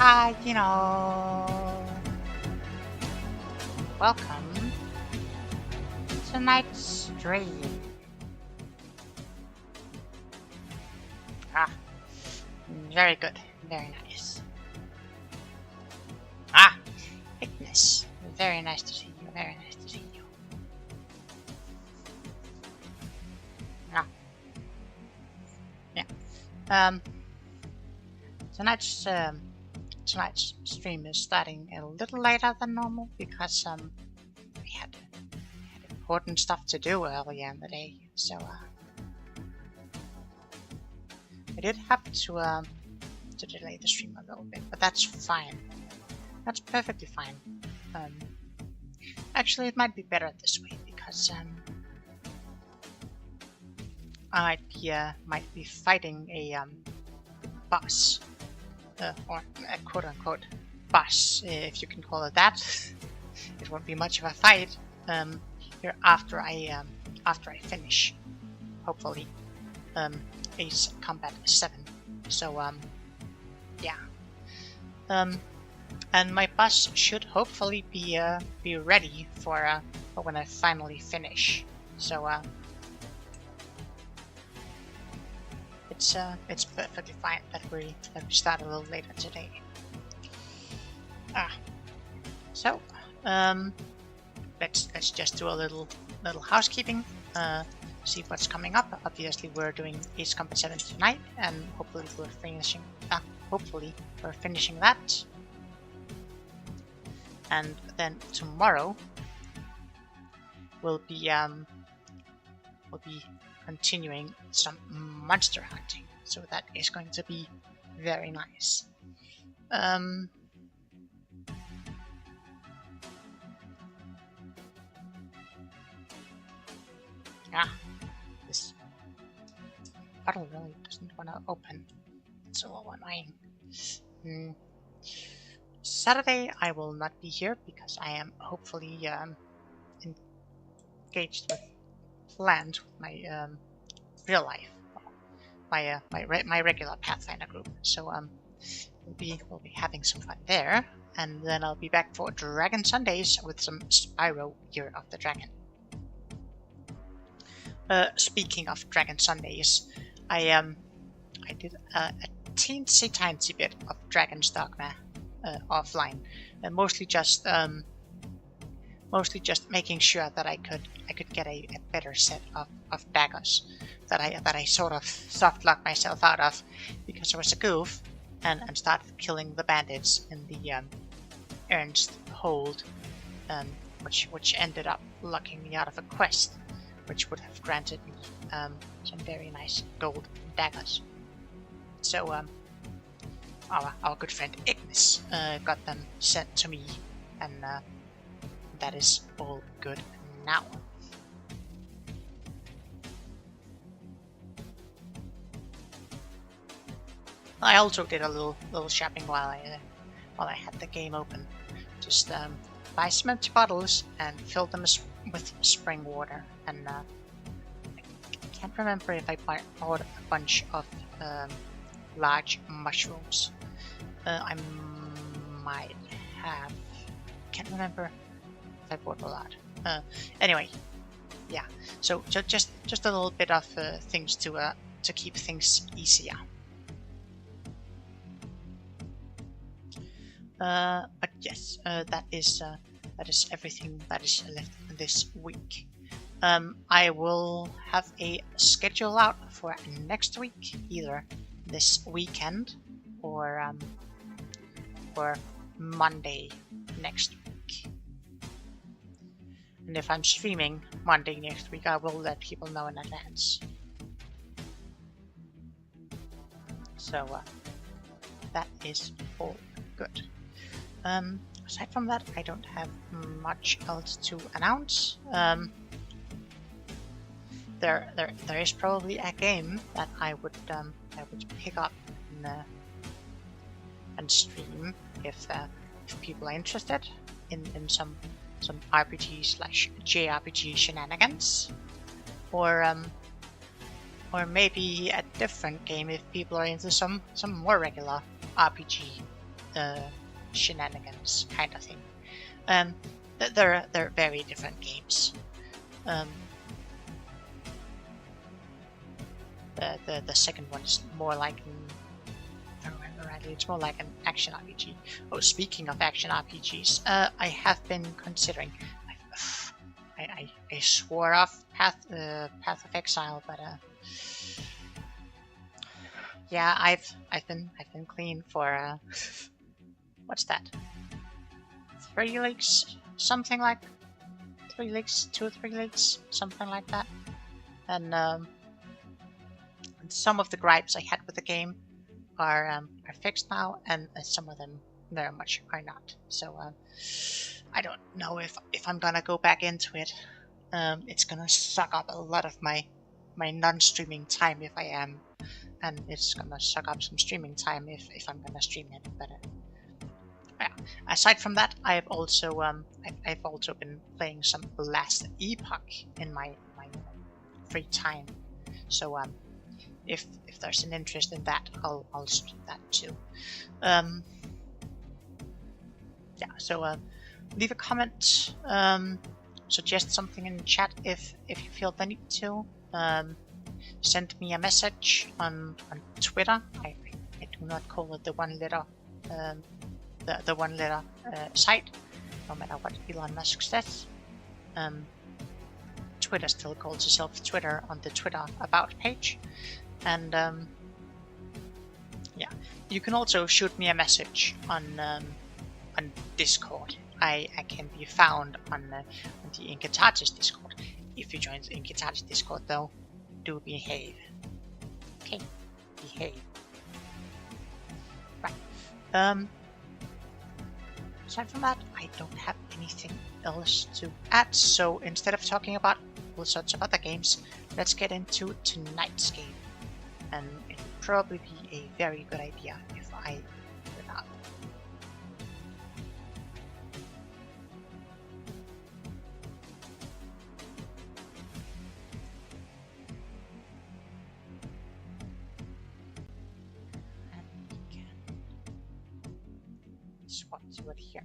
Hi, welcome to tonight's stream. Ah, very good, very nice. Ah, Ignis, very nice to see you, very nice to see you. Ah, yeah. Tonight's stream is starting a little later than normal because we had important stuff to do earlier in the day, so I did have to delay the stream a little bit, but that's fine. That's perfectly fine. Actually, it might be better this way because I might be fighting a boss, or a quote-unquote boss, if you can call it that. It won't be much of a fight here after I finish, hopefully, Ace Combat 7. So yeah. And my boss should hopefully be ready for when I finally finish. So it's perfectly fine that we start a little later today. So let's just do a little housekeeping. See what's coming up. Obviously, we're doing Ace Combat 7 tonight, and hopefully we're finishing that. And then tomorrow we'll be continuing some monster hunting, so that is going to be very nice. This bottle really doesn't want to open. It's so annoying. Saturday I will not be here because I am hopefully engaged with planned with my real life, my regular Pathfinder group. So we'll be having some fun there, and then I'll be back for Dragon Sundays with some Spyro Year of the Dragon. Speaking of Dragon Sundays, I did a teensy bit of Dragon's Dogma offline, and mostly just making sure that I could get a better set of daggers that I sort of soft locked myself out of because I was a goof and started killing the bandits in the Ernst hold, which ended up locking me out of a quest, which would have granted me some very nice gold daggers. So our good friend Ignis got them sent to me, and that is all good now. I also did a little shopping while I had the game open. Just buy some empty bottles and fill them with spring water. And I can't remember if I bought a bunch of large mushrooms. I might have. Can't remember if I bought a lot. Anyway, yeah. So just a little bit of things to keep things easier. But yes, that is everything that is left this week. I will have a schedule out for next week, either this weekend or Monday next week. And if I'm streaming Monday next week, I will let people know in advance. So that is all good. Aside from that, I don't have much else to announce. There is probably a game that I would pick up and stream if people are interested in some RPG/JRPG shenanigans, or maybe a different game if people are into some more regular RPG shenanigans kind of thing. They're very different games. The second one is more like if I remember rightly, it's more like an action RPG. Oh, speaking of action RPGs, I have been considering. I swore off Path of Exile, but yeah, I've been clean for what's that? 3 weeks, something like 3 weeks, 2 or 3 weeks, something like that. And some of the gripes I had with the game are fixed now, and some of them very much are not. So I don't know if I'm gonna go back into it. It's gonna suck up a lot of my non-streaming time if I am, and it's gonna suck up some streaming time if I'm gonna stream it. But yeah. Aside from that, I've also been playing some Last Epoch in my free time. So if there's an interest in that, I'll stream that too. Yeah. So leave a comment. Suggest something in the chat if you feel the need to. Send me a message on Twitter. I do not call it the one letter the one letter site, no matter what Elon Musk says. Twitter still calls itself Twitter on the Twitter about page, and yeah, you can also shoot me a message on Discord. I can be found on the Inkitatis Discord. If you join the Inkitatis Discord, though, do behave. Okay, behave. Right. Aside from that, I don't have anything else to add. So instead of talking about all sorts of other games, let's get into tonight's game. And it would probably be a very good idea if I put it up. Swap to it here.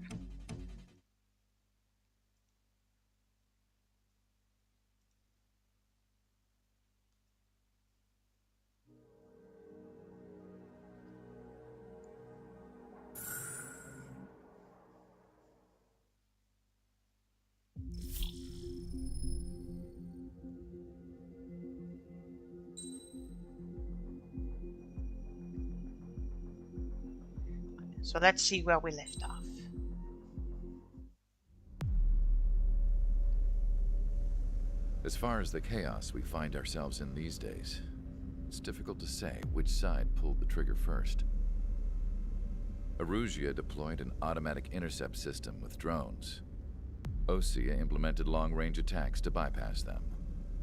So let's see where we left off. As far as the chaos we find ourselves in these days, it's difficult to say which side pulled the trigger first. Erusia deployed an automatic intercept system with drones. Osea implemented long-range attacks to bypass them.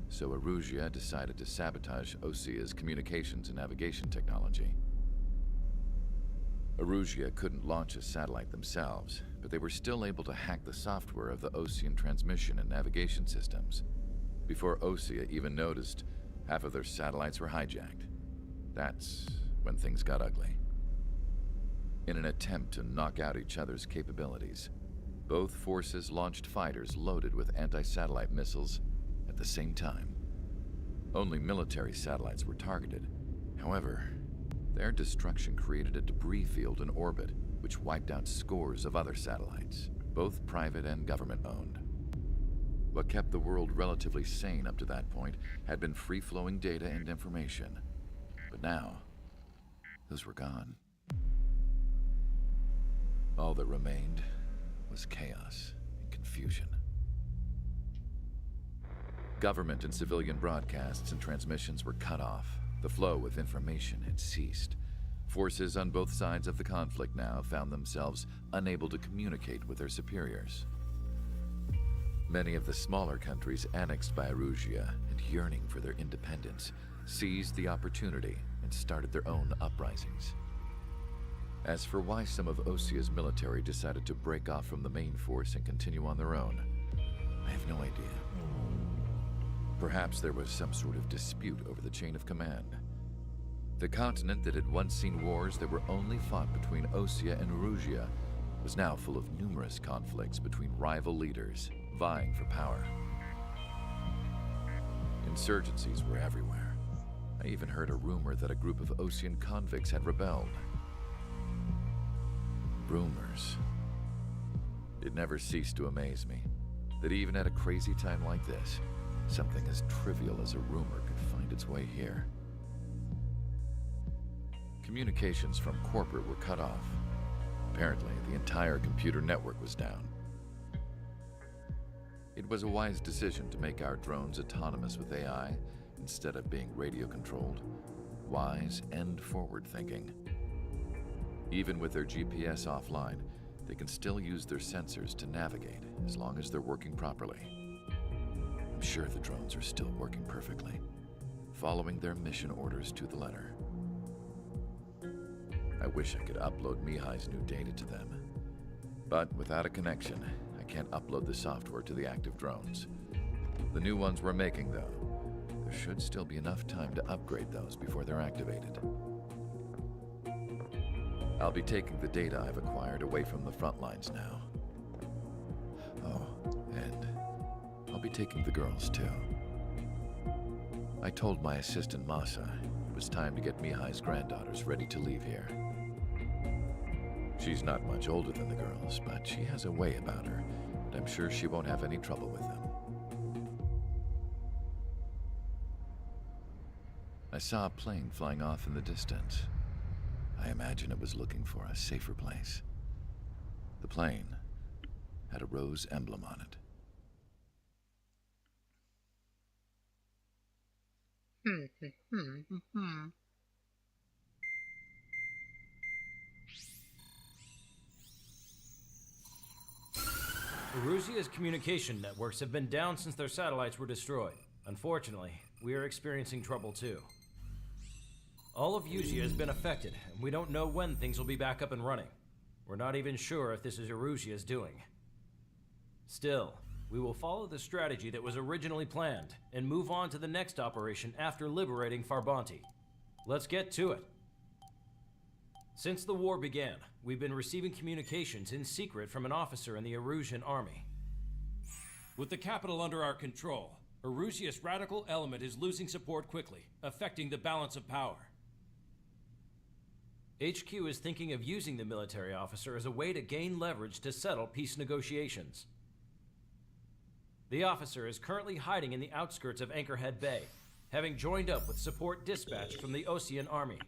So Erusia decided to sabotage Osea's communications and navigation technology. Erusia couldn't launch a satellite themselves, but they were still able to hack the software of the Osean transmission and navigation systems. Before Osea even noticed, half of their satellites were hijacked. That's when things got ugly. In an attempt to knock out each other's capabilities, both forces launched fighters loaded with anti-satellite missiles at the same time. Only military satellites were targeted. However, their destruction created a debris field in orbit, which wiped out scores of other satellites, both private and government-owned. What kept the world relatively sane up to that point had been free-flowing data and information. But now, those were gone. All that remained was chaos and confusion. Government and civilian broadcasts and transmissions were cut off. The flow of information had ceased. Forces on both sides of the conflict now found themselves unable to communicate with their superiors. Many of the smaller countries annexed by Erusia and yearning for their independence seized the opportunity and started their own uprisings. As for why some of Osea's military decided to break off from the main force and continue on their own, I have no idea. Perhaps there was some sort of dispute over the chain of command. The continent that had once seen wars that were only fought between Osea and Erusia was now full of numerous conflicts between rival leaders vying for power. Insurgencies were everywhere. I even heard a rumor that a group of Osean convicts had rebelled. Rumors. It never ceased to amaze me that even at a crazy time like this, something as trivial as a rumor could find its way here. Communications from corporate were cut off. Apparently, the entire computer network was down. It was a wise decision to make our drones autonomous with AI instead of being radio-controlled. Wise and forward-thinking. Even with their GPS offline, they can still use their sensors to navigate as long as they're working properly. I'm sure the drones are still working perfectly, following their mission orders to the letter. I wish I could upload Mihai's new data to them. But without a connection, I can't upload the software to the active drones. The new ones we're making, though, there should still be enough time to upgrade those before they're activated. I'll be taking the data I've acquired away from the front lines now. Oh, and I'll be taking the girls, too. I told my assistant Masa it was time to get Mihai's granddaughters ready to leave here. She's not much older than the girls, but she has a way about her, and I'm sure she won't have any trouble with them. I saw a plane flying off in the distance. I imagine it was looking for a safer place. The plane had a rose emblem on it. Erusia's communication networks have been down since their satellites were destroyed. Unfortunately, we are experiencing trouble too. All of Erusia has been affected, and we don't know when things will be back up and running. We're not even sure if this is Erusia's doing. Still, we will follow the strategy that was originally planned, and move on to the next operation after liberating Farbanti. Let's get to it. Since the war began, we've been receiving communications in secret from an officer in the Erusian army. With the capital under our control, Erusia's radical element is losing support quickly, affecting the balance of power. HQ is thinking of using the military officer as a way to gain leverage to settle peace negotiations. The officer is currently hiding in the outskirts of Anchorhead Bay, having joined up with support dispatched from the Osean army.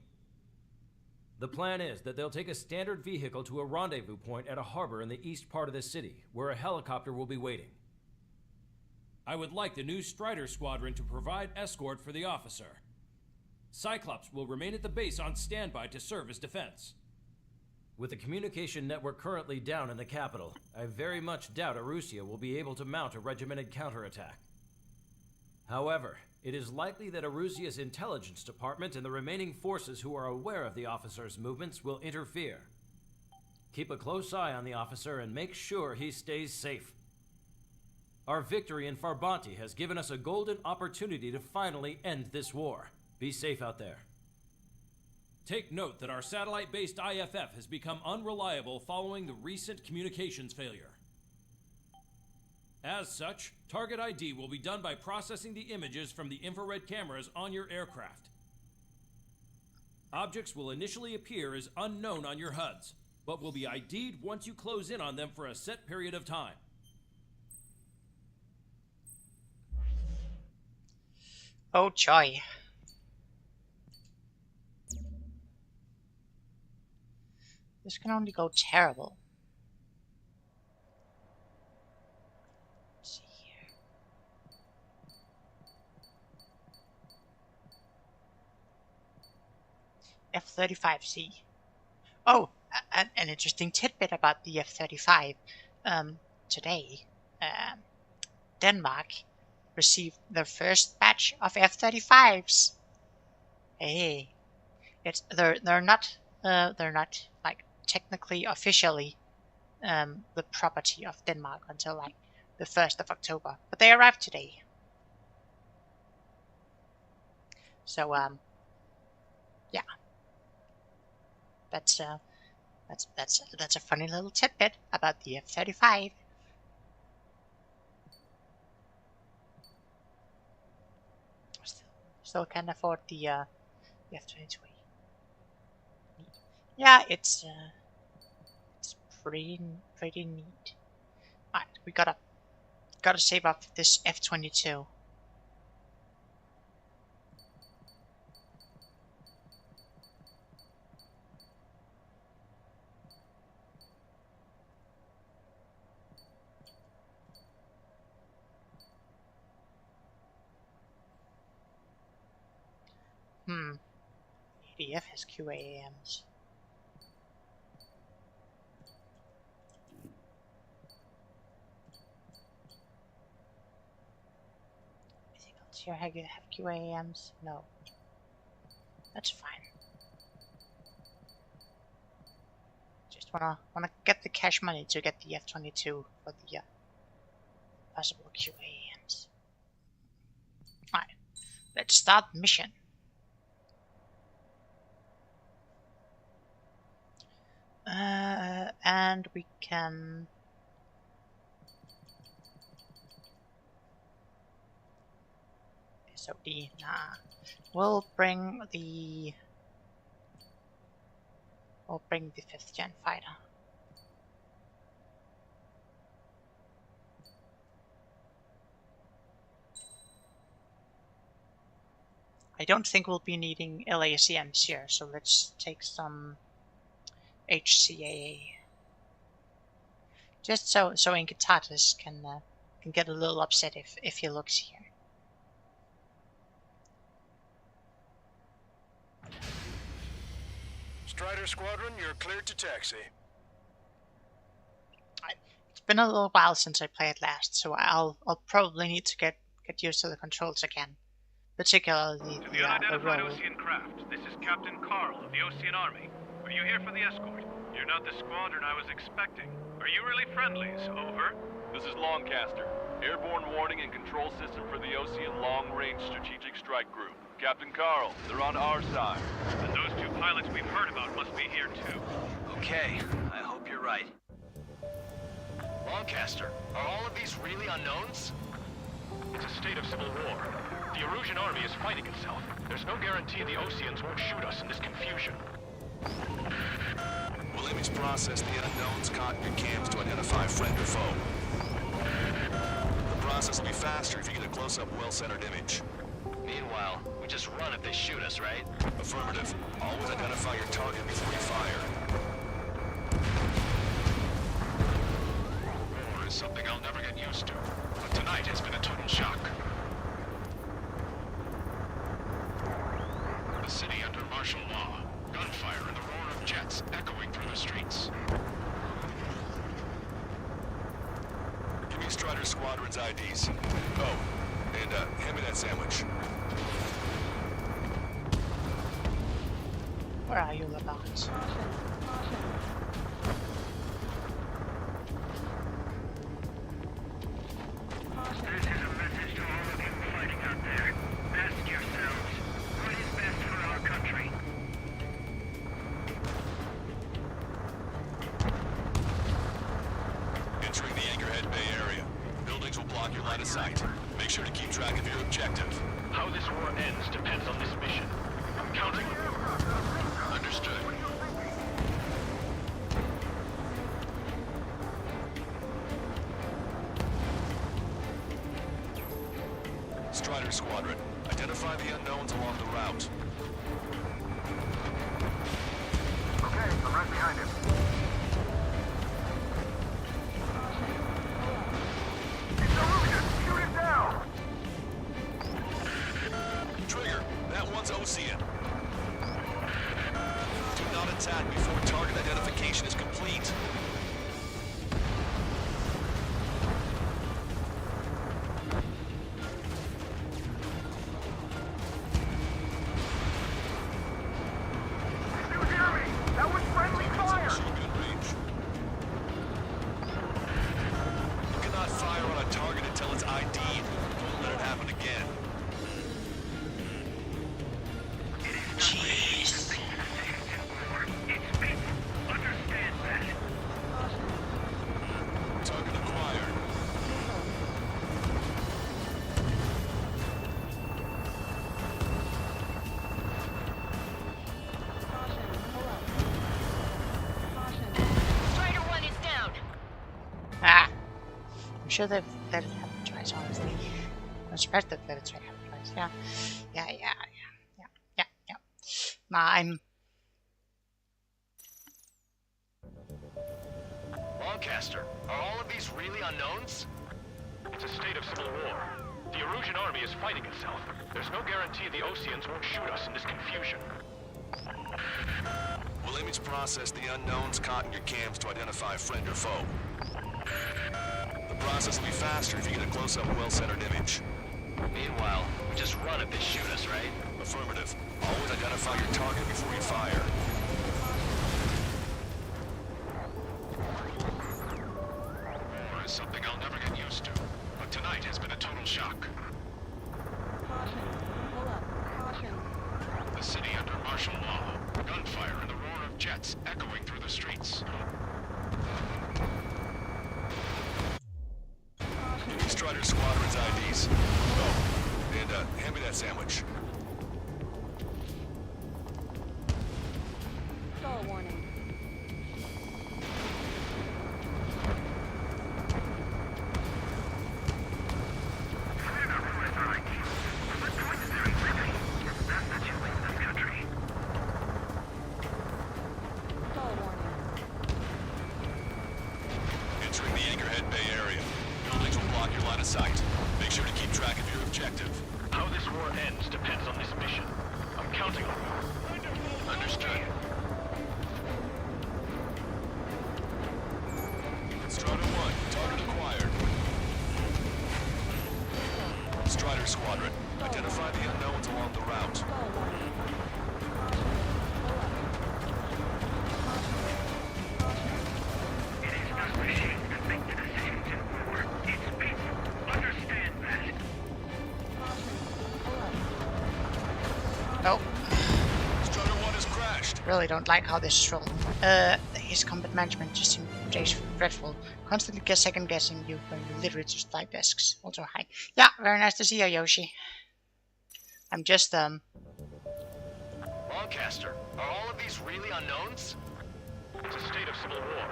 The plan is that they'll take a standard vehicle to a rendezvous point at a harbor in the east part of the city, where a helicopter will be waiting. I would like the new Strider Squadron to provide escort for the officer. Cyclops will remain at the base on standby to serve as defense. With the communication network currently down in the capital, I very much doubt Erusia will be able to mount a regimented counterattack. However, it is likely that Erusia's intelligence department and the remaining forces who are aware of the officer's movements will interfere. Keep a close eye on the officer and make sure he stays safe. Our victory in Farbanti has given us a golden opportunity to finally end this war. Be safe out there. Take note that our satellite-based IFF has become unreliable following the recent communications failure. As such, target ID will be done by processing the images from the infrared cameras on your aircraft. Objects will initially appear as unknown on your HUDs, but will be ID'd once you close in on them for a set period of time. Oh joy. This can only go terrible. Let's see here. F-35C. Oh, an interesting tidbit about the F-35. Today, Denmark received their first batch of F-35s. Hey, they're not like technically officially the property of Denmark until like the 1st of October, but they arrived today. So yeah, That's a funny little tidbit about the F-35. Still can't afford the F-22. Yeah, it's pretty neat. Alright, we gotta save up this F-22. ADF has QAMs. Anything else here have QAMs? No. That's fine. Just wanna get the cash money to get the F-22 for the possible QAMs. Alright, let's start the mission. And we can SOD. Nah, we'll bring the 5th gen fighter. I don't think we'll be needing LACMs here, so let's take some HCAA. Just so Inkitatus can get a little upset if he looks here. Strider Squadron, you're cleared to taxi. It's been a little while since I played last, so I'll probably need to get used to the controls again, particularly to the unidentified Osean craft. This is Captain Carl of the Osean Army. Are you here for the escort? You're not the squadron I was expecting. Are you really friendlies? Over. This is Longcaster. Airborne warning and control system for the Osean Long Range Strategic Strike Group. Captain Carl, they're on our side. And those two pilots we've heard about must be here too. Okay, I hope you're right. Longcaster, are all of these really unknowns? It's a state of civil war. The Erusian army is fighting itself. There's no guarantee the Oseans won't shoot us in this confusion. We'll image process the unknowns caught in your cams to identify friend or foe. The process will be faster if you get a close-up, well-centered image. Meanwhile, we just run if they shoot us, right? Affirmative. Always identify your target before you fire. War is something I'll never get used to, but tonight it's been a total shock. The city under martial law. Gunfire and the roar of jets echoing through the streets. Give me Strider Squadron's IDs. Oh, and hand me that sandwich. Where are you, Lavance? This is a message to all of you fighting out there. Ask yourselves, what is best for our country? Entering the Anchorhead Bay area. Buildings will block your line of sight. Make sure to keep track of your objective. How this war ends depends on this mission. I'm counting on you. Understood. Strider Squadron, identify the unknowns along the route. Okay, I'm right behind him. It's Erusian! Shoot it down! Trigger, that one's Osean. Do not attack before target identification is complete. sure they've let it happen twice, honestly. I'm surprised they've let it happen twice. Yeah. Nah, I'm... Lancaster, are all of these really unknowns? It's a state of civil war. The Erusian army is fighting itself. There's no guarantee the Oseans won't shoot us in this confusion. We'll image process the unknowns caught in your cams to identify friend or foe. The process will be faster if you get a close-up, well-centered image. Meanwhile, we just run if they shoot us, right? Affirmative. Always identify your target before you fire. War is something I'll never get used to, but tonight has been a total shock. Caution. Pull up. Caution. The city under martial law. Gunfire and the roar of jets echoing through the streets. Give me Strider Squadron's IDs. Oh, and hand me that sandwich. Stall warning. Stall warning. Entering the Anchorhead Bay area. Buildings will block your line of sight. Make sure to keep track of your objective. How this war ends depends on this mission. I'm counting on you. Understood. Strider 1, target acquired. Strider Squadron, identify the unknowns along the route. Stall warning. It is not machines that make the decisions in war. It's people. Understand that. Nope. Strider 1 has crashed. Really don't like how this is rolling. His combat management just seems dreadful. Constantly second guessing you when you literally just flight desks. Also hi. Yeah, very nice to see you, Yoshi. I'm just Lancaster, are all of these really unknowns? It's a state of civil war.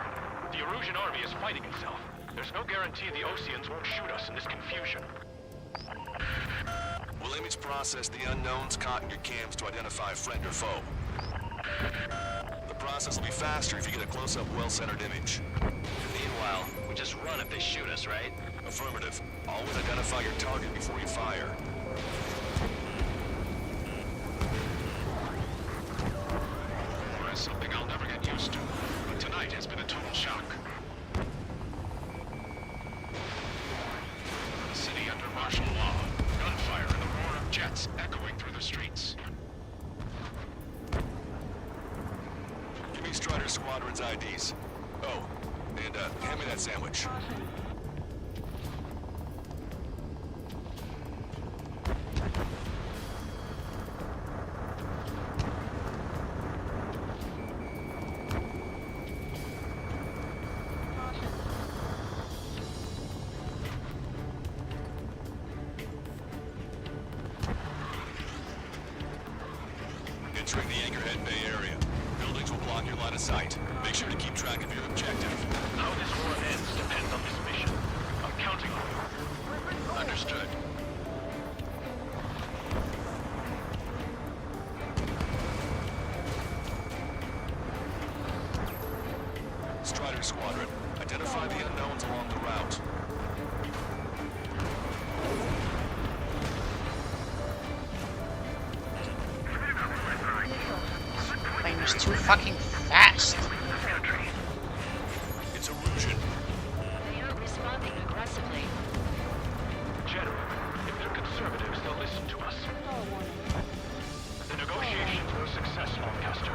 The Erusian army is fighting itself. There's no guarantee the Oseans won't shoot us in this confusion. We'll image process the unknowns caught in your cams to identify friend or foe. The process will be faster if you get a close-up, well-centered image. Meanwhile, we just run if they shoot us, right? Affirmative. Always identify your target before you fire. War is something I'll never get used to, but tonight has been a total shock. The city under martial law. Gunfire and the roar of jets echoing through the streets. Give me Strider Squadron's IDs. Oh, and hand me that sandwich. Entering the Anchorhead Bay area. Buildings will block your line of sight. Make sure to keep track of your objective. How this war ends depends on this mission. I'm counting on you. Understood. Strider Squadron, identify the unknowns along the route. plane is too fucking fast. It's Erusian. They aren't responding aggressively. General, if they're conservatives, they'll listen to us. Stall warning. The negotiations were a success, Lancaster.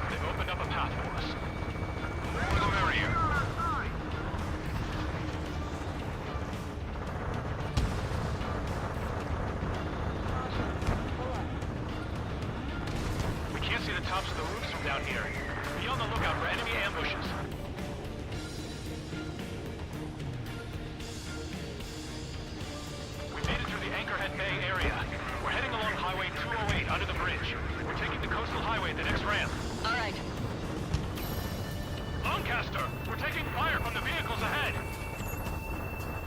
They've opened up a path for us. The more the merrier. We can't see the tops of the roofs from down here. Be on the lookout for enemy ambushes. We made it through the Anchorhead Bay area. We're heading along Highway 208 under the bridge. We're taking the coastal highway at the next ramp. All right. Lancaster, we're taking fire from the vehicles ahead.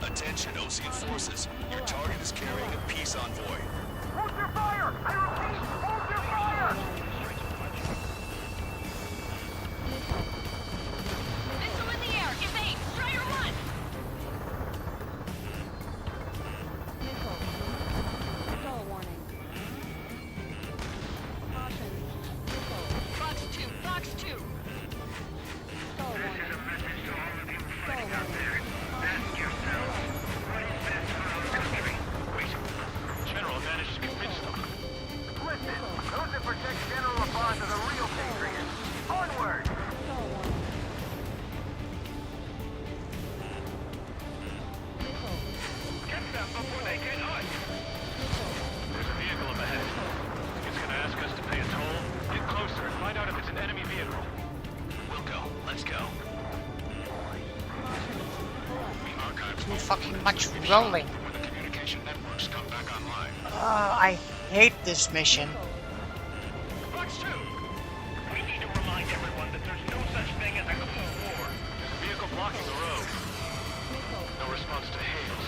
Attention, Osean forces. Your target is carrying a peace envoy. Hold your fire! I repeat, hold your fire! Missile in the air! Evade! Strider 1! Missile. Stall warning. Caution. Missile. Fox 2! Fox 2! Stall warning. Stall warning. General managed to convince them. Listen, those that protect General LaPaz are the real patriots. Onward! Stall warning. Missile. Get them before they get us! Missile. There's a vehicle up ahead. It's gonna ask us to pay a toll. Get closer and find out if it's an enemy vehicle. We'll go. Let's go. Caution. Pull up. The archives Too fucking much rolling. when the communication networks come back online. I hate this mission. Fox 2! We need to remind everyone that there's no such thing as a Cold War. There's a vehicle blocking the road. Missile. No response to hails.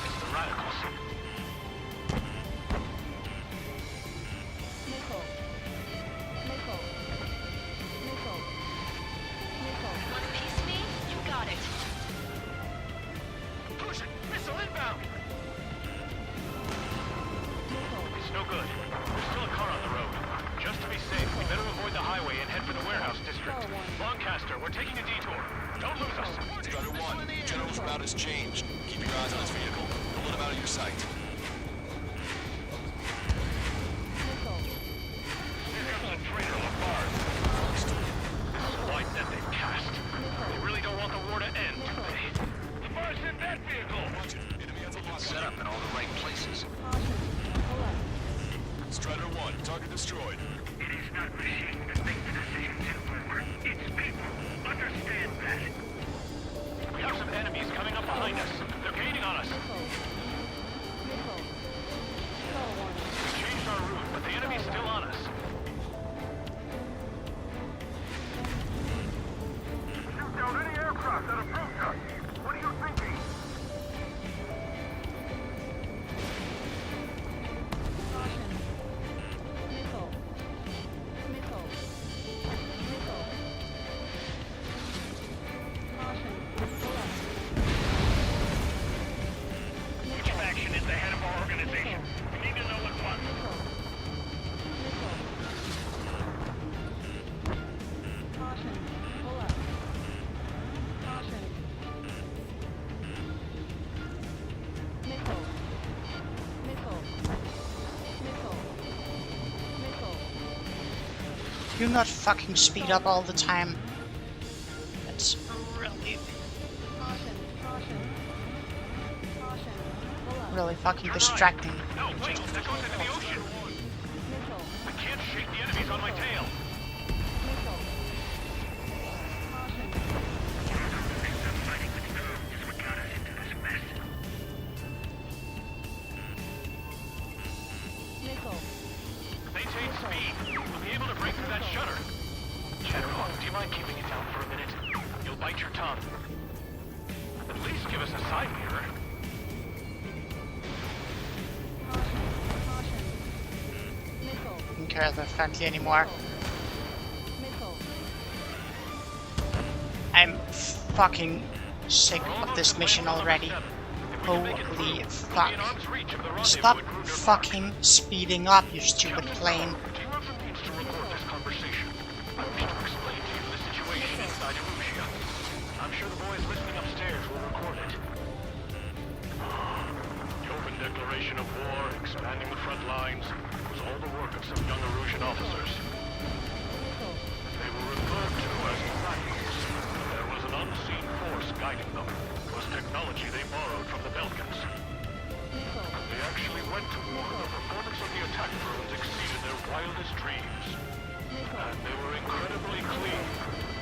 It's the radicals. Missile. Missile. Missile. Missile. Want to piece me? You got it. Push it! Missile inbound! Missile. It's no good. There's still a car on the road. Just to be safe, we better avoid the highway and head for the warehouse district. Stall warning. Lancaster, we're taking a detour. Don't lose us. Strider 1, General's route has changed. Keep your eyes on his vehicle. Don't let him out of your sight. Missile. Here comes a traitor on bars. This is white that they've cast. They really don't want the war to end, do they? The bar's in that vehicle! Set up in all the right places. Caution. Pull up. Strider 1, target destroyed. It is not machine that make the decisions in war. It's people. Understand that. We have some enemies coming up behind us. They're gaining on us. Missile. Missile. Stall warning. We changed our route, but the enemy's still on us. Shoot down any aircraft that approach us. What are you thinking? Caution. Missile. Missile. Missile. Caution. Pull up. Which faction is the head of our organization? We need to know at once. Missile. Caution. Pull up. Caution. Missile. Missile. Missile. Missile. Do not fucking speed up all the time. That's really, Caution. Caution. Caution. Pull up. really fucking distracting. No, wait, that goes into the ocean. Missile. I can't shake the enemies on my tail. Missile. Caution. Fighting with drones is what got us into this mess. Missile. Maintain speed. We'll be able to break through that shutter. General, do you mind keeping it down for a minute? You'll bite your tongue. At least give us a side mirror. Caution. Caution. Missile. Don't care if they're friendly anymore. Missile. I'm fucking sick of this mission already. Holy fuck. Stop fucking speeding up, you stupid plane. Do you have the means to record this conversation? I wish to explain to you the situation inside Erusia. I'm sure the boys listening upstairs will record it. The open declaration of war, expanding the front lines, was all the work of some young Erusian officers. Missile. They were referred to as radicals. There was an unseen force guiding them. It was technology they borrowed from the Belkans. Missile. They actually went to war. The performance of the attack drones exceeded their wildest dreams. And they were incredibly clean,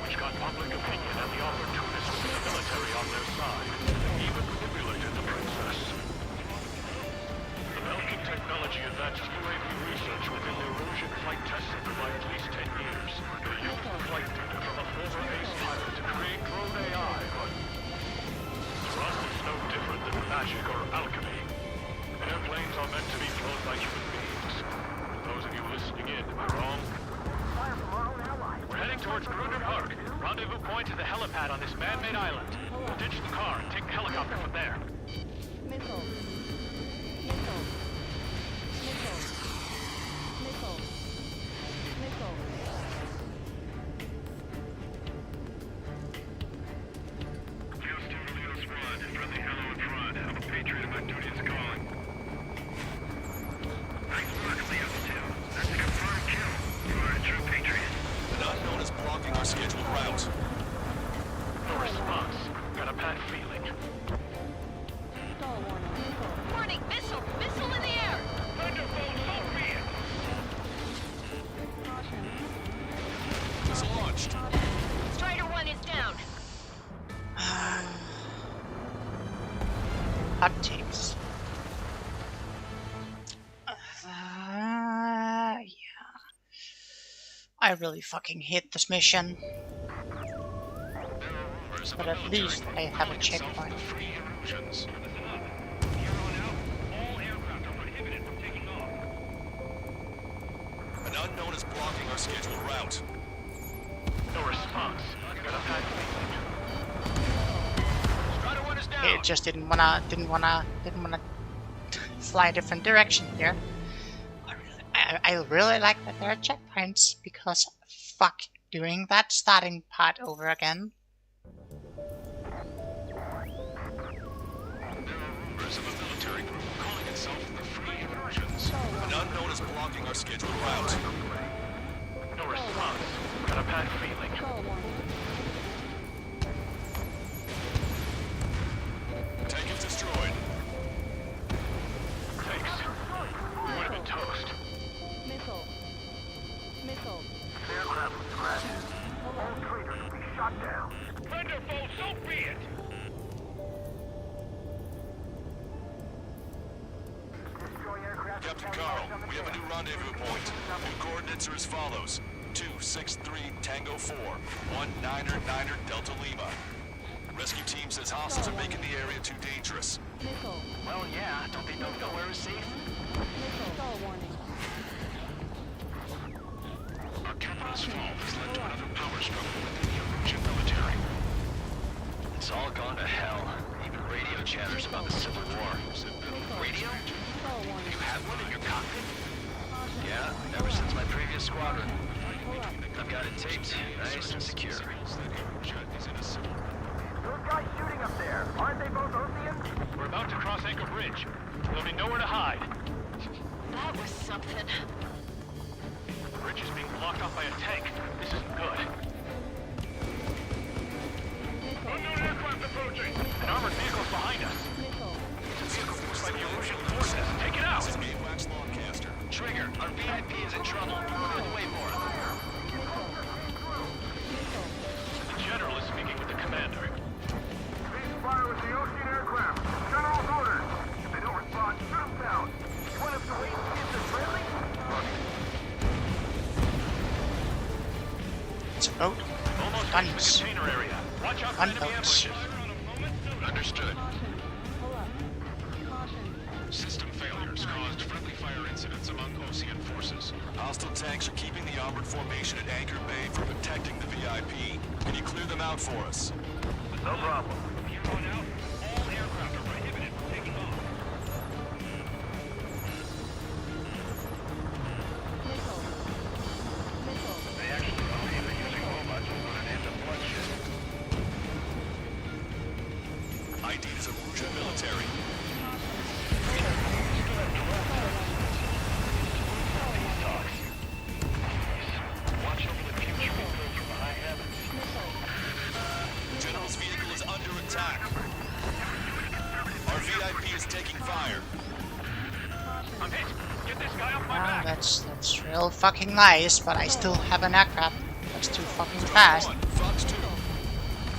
which got public opinion and the opportunists with the military on their side. Even manipulated the princess. The Belkan technology advanced UAV research within the Erusian Flight Test Center by at least 10 years. They used the flight data from a former ace pilot to create drone AI, but for us it's no different than this man-made island. We'll ditch the car and take the helicopter from there. Missile. Missile. Missile. Missile. Missile. Houston Toledo Squad, friendly hello in front. I'm a Patriot and my duty is calling. Nice work, Leo 2. That's a confirmed kill. You are a true Patriot. An unknown is blocking our scheduled route. No response. Got a bad feeling. Stall warning. Missile. Warning! Missile! Missile in the air! Thunderbolt, so be it! Caution. It's launched. Strider 1 is down. Hot takes. Yeah. I really fucking hate this mission. But at least I have a checkpoint. An unknown is blocking our scheduled route. No response. Got a bad feeling. Strider 1 is down. It just didn't wanna fly a different direction here. I really like that there are checkpoints because fuck doing that starting part over again. Members of a military group calling itself the Free Illusions. An unknown is blocking our scheduled route. No response. Got a bad feeling. Stall warning. Tank is destroyed. Thanks. We would have been toast. Missile. Missile. The aircraft was crashed. All traitors will be shot down. Thunderbolt, so be it! Destroy aircraft. Captain Carl, we have a new rendezvous point. New coordinates are as follows. 263 Tango 4, 19er Delta Lima. Rescue team says hostiles are making the area too dangerous. Missile. Well, yeah, don't they know nowhere is safe? Missile. Stall warning. Our capital's fall has led to another power struggle within the Erusian military. It's all gone to hell. Even radio chatters about the Civil War. Radio? Stall warning. You have one in your cockpit? Caution. Yeah, ever since my previous squadron. I've got it taped, nice and secure. Those guys shooting up there, aren't they both Oseans? We're about to cross Anchor Bridge. There'll be nowhere to hide. That was something. The bridge is being blocked off by a tank. This isn't good. Unknown aircraft approaching! An armored vehicle's behind us. Missile. It's a vehicle forced by the Erusian forces. Take it out! This is AWACS Longcaster. Trigger, our VIP is in trouble. Clear the way for him. The general is speaking with the commander. Ceasefire with the Ocean aircraft. General's orders. If they don't respond, shoot them down. You want us to wait and see if they're friendly? It's a boat. Almost Guns. reached the container area. Watch out for enemy Gunboats. ambushes. Understood. Caution. Pull up. Caution. System failures caused friendly fire incidents among Osean forces. Hostile tanks are keeping the armored formation at Anchor Bay from protecting the VIP. Can you clear them out for us? No problem. If you run out, all aircraft are prohibited from taking off. Missile. Missile. They actually prohibit using robots to put an end to bloodshed. ID is Erusian military. Watch over the future we build from the high heavens. General's vehicle is under attack. Our VIP is taking fire. I'm hit. Get this guy off my Ah, back. that's real fucking nice, but I still have an aircraft that's too fucking fast. Fox 2.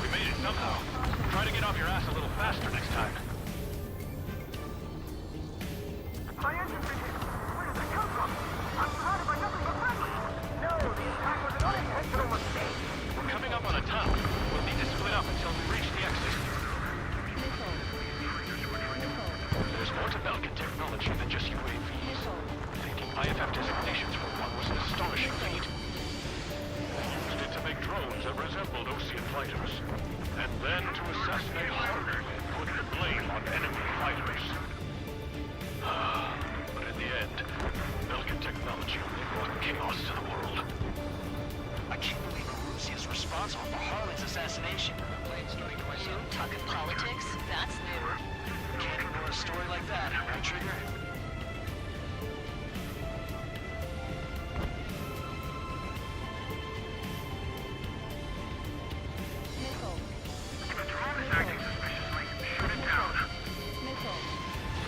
We made it somehow. Try to get off your ass a little faster next time. My engine vision. Where did it come from? I'm surrounded by nothing but friendly. No, the attack was an unintentional mistake. We're coming up on a tunnel. We'll need to split up until we reach the exit. Missile. Missile. There's more to Belkin technology than just UAVs. Thinking IFF designations for one was an astonishing feat. They used it to make drones that resembled Osean fighters. And story like that, right, Trigger? Missile. The drone is acting suspiciously. Shoot it down. Missile.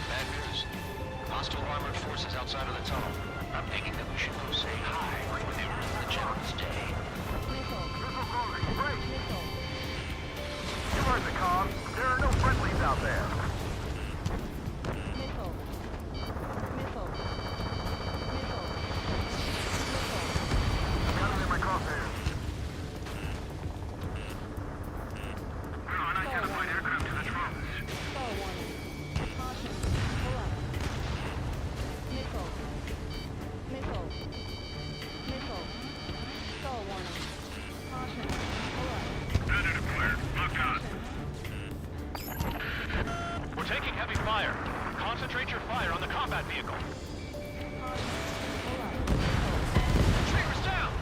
Bad news. Hostile armored forces outside of the tunnel. I'm thinking that we should go say hi before they ruin the general's day. Missile. Missile calling. Right. Missile. You heard the comm. There are no friendlies out there. Missile. Missile. Missile. Missile. Got it in my crosshairs. Unidentified aircraft to the drones. Star warning. Caution. Pull up. Missile. Missile. Missile. Star warning. Caution. Pull up. Predator acquired. Locked on. Caution. We're taking heavy fire. Concentrate your fire on the combat vehicle. Caution. Pull up. Missile. Trigger's down!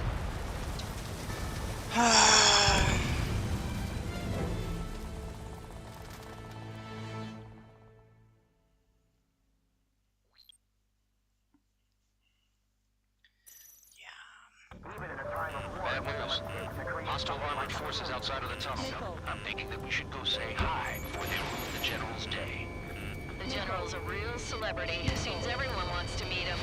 Even in a time of war, Bad news. Hostile armored forces outside of the tunnel. Missile. I'm thinking that we should go say hi before they ruin the general's day. The general's a real celebrity. Seems everyone wants to meet him.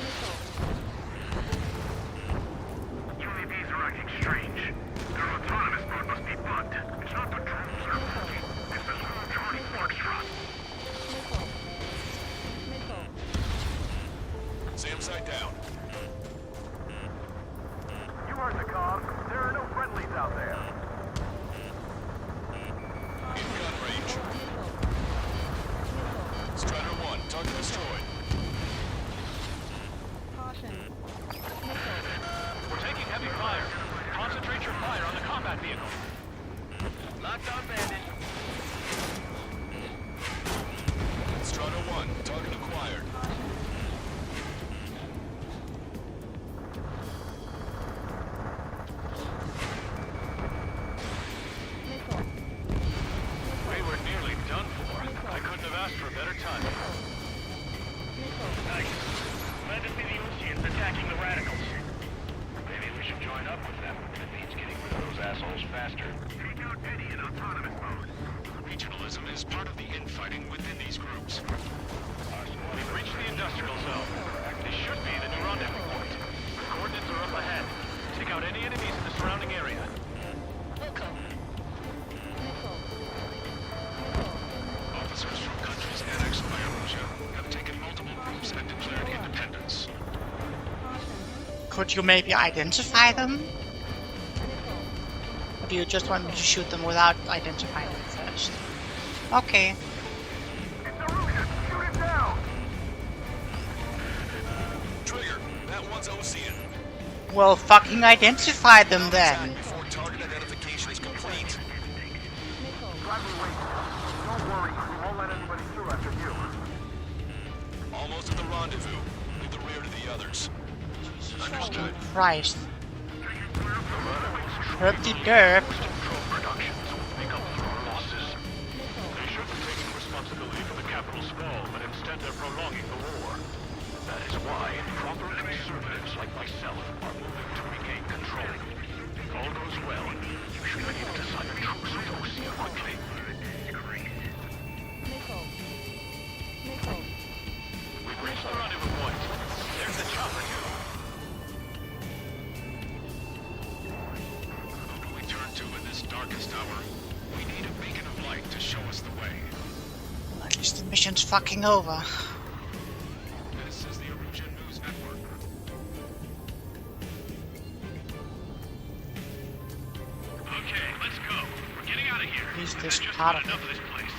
UAVs are acting strange. Their autonomous mode must be bugged. It's not the drones they're working. It's the little Johnny Foxtrot. Missile. Missile. Sam site down. You heard the comm. There are no friendlies out there. In gun range. Missile. Strider 1, target destroyed. Caution. Missile. We're taking heavy fire. Concentrate your fire on the combat vehicle. Locked on, bandit. Strider 1, target acquired. Missile. We were nearly done for. I couldn't have asked for a better time. Missile. Nice. Glad to see the Oceans attacking the radicals. Maybe we should join up with them. It means getting rid of those assholes faster. Take out Eddie in autonomous mode. Regionalism is part of the infighting within these groups. We've reached the industrial zone. This should be the new rendezvous point. The coordinates are up ahead. Take out any enemies in the surrounding area. Wilco. Missile. Officers from countries annexed by Eurasia have taken multiple groups and declared independence. Could you maybe identify them? Or do you just want me to shoot them without identifying them first? Okay. It's Erusian. Shoot him down. Trigger, that one's Ocean. Well, fucking identify them then. Before target identification is complete. Driver, wait. Don't worry. We won't let anybody through after you. Almost at the rendezvous. Leave the rear to the others. Understood. Christ. Herp-de-derp. Drone productions make up for our losses. They shouldn't take responsibility for the capital's fall, but instead they're prolonging the war. That is why proper conservatives like myself are moving to regain control. If all goes well, you should be able to sign a truce with Osia quickly. Missile. Missile. We've reached the rendezvous point. There's the chopper, too. Who do we turn to in this darkest hour? We need a beacon of light to show us the way. At least the mission's fucking over. This is the Erusian News Network. Okay, let's go. We're getting out of here. Use this Just part had of enough of this place.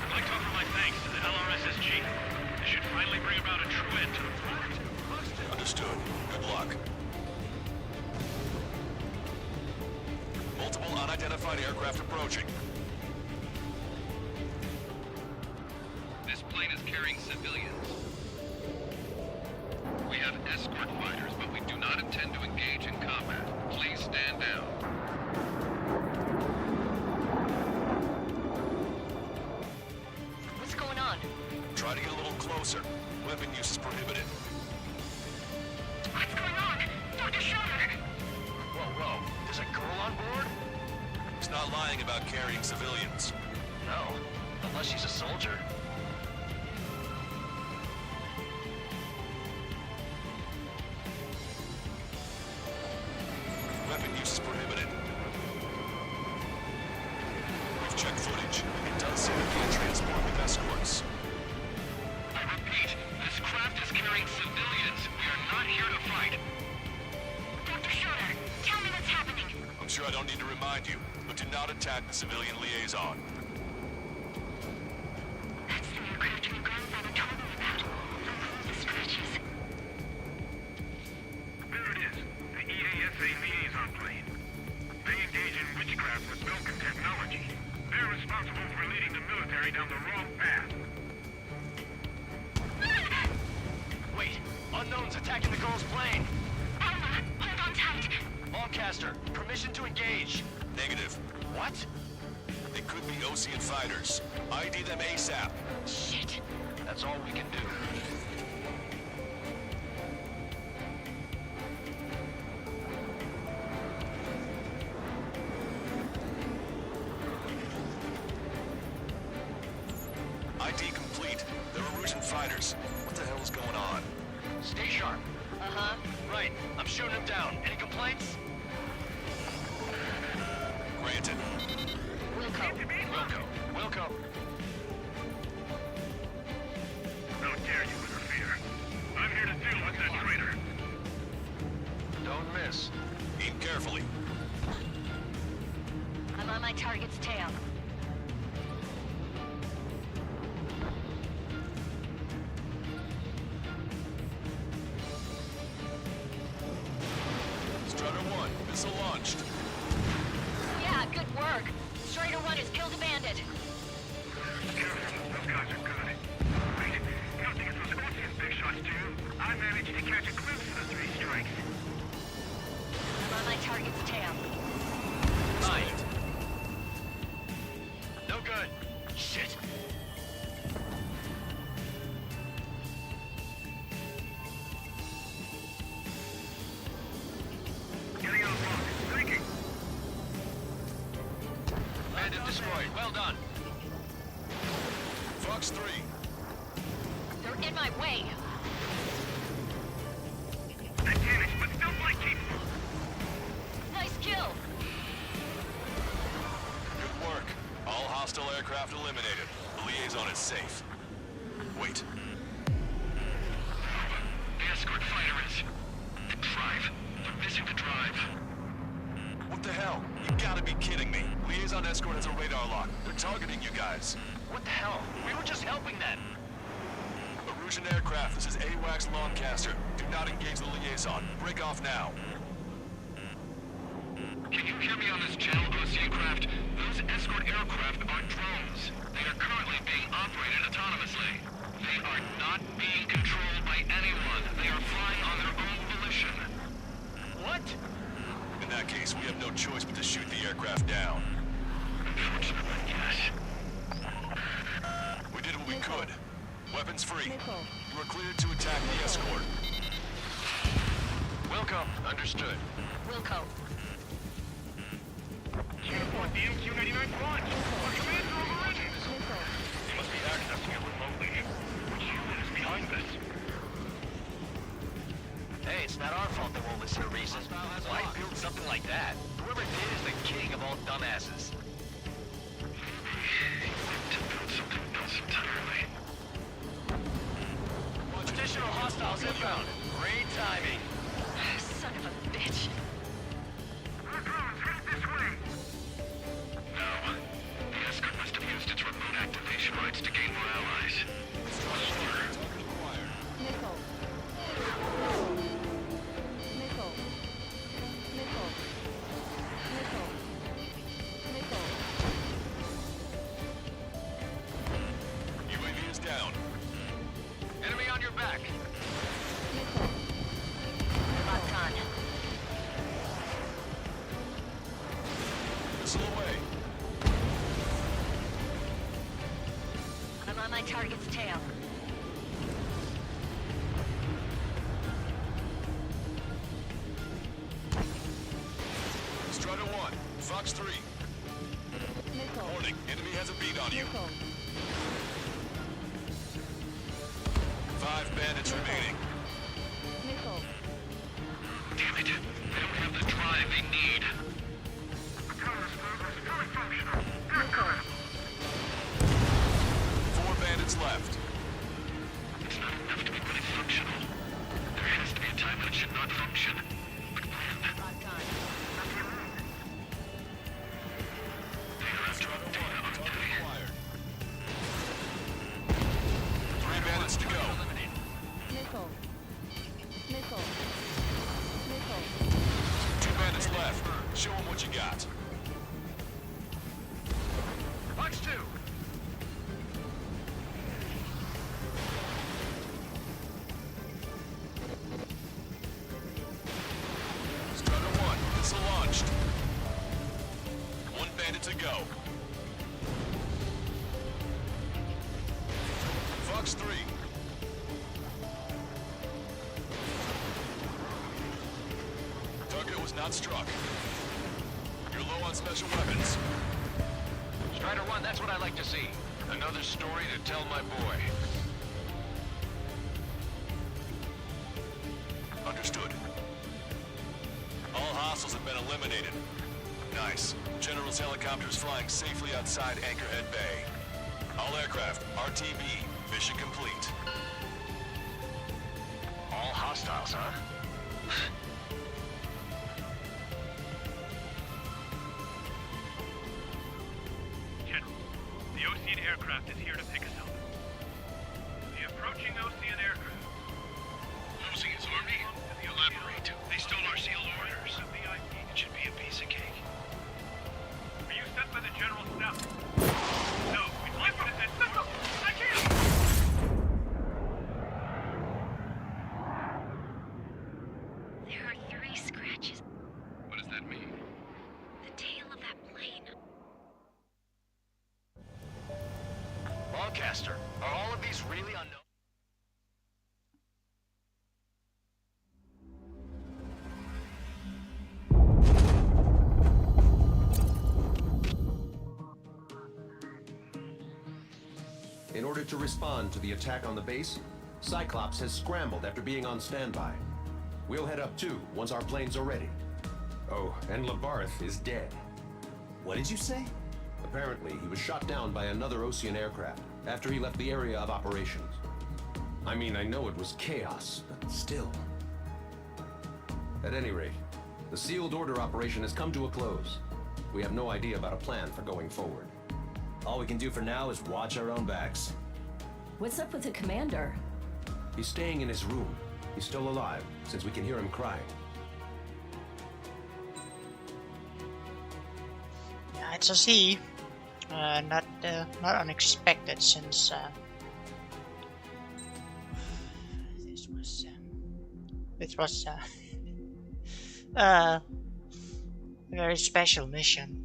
I'd like to offer my thanks to the LRSSG. This should finally bring about a true end to the war. Understood. Good luck. Multiple unidentified aircraft approaching. This plane is carrying civilians. We have escort fighters, but we do not intend to engage in combat. Please stand down. What's going closer. Weapon use is prohibited. What's going on? Dr. Schroeder! Whoa. There's a girl on board? He's not lying about carrying civilians. No, unless she's a soldier. Weapon use is prohibited. We've checked footage. It does seem to be a transport with escorts. I repeat, this craft is carrying civilians. We are not here to fight. Dr. Schroeder, tell me what's happening. I'm sure I don't need to remind you, but do not attack the civilian liaison. That's the aircraft your grandfather told me about. The scratches. There it is. The EASA liaison plane. They engage in witchcraft with Vulcan technology. They're responsible for leading the military down the wrong path. Wait, unknown's attacking the girl's plane. Alma, hold on tight. Lancaster, permission to engage. Negative. What? They could be Osean fighters. ID them ASAP. Shit. That's all we can do. ID complete. They're Erusian fighters. What the hell is going on? Stay sharp. Uh-huh. Right, I'm shooting him down. Any complaints? Granted. Wilco. How dare you interfere? I'm here to deal with that traitor. Don't miss. Aim carefully. I'm on my target's tail. Strutter 1, missile launched. Yeah, good work. Strider 1 has killed a bandit. Careful, those guys are good. Wait, you don't think it's those Osean big shots, do you? I managed to catch a glimpse of the 3 strikes. I'm on my target's tail. Mine. No good. Shit. Getting out of block. Thinking. Bandit destroyed. Well done. Fox 3. They're in my way. Advantage, but still fight capable. Nice kill. Good work. All hostile aircraft eliminated. The liaison is safe. Wait. The escort fighter is... The drive. They're missing the drive. What the hell? You gotta be kidding me. Liaison escort has a radar lock. They're targeting you guys. What the hell? We were just helping them. Erusian aircraft, this is AWACS Lancaster. Do not engage the liaison. Break off now. Can you hear me on this channel, Osean craft? Those escort aircraft are drones. They are currently being operated autonomously. They are not being controlled by anyone. They are flying on their own volition. What? In that case, we have no choice but to shoot the aircraft down. Unfortunately, yes. We did what we could. Weapons free. Missile. You are cleared to attack the escort. Wilco. Understood. Wilco. Uniform, the MQ-99 launch. Our commands are overridden. Missile. They must be accessing it remotely. Which unit is behind this? Hey, it's not our fault they won't listen to reason. Why build something like that? Whoever did is the king of all dumbasses. To build something else entirely. Additional hostiles inbound. Great timing. Son of a bitch. Our drones headed this way. No. The escort must have used its remote activation rights to gain more allies. Sure. Missile. Missile. Missile. Missile. Missile. UAV is down. Enemy on your back. Missile. Locked on. Missile away. I'm on my target's tail. has a beat on you. Missile. 5 bandits remaining. Missile. Damn it. They don't have the drive they need. Missile. 4 bandits left. It's not enough to be really functional. There has to be a time when it should not function. But when? They have dropped data, aren't they? Acquired. 3 bandits to go. Missile. Missile. Missile. 2 bandits left. Show them what you got. Fox 2! Strider 1, missile launched. 1 bandit to go. Fox 3. Target was not struck. You're low on special weapons. Strider 1, that's what I like to see. Another story to tell my boy. Understood. All hostiles have been eliminated. Nice. General's helicopter is flying safely outside Anchorhead Bay. All aircraft, RTB, mission complete. All hostiles, huh? General, the Osean aircraft is here to pick us up. The approaching Osean aircraft. Losing his army? Elaborate. They stole our sealed orders. It should be a piece of cake. Were you sent by the General's staff? No, we'd like you to send Missile! I can't! There are 3 scratches. What does that mean? The tail of that plane. Longcaster, are all of these really unknown? In order to respond to the attack on the base, Cyclops has scrambled after being on standby. We'll head up too, once our planes are ready. Oh, and Labarth is dead. What did you say? Apparently, he was shot down by another Osean aircraft after he left the area of operations. I mean, I know it was chaos, but still. At any rate, the sealed order operation has come to a close. We have no idea about a plan for going forward. All we can do for now is watch our own backs. What's up with the commander? He's staying in his room. He's still alive, since we can hear him crying. Yeah, it's a C. Not unexpected, since this was a very special mission.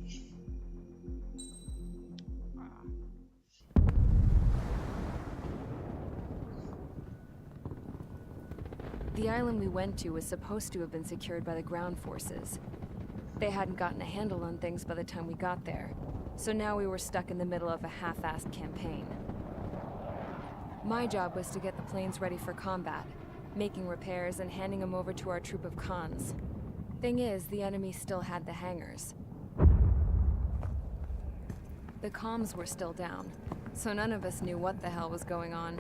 The island we went to was supposed to have been secured by the ground forces. They hadn't gotten a handle on things by the time we got there, so now we were stuck in the middle of a half-assed campaign. My job was to get the planes ready for combat, making repairs and handing them over to our troop of cons. Thing is, the enemy still had the hangars. The comms were still down, so none of us knew what the hell was going on.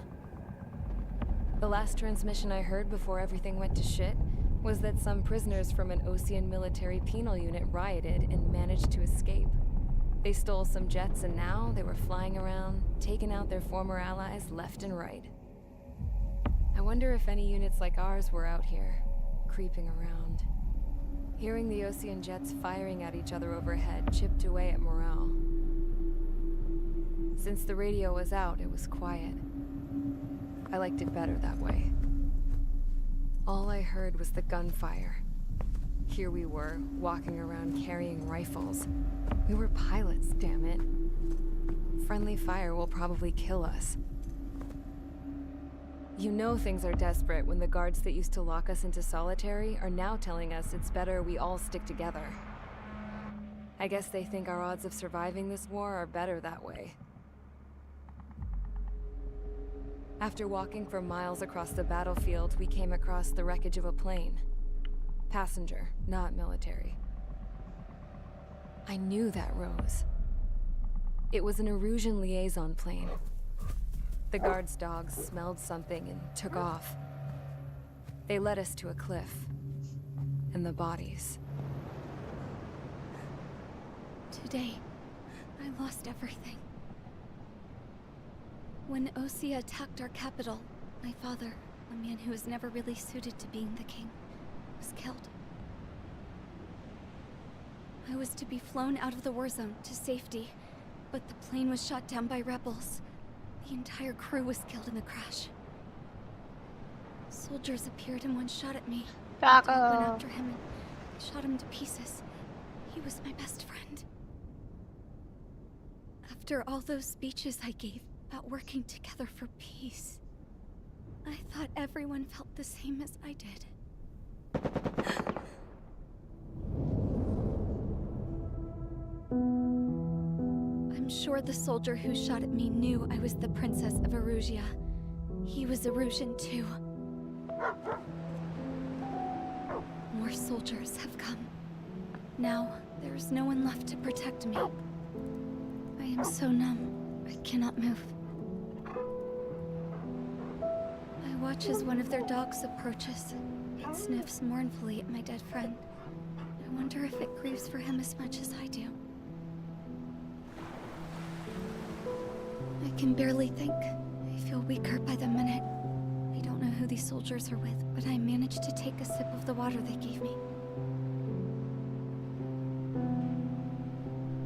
The last transmission I heard before everything went to shit was that some prisoners from an Osean military penal unit rioted and managed to escape. They stole some jets and now they were flying around, taking out their former allies left and right. I wonder if any units like ours were out here, creeping around. Hearing the Osean jets firing at each other overhead chipped away at morale. Since the radio was out, it was quiet. I liked it better that way. All I heard was the gunfire. Here we were, walking around carrying rifles. We were pilots, damn it. Friendly fire will probably kill us. You know things are desperate when the guards that used to lock us into solitary are now telling us it's better we all stick together. I guess they think our odds of surviving this war are better that way. After walking for miles across the battlefield, we came across the wreckage of a plane. Passenger, not military. I knew that rose. It was an Erusian liaison plane. The guard's dogs smelled something and took off. They led us to a cliff. And the bodies. Today, I lost everything. When Osea attacked our capital, my father, a man who was never really suited to being the king, was killed. I was to be flown out of the war zone to safety, but the plane was shot down by rebels. The entire crew was killed in the crash. Soldiers appeared and one shot at me. I went after him and shot him to pieces. He was my best friend. After all those speeches I gave about working together for peace, I thought everyone felt the same as I did. I'm sure the soldier who shot at me knew I was the Princess of Erusia. He was Erusian too. More soldiers have come. Now, there is no one left to protect me. I am so numb, I cannot move. I watch as one of their dogs approaches. It sniffs mournfully at my dead friend. I wonder if it grieves for him as much as I do. I can barely think. I feel weaker by the minute. I don't know who these soldiers are with, but I managed to take a sip of the water they gave me.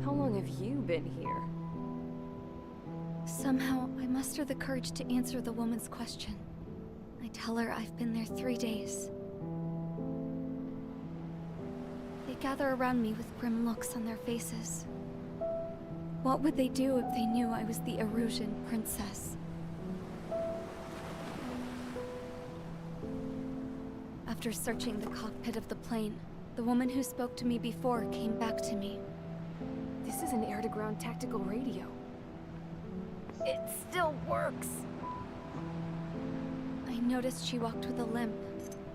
How long have you been here? Somehow, I muster the courage to answer the woman's question. I tell her I've been there 3 days. They gather around me with grim looks on their faces. What would they do if they knew I was the Erusian princess? After searching the cockpit of the plane, the woman who spoke to me before came back to me. This is an air-to-ground tactical radio. It still works! I noticed she walked with a limp.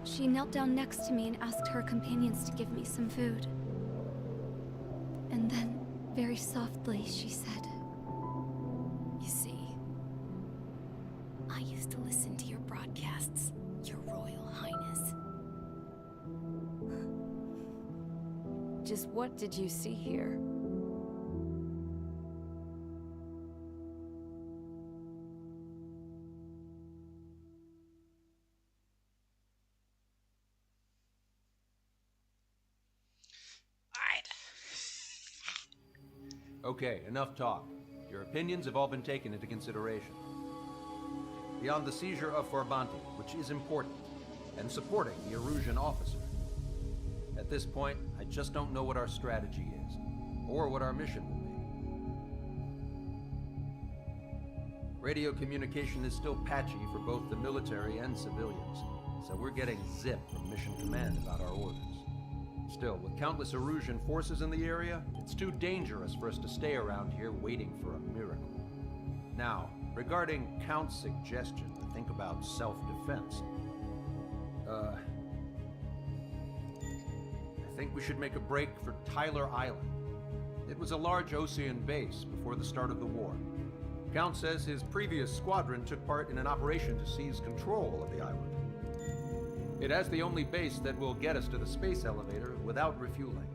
She knelt down next to me and asked her companions to give me some food. And then, very softly, she said, "You see, I used to listen to your broadcasts, Your Royal Highness." Just what did you see here? Okay, enough talk. Your opinions have all been taken into consideration. Beyond the seizure of Farbanti, which is important, and supporting the Erusian officer. At this point, I just don't know what our strategy is, or what our mission will be. Radio communication is still patchy for both the military and civilians, so we're getting zip from Mission Command about our orders. Still, with countless Erusian forces in the area, it's too dangerous for us to stay around here waiting for a miracle. Now, regarding Count's suggestion to think about self-defense, I think we should make a break for Tyler Island. It was a large Osean base before the start of the war. Count says his previous squadron took part in an operation to seize control of the island. It has the only base that will get us to the space elevator without refueling.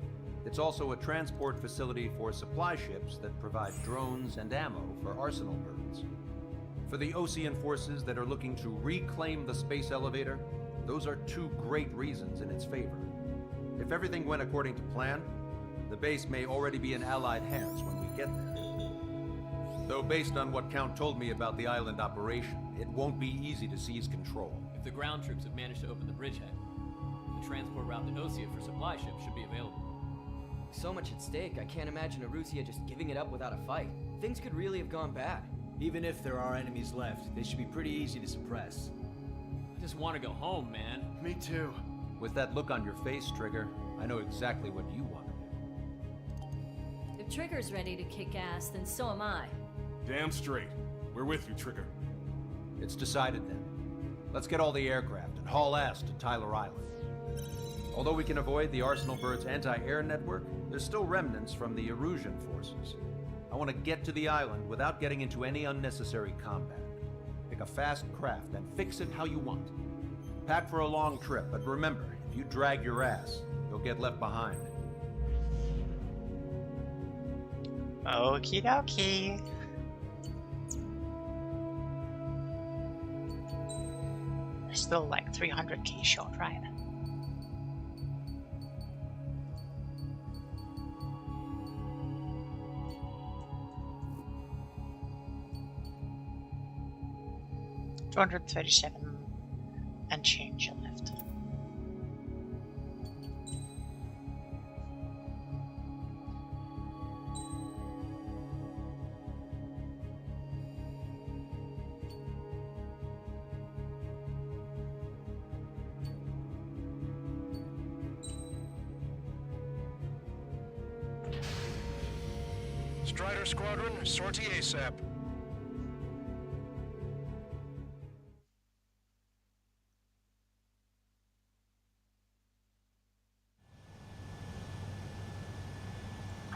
It's also a transport facility for supply ships that provide drones and ammo for arsenal birds. For the Osean forces that are looking to reclaim the space elevator, those are two great reasons in its favor. If everything went according to plan, the base may already be in Allied hands when we get there. Though based on what Count told me about the island operation, it won't be easy to seize control. If the ground troops have managed to open the bridgehead, the transport route to Osea for supply ships should be available. So much at stake, I can't imagine Erusia just giving it up without a fight. Things could really have gone bad. Even if there are enemies left, they should be pretty easy to suppress. I just want to go home, man. Me too. With that look on your face, Trigger, I know exactly what you want to do. If Trigger's ready to kick ass, then so am I. Damn straight. We're with you, Trigger. It's decided then. Let's get all the aircraft and haul ass to Tyler Island. Although we can avoid the Arsenal Bird's anti-air network, there's still remnants from the Erusian forces. I want to get to the island without getting into any unnecessary combat. Pick a fast craft and fix it how you want. Pack for a long trip, but remember, if you drag your ass, you'll get left behind. Okie dokie. Still like 300k short, right? $237 and change left. Strider Squadron, sortie ASAP.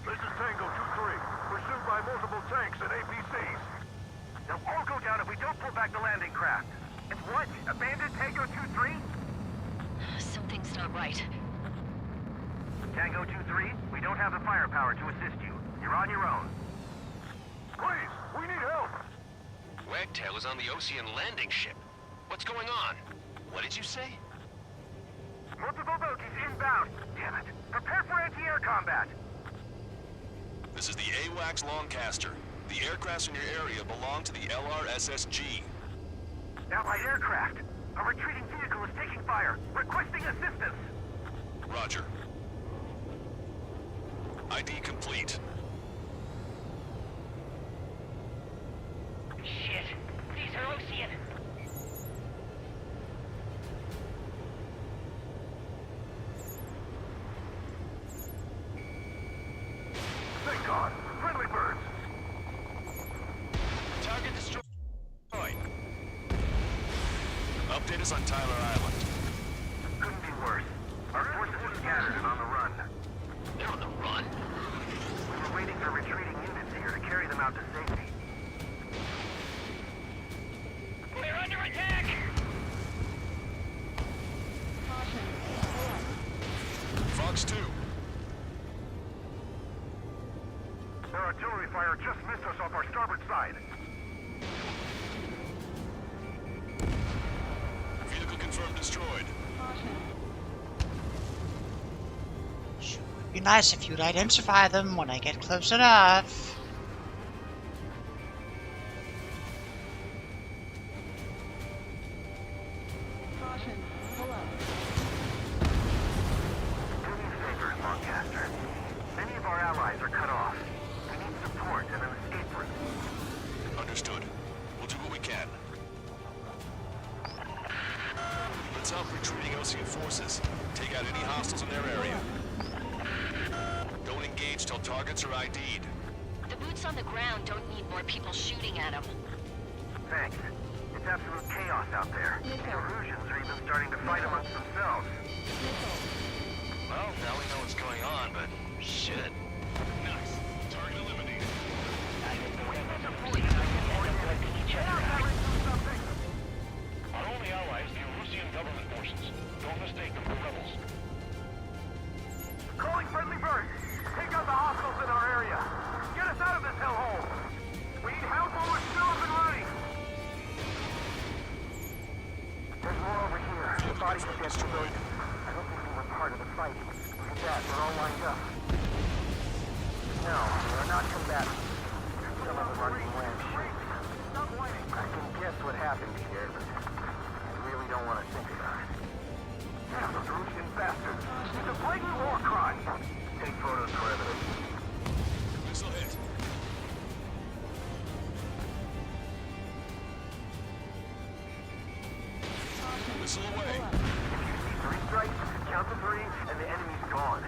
This is Tango 2-3, pursued by multiple tanks and APCs. They'll all go down if we don't pull back the landing craft. It's what? Abandoned Tango 2-3? Something's not right. Tango 2-3, we don't have the firepower to assist you. You're on your own. Please, we need help! Wagtail is on the Ocean landing ship. What's going on? What did you say? Multiple bogies inbound. Damn it. Prepare for anti-air combat. This is the AWACS Longcaster. The aircrafts in your area belong to the LRSSG. Allied aircraft. A retreating vehicle is taking fire. Requesting assistance. Roger. ID complete. Shit. These are Ocean. Thank God. Friendly birds. Target destroyed. Update us on Tyler Island. Couldn't be worse. Our forces are scattered and on the run. They're on the run? We were waiting for retreating units here to carry them out to safety. We're under attack! Fox 2. Their artillery fire just missed us off our starboard side. Vehicle confirmed destroyed. Be nice if you'd identify them when I get close enough. Do me a favor, Longcaster. Many of our allies are cut off. We need support and an escape route. Understood. We'll do what we can. Let's help retreating Ocean forces. Take out any hostiles in their area. Don't engage till targets are ID'd. The boots on the ground don't need more people shooting at them. Thanks. It's absolute chaos out there. The Erusians are even starting to fight amongst themselves. Well, now we know what's going on, but shit. Nice. Target eliminated. Our only ally is the Erusian government forces. Don't mistake them for rebels. Calling friendly birds. Take out the hostiles in our area. Get us out of this hellhole. We need help while we're still up and running. There's more over here. The bodies are dead civilians. I don't think they were part of the fight. Look at that. They're all lined up. No, they are not combatants. Some of them are in land shape. I can guess what happened here, but I really don't want to think about it. Damn, those Russian bastards. It's a blatant war crime. Take photos for evidence. Missile hit. Missile away. If you see 3 strikes, count to 3, and the enemy's gone.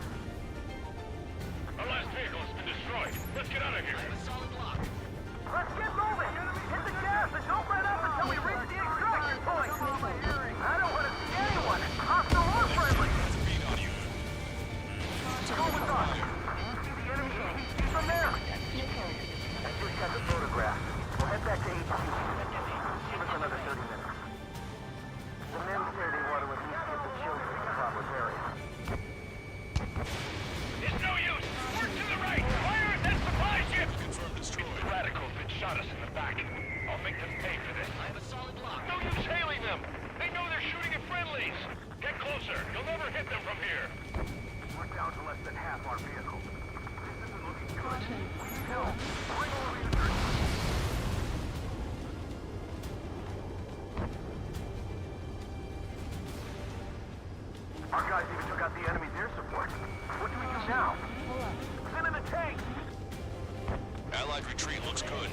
Our last vehicle is and destroyed. Let's get out of here. Let's get moving! Hit the gas and don't let up until we reach the extraction point! I don't want to see anyone, hostile or friendly! Go with us! See the enemy APC from there? I just got the photograph. We'll head back to HQ. Give us another 30 minutes. The men say they want to at least get the children to the proper area. It's no use! Work to the right! Fire at that supply ship! Confirmed destroyed. The radicals that shot us in the back. I'll make them pay for this. I have a solid block. No use hailing them! They know they're shooting at friendlies! Get closer! You'll never hit them from here! We're down to less than half our vehicles. This isn't looking good. We need help. Bring all units. Our guys even took out the enemy's air support. What do we do now? Send in a tank! Allied retreat looks good.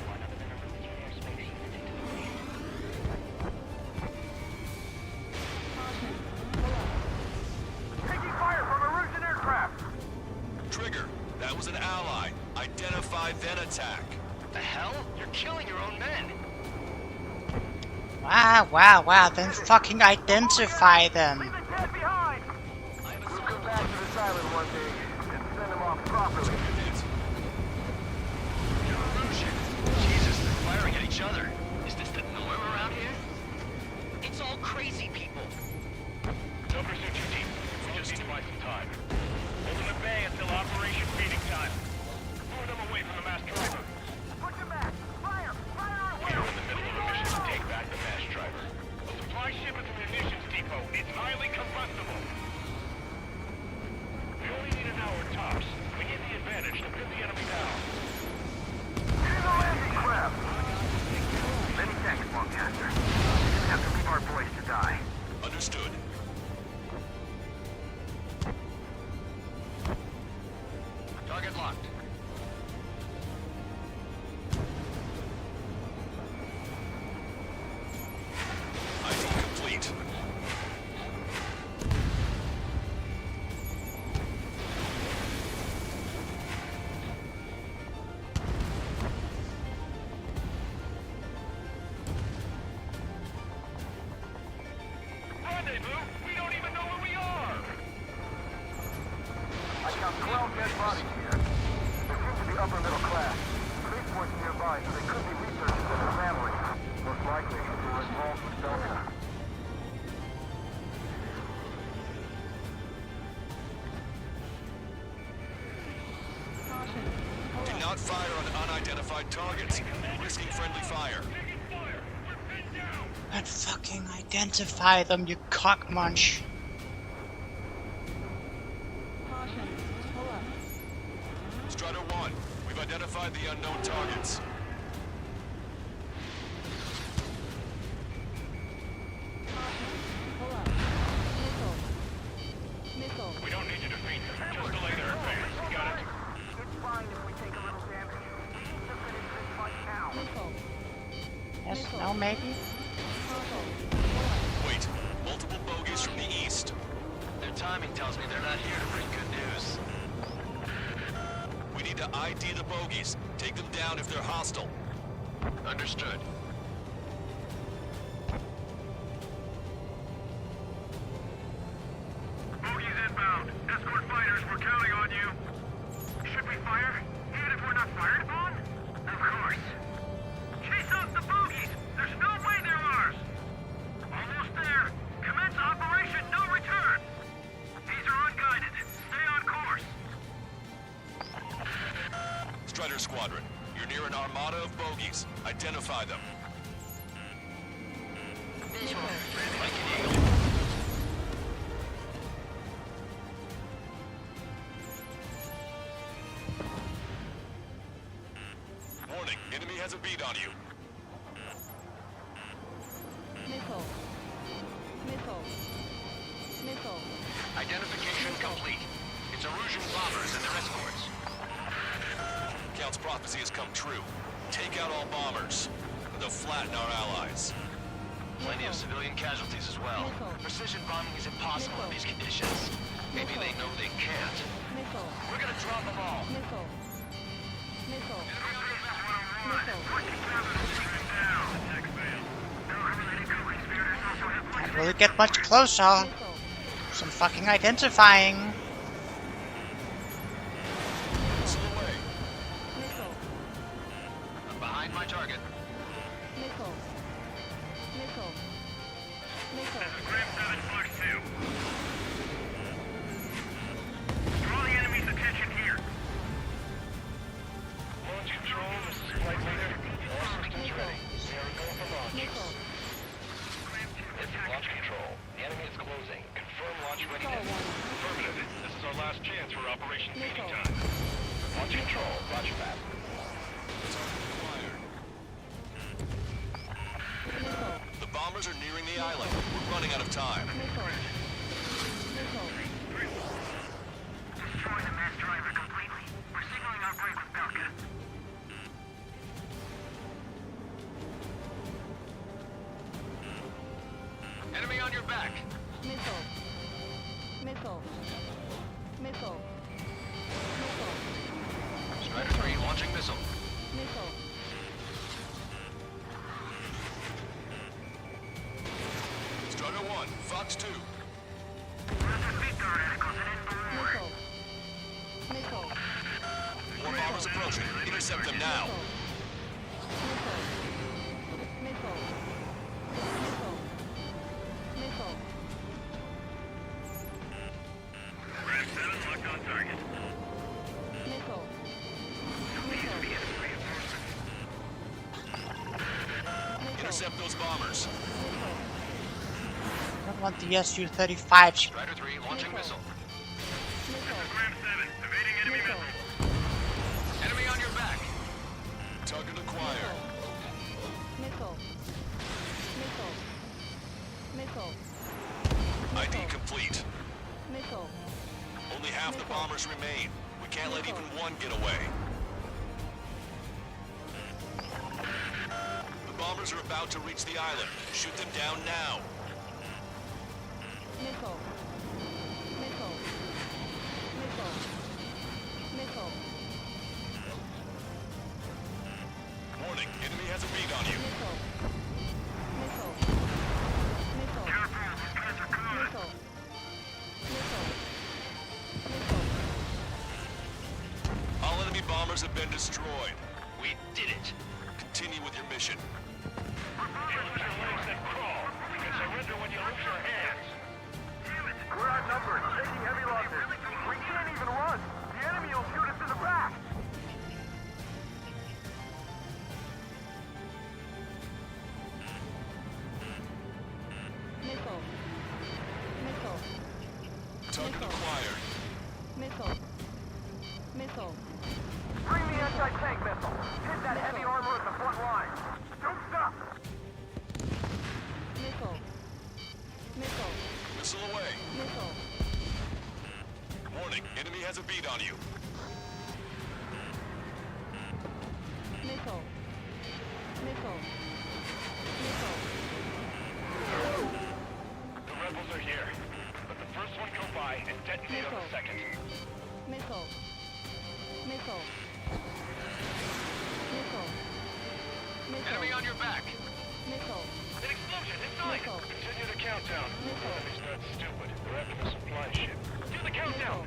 Taking fire from a Russian aircraft! Trigger, that was an ally. Identify, then attack. The hell? You're killing your own men. Wow, then fucking identify them. Leave the dead behind! We'll come back to this island one day and send them off properly. Jesus, they're firing at each other. Is this the norm around here? It's all crazy people. Don't pursue too deep. We just need to buy some time. Hold them at bay until Operation Feeding Time. Lure them away from the mass driver. Put your back! Fire! Fire away! We're in the middle of a mission to take back the mass driver. A supply ship at the munitions depot. It's highly combustible. We only need an hour tops. We get the advantage to pin the enemy down. Here's a landing craft! Many thanks, Longcaster. We didn't have to leave our boys to die. Understood. Target locked. ID complete. Rendezvous? We don't even know where we are! I count 12 dead bodies here. They seem to be upper middle class. Spaceport's nearby, so they could be researchers and their families. Most likely, they were involved with Delta. Do not fire on unidentified targets. Risking friendly fire. And fucking identify them, you cockmunch. Strider 1, we've identified the unknown targets. Missile. We don't need to defeat them. Just delay their advance. Got it? It's fine if we take a little damage. We need to finish this fight now. Missile. Yes, no, maybe? Wait, multiple bogies from the east. Their timing tells me they're not here to bring good news. We need to ID the bogies. Take them down if they're hostile. Understood. Bogies inbound. Escort fighters, we're counting on you. Should we fire? Even if we're not fired upon? Of course. Chase off the bogies! There's no way they're ours! Almost there. Commence Operation No Return! These are unguided. Stay on course. Strider Squadron, you're near an armada of bogies. Identify them. Visual. Like an eagle. Warning, enemy has a bead on you. Missile. Missile. Missile. Identification complete. It's Erusian bombers and their escorts. Count's prophecy has come true. Take out all bombers. They'll flatten our allies. Plenty of civilian casualties as well. Precision bombing is impossible in these conditions. Maybe they know they can't. Missile. We're gonna drop them all. Missile. Missile. Missile. Can't really get much closer. Some fucking identifying. Behind my target. Missile. Missile. Missile. Graham 7 Fox 2. Draw the enemy's attention here. Launch control, this is flight leader. All systems ready. We are go for launch. Missile. This is launch control. The enemy is closing. Confirm launch readiness. Affirmative. This is our last chance for Operation Feeding Time. Launch control. Roger that. The bombers are nearing the island. We're running out of time. Missile. Missile. Destroy the mass driver completely. We're signaling our break with Belka. Enemy on your back. Missile. Missile. Missile. Missile. Strider 3 launching missile. Missile. Strider 1, Fox 2. Missile. Missile. More bombers approaching. Intercept them now. Missile. Missile. Missile. Missile. Graham 7 locked on target. Missile. Intercept those bombers. I don't want the Su-35. Strider 3 launching missile. Graham 7 evading enemy missile. Enemy on your back. Target acquired. Missile. Missile. Missile. ID complete. Missile. Only half the bombers remain. We can't let even one get away. The bombers are about to reach the island. Shoot them down now. Missile. Missile. Missile. Missile. Warning, enemy has a read on you. Missile. Missile. Missile. Missile. Missile. Missile. All enemy bombers have been destroyed. We did it. Continue with your mission. Use your legs and crawl. You can surrender when you lose your hands. We're outnumbered, taking heavy losses. We can't even run. The enemy will shoot us in the back. Missile. Missile. Target acquired. Missile. Missile. Bring the anti-tank missile. Hit that heavy armor at the front line. Don't stop. Missile. Missile. Missile away. Missile. Warning, enemy has a bead on you. Missile. Missile. Missile. The rebels are here. Let the first one go by and detonate on the second. Missile. Missile. Missile. Missile. Enemy on your back. Missile. An explosion inside! Missile. Continue the countdown. Missile. Enemy's not stupid. They're after the supply ship. Do the countdown!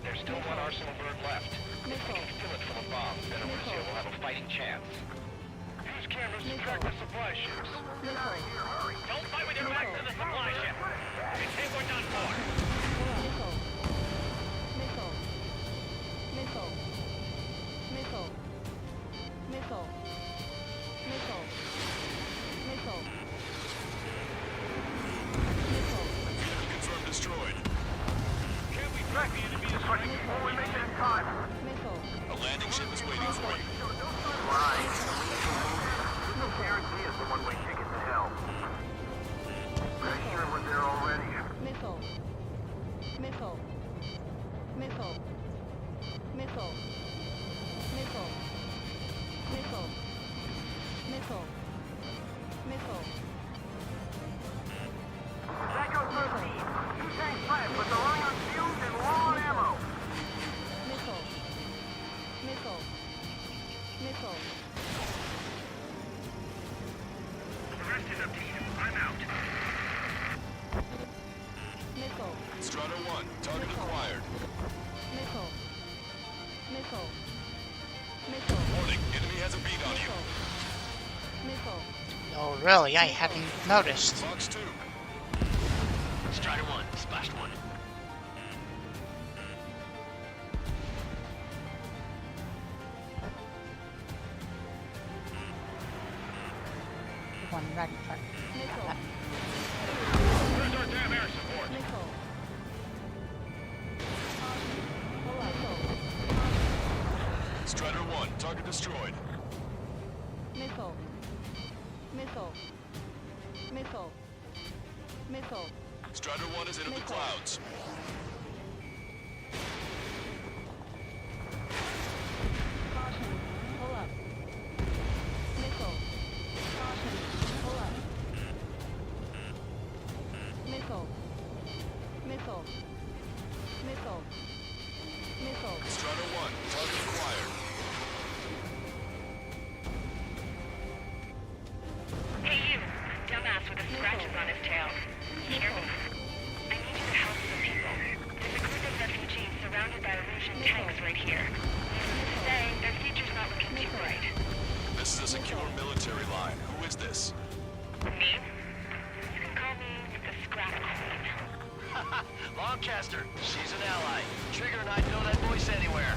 There's still one arsenal bird left. If we Missile. can fill it from above, then Arussia will have a fighting chance. Use cameras to track the supply ships. Missile. Don't fight with your back to the supply ship! We think we're done for. Missile. Missile. Missile. Missile. Missile. Missile. Missile. Missile. Confirmed destroyed. Can we track the enemy is right before we make it in time? Missile. A landing ship is waiting for you. Right. No guarantee it's a one-way ticket to hell. I'm sure we're there already. Missile. Missile. Missile. Missile. Missile. Missile. Missile. Missile. Echo 13. Two tanks left, but they're running on fumes and low on ammo. Missile. Missile. Target acquired. Missile. Missile. Missile. Warning, enemy has a beat on you. Missile. Oh, really? I hadn't noticed. Fox 2. Strider 1, splashed 1. One ready for Missile. Where's our damn air support? Missile. Missile. Strider 1, target destroyed. Missile. Missile. Missile. Missile. Strider 1 is into the Missile. clouds. Caution. Pull up. Missile. Caution. Pull up. Missile. Missile. Missile. Missile. Strider 1, target acquired. Hey you, dumbass with the scratches on his tail. Hear me? I need you to help some people. There's a group of refugees surrounded by Erusian tanks right here. Needless to say, their future's not looking too bright. This is a secure military line. Who is this? Me? You can call me the Scrap Queen. Longcaster, she's an ally. Trigger and I'd know that voice anywhere.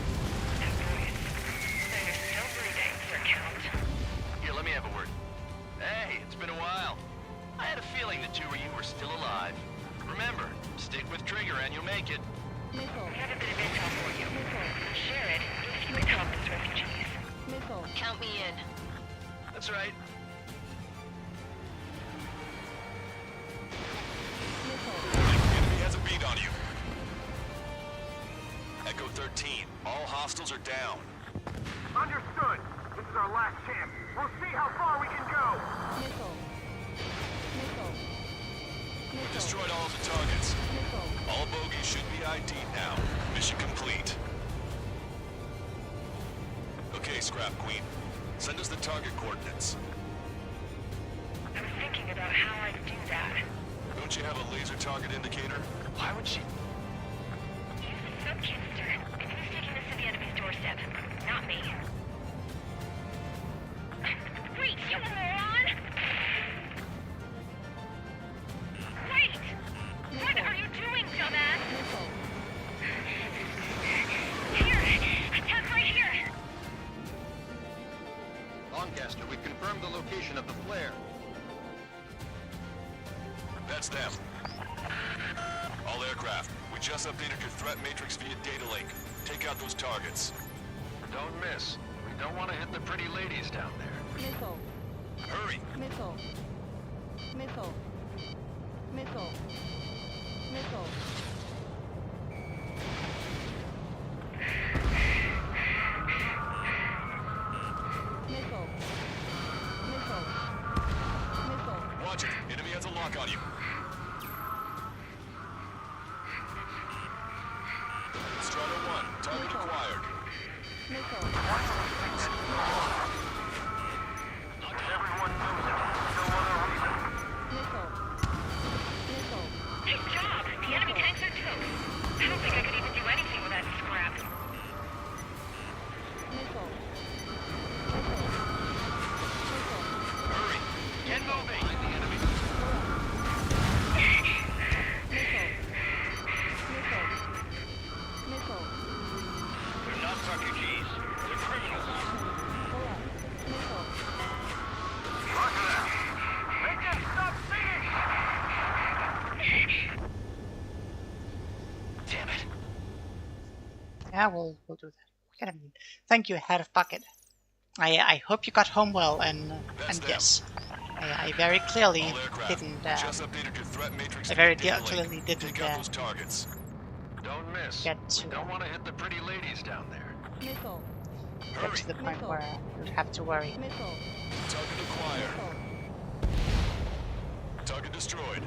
That voice. So you're still breathing, Sir Count. Here, let me have a word. Hey, it's been a while. I had a feeling the two of you were still alive. Remember, stick with Trigger and you'll make it. Missile. We have a bit of intel for you. Missile. Share it if you can help these refugees. Missile. Count me in. That's right. Enemy has a beat on you. Echo 13, all hostiles are down. Understood. This is our last chance. We'll see how far we can go. Missile. Missile. Missile. Destroyed all of the targets. Missile. All bogies should be ID'd now. Mission complete. Okay, Scrap Queen. Send us the target coordinates. I was thinking about how I'd do that. Don't you have a laser target indicator? Why would she? Use the sub-canister. And who's taking this to the enemy's doorstep? Not me. Wait, you moron! Wait! What are you doing, dumbass? Missile. Here! Attack right here! Lancaster, we've confirmed the location of the flare. That's them. All aircraft, we just updated your threat matrix via data link. Take out those targets. Don't miss. We don't want to hit the pretty ladies down there. Missile. Hurry! Missile. Missile. Missile. Missile. Missile. Missile. Missile. Watch it. Enemy has a lock on you. Strider 1, target acquired. Missile. Everyone moves it. No other reason. Missile. Missile. Good job! The enemy tanks are toast. I don't think I could even do anything with that scrap. Missile. Missile. Missile. Hurry! Get moving! Find the enemy. Missile. Missile. Missile. They're not refugees. They're criminals. Pull up. Missile. Roger that. Make them stop singing! Damn it. Yeah, we'll do that. Thank you, Head of Bucket. I hope you got home well, and yes, I very clearly All aircraft, didn't. just updated your threat matrix I via very data link. clearly didn't Take out those targets. Don't miss. get We to, don't want to hit the pretty ladies down there. Missile. get to the point where I would have to worry. Missile. Target acquired. Missile. Target destroyed.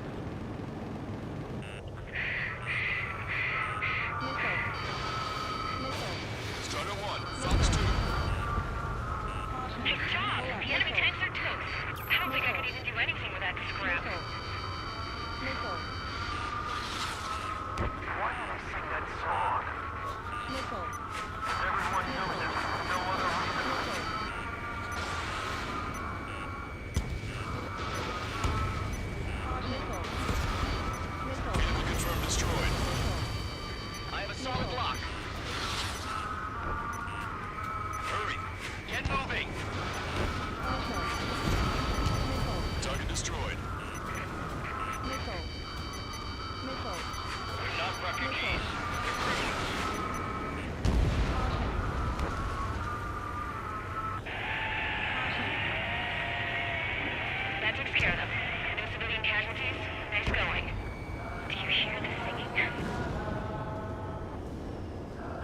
Missile. Missile. Strider 1, Fox 2. Good job! The enemy tanks are toast. I don't think I could even do anything with that scrap. Missile. Missile. Why are they so That takes care of them. No civilian casualties? Nice going. Do you hear the singing?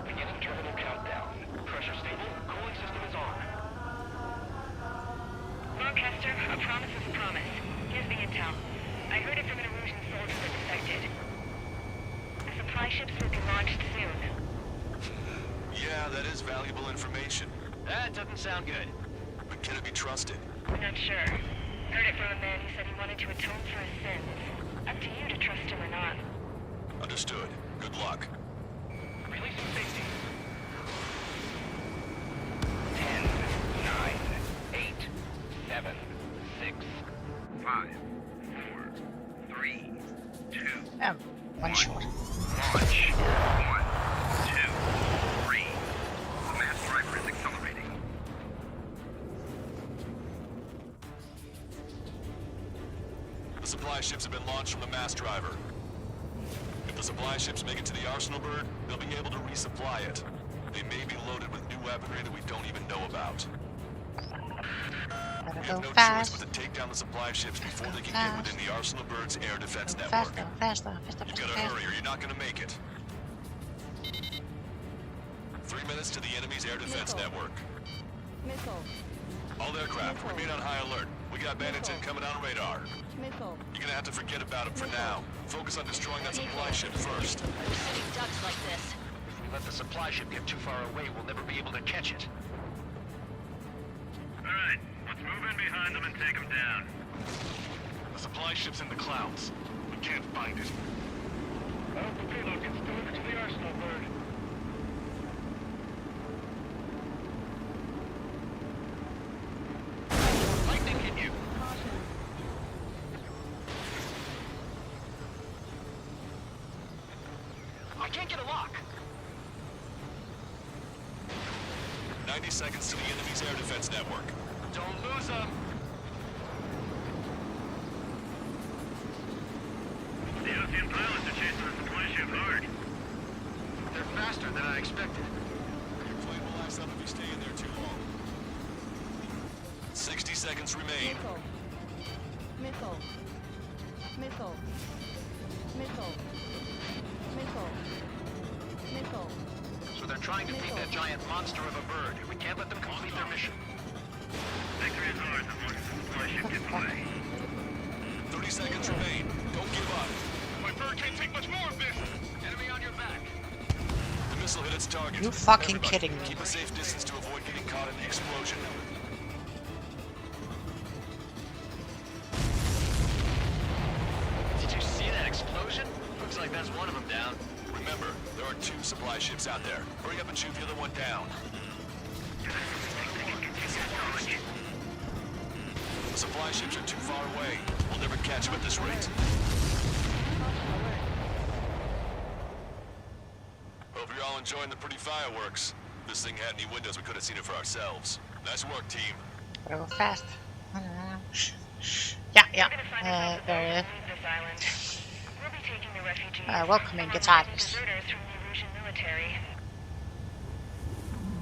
Beginning terminal countdown. Pressure stable. Cooling system is on. Lancaster, a promise is a promise. Here's the intel. I heard it from an Erusian soldier that defected. The supply ships will be launched soon. Yeah, that is valuable information. That doesn't sound good. But can it be trusted? I'm not sure. Heard it from a man who said he wanted to atone for his sins. Up to you to trust him or not. Understood. Good luck. Releasing safety. 10, 9, 8, 7, 6, 5, 4, 3, 2, One short. launch. 1, 2, 3. The mass driver is accelerating. The supply ships have been launched from the mass driver. If the supply ships make it to the Arsenal Bird, they'll be able to resupply it. They may be loaded with new weaponry that we don't even know about. We have no choice but to take down the supply ships before they can get within the Arsenal Bird's air defense network. Faster. You gotta hurry or you're not gonna make it. 3 minutes to the enemy's air defense network. Missile. All aircraft, remain on high alert. We got bandits incoming on radar. Missile. You're gonna have to forget about them for now. Focus on destroying that supply ship first. Sitting ducks like this. If we let the supply ship get too far away, we'll never be able to catch it. Alright, let's move in behind them and take them down. The supply ship's in the clouds. We can't find it. I hope the payload gets delivered to the Arsenal Bird. Lightning hit you. I can't get a lock. 90 seconds to the enemy's air defense network. Don't lose them. The Ocean pilots are chasing the supply ship hard. They're faster than I expected. Your plane will last up if you stay in there too long. 60 seconds remain. Missile. Missile. Missile. Missile. Missile. So they're trying to feed that giant monster of a bird. We can't let them complete their mission. Victory is ours as long as the supply ship gets away. 30 seconds remain. Don't give up. My bird can't take much more of this. Enemy on your back. The missile hit its target. You fucking Everybody, kidding me? Keep a safe distance to avoid getting caught in the explosion. Did you see that explosion? Looks like that's one of them down. Remember, there are 2 supply ships out there. Hurry up and shoot the other one down. The supply ships are too far away. We'll never catch them at this rate. Hope you're all enjoying the pretty fireworks. If this thing had any windows, we could have seen it for ourselves. Nice work, team. Real fast. Yeah. There. This island. We'll be taking the refugees. Welcoming from guitars. deserters from the Erusian military.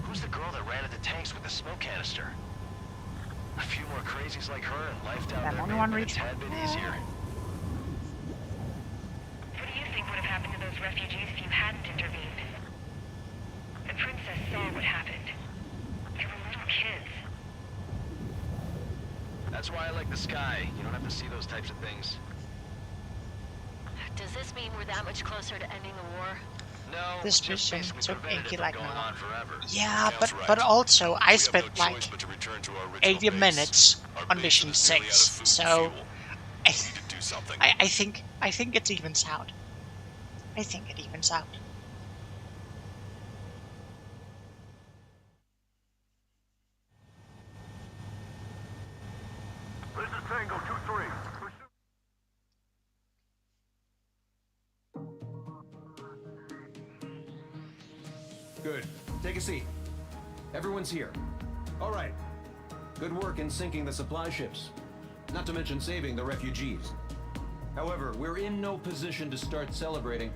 Who's the girl that ran at the tanks with the smoke canister? A few more crazies like her and life down there may have been a tad bit easier. What do you think would have happened to those refugees if you hadn't intervened? The princess saw what happened. They were little kids. That's why I like the sky. You don't have to see those types of things. Does this mean we're that much closer to ending the war? No, This just mission basically took prevented Inky it like from going now. on forever. Yeah, Sounds but right. also I We have spent no like choice but to return to our original 80 base. minutes Our on base mission is nearly out of 6, food and so fuel. I, We need to do something. I think it evens out. I think it evens out. This is Tango 2-3. Good. Take a seat. Everyone's here. All right. Good work in sinking the supply ships. Not to mention saving the refugees. However, we're in no position to start celebrating.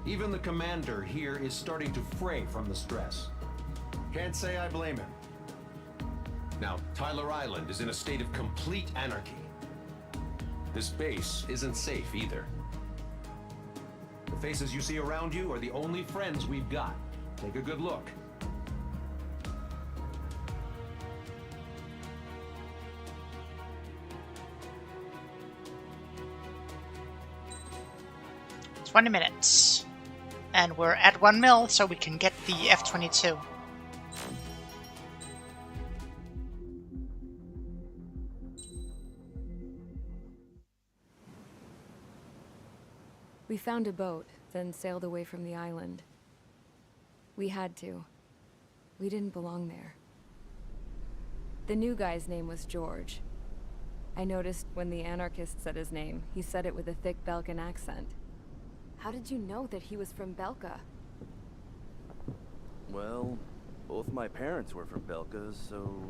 Even the commander here is starting to fray from the stress. Can't say I blame him. Now, Tyler Island is in a state of complete anarchy. This base isn't safe either. The faces you see around you are the only friends we've got. Take a good look. "20 minutes. And we're at 1 mil, so we can get the F-22. We found a boat, then sailed away from the island. We had to. We didn't belong there. The new guy's name was George. I noticed when the anarchist said his name, he said it with a thick Belkan accent. How did you know that he was from Belka? Well, both my parents were from Belka, so...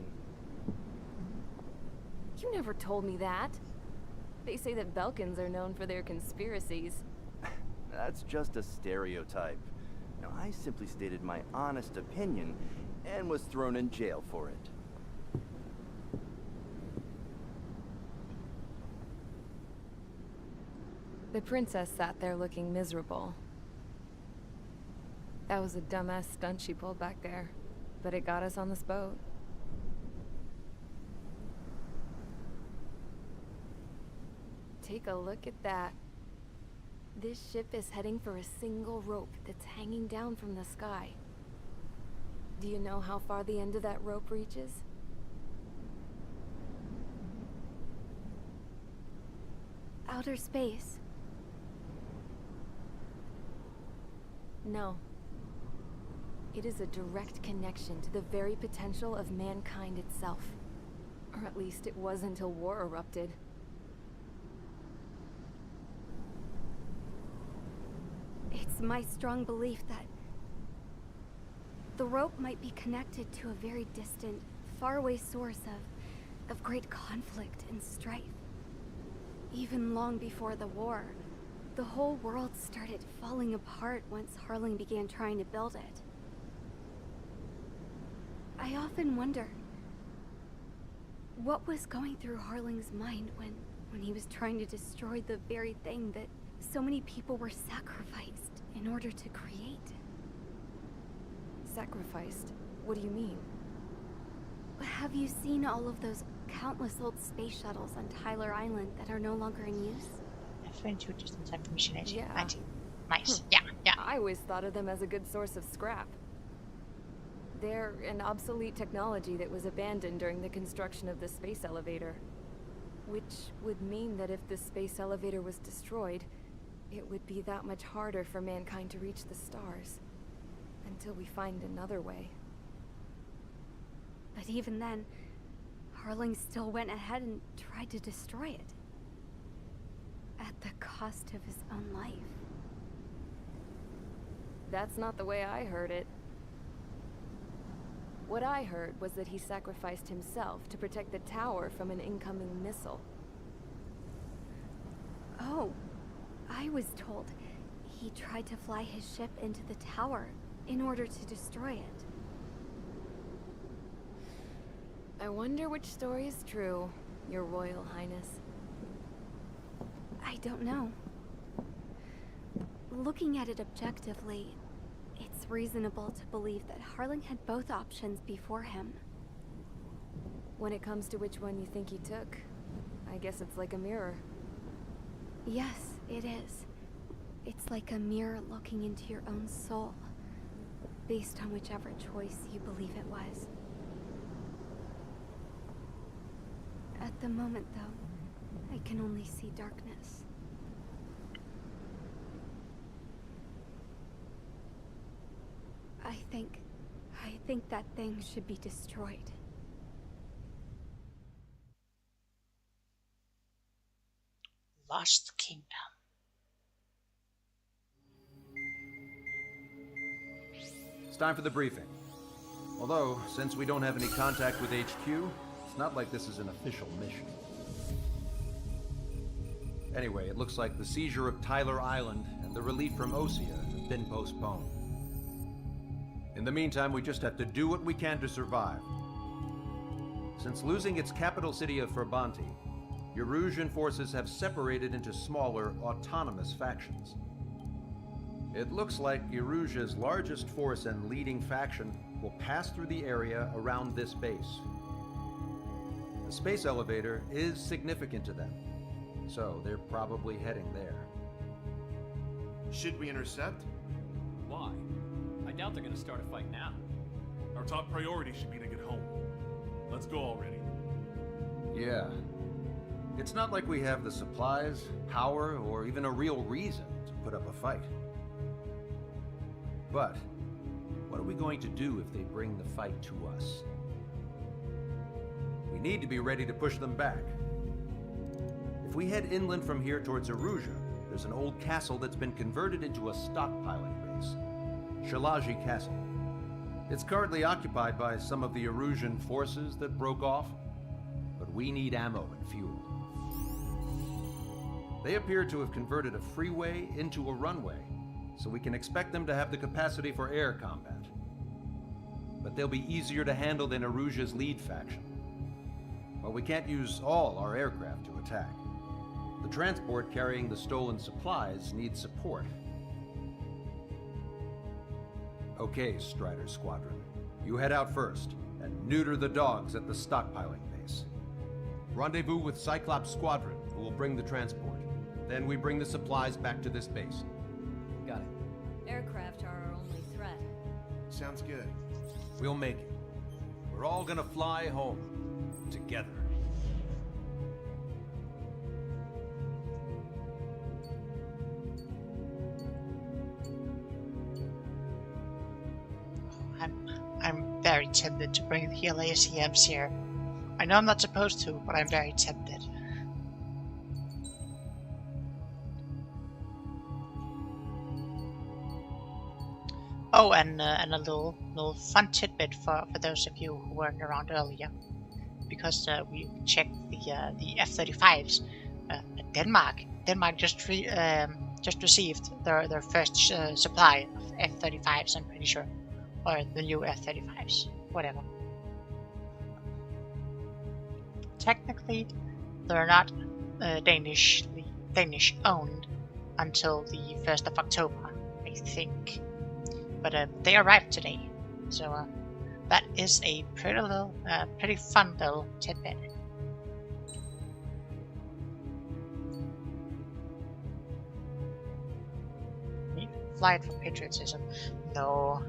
You never told me that. They say that Belkans are known for their conspiracies. That's just a stereotype. Now, I simply stated my honest opinion and was thrown in jail for it. The princess sat there looking miserable. That was a dumbass stunt she pulled back there, but it got us on this boat. Take a look at that. This ship is heading for a single rope that's hanging down from the sky. Do you know how far the end of that rope reaches? Outer space. No. It is a direct connection to the very potential of mankind itself. Or at least it was until war erupted. It's my strong belief that the rope might be connected to a very distant, faraway source of great conflict and strife. Even long before the war, the whole world started falling apart once Harling began trying to build it. I often wonder what was going through Harling's mind when he was trying to destroy the very thing that so many people were sacrificed in order to create. Sacrificed? What do you mean? Have you seen all of those countless old space shuttles on Tyler Island that are no longer in use? F-22 distance information agent. Yeah. 90. Nice. Yeah. I always thought of them as a good source of scrap. They're an obsolete technology that was abandoned during the construction of the space elevator. Which would mean that if the space elevator was destroyed, it would be that much harder for mankind to reach the stars. Until we find another way. But even then, Harling still went ahead and tried to destroy it. At the cost of his own life. That's not the way I heard it. What I heard was that he sacrificed himself to protect the tower from an incoming missile. Oh, I was told he tried to fly his ship into the tower in order to destroy it. I wonder which story is true, Your Royal Highness. I don't know. Looking at it objectively, it's reasonable to believe that Harling had both options before him. When it comes to which one you think he took, I guess it's like a mirror. Yes, it is. It's like a mirror looking into your own soul, based on whichever choice you believe it was. At the moment, though, I can only see darkness. I think that thing should be destroyed. Lost Kingdom. It's time for the briefing. Although, since we don't have any contact with HQ, it's not like this is an official mission. Anyway, it looks like the seizure of Tyler Island and the relief from Osea have been postponed. In the meantime, we just have to do what we can to survive. Since losing its capital city of Ferbanti, Erusian forces have separated into smaller, autonomous factions. It looks like Erusia's largest force and leading faction will pass through the area around this base. The space elevator is significant to them, so they're probably heading there. Should we intercept? Why? I doubt they're gonna start a fight now. Our top priority should be to get home. Let's go already. Yeah. It's not like we have the supplies, power, or even a real reason to put up a fight. But what are we going to do if they bring the fight to us? We need to be ready to push them back. If we head inland from here towards Erusia, there's an old castle that's been converted into a stockpiling base. Shalaji Castle. It's currently occupied by some of the Erusian forces that broke off, but we need ammo and fuel. They appear to have converted a freeway into a runway, so we can expect them to have the capacity for air combat. But they'll be easier to handle than Erusia's lead faction. While we can't use all our aircraft to attack, the transport carrying the stolen supplies needs support. Okay, Strider Squadron. You head out first, and neuter the dogs at the stockpiling base. Rendezvous with Cyclops Squadron, who will bring the transport. Then we bring the supplies back to this base. Got it. Aircraft are our only threat. Sounds good. We'll make it. We're all gonna fly home. Together. I'm very tempted to bring the LACMs here. I know I'm not supposed to, but I'm very tempted. Oh, and a little fun tidbit for those of you who weren't around earlier, because we checked the F-35s. Denmark just received their first supply of F-35s. I'm pretty sure, or the new F-35s, whatever. Technically, they're not Danish owned until the 1st of October, I think. But they arrived today, so that is a pretty fun little tidbit. Flight for patriotism? No.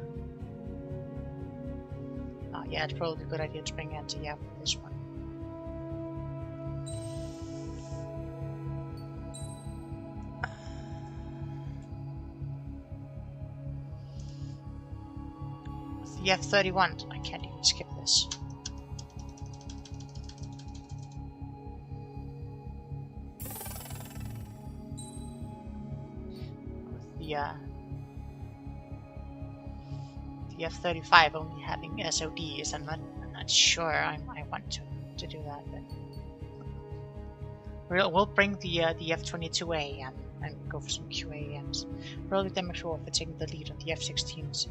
Oh, yeah, it's probably a good idea to bring anti-air for this one. The F-31, I can't even skip this. The F-35 only having SODs, I'm not sure I want to do that, but we'll bring the F-22A and go for some QAMs. Probably damage war for taking the lead on the F-16s.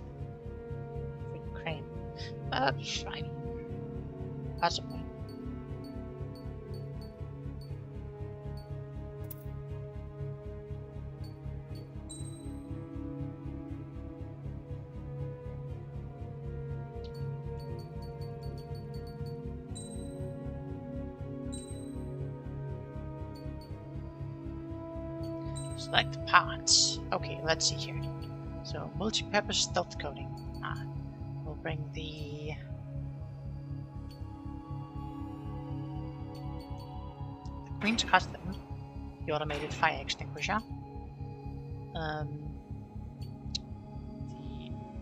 Ukraine. Fine. Possibly. Select parts. Okay, let's see here. So, multi-purpose stealth coating. We'll bring the Queen's Custom, the automated fire extinguisher, the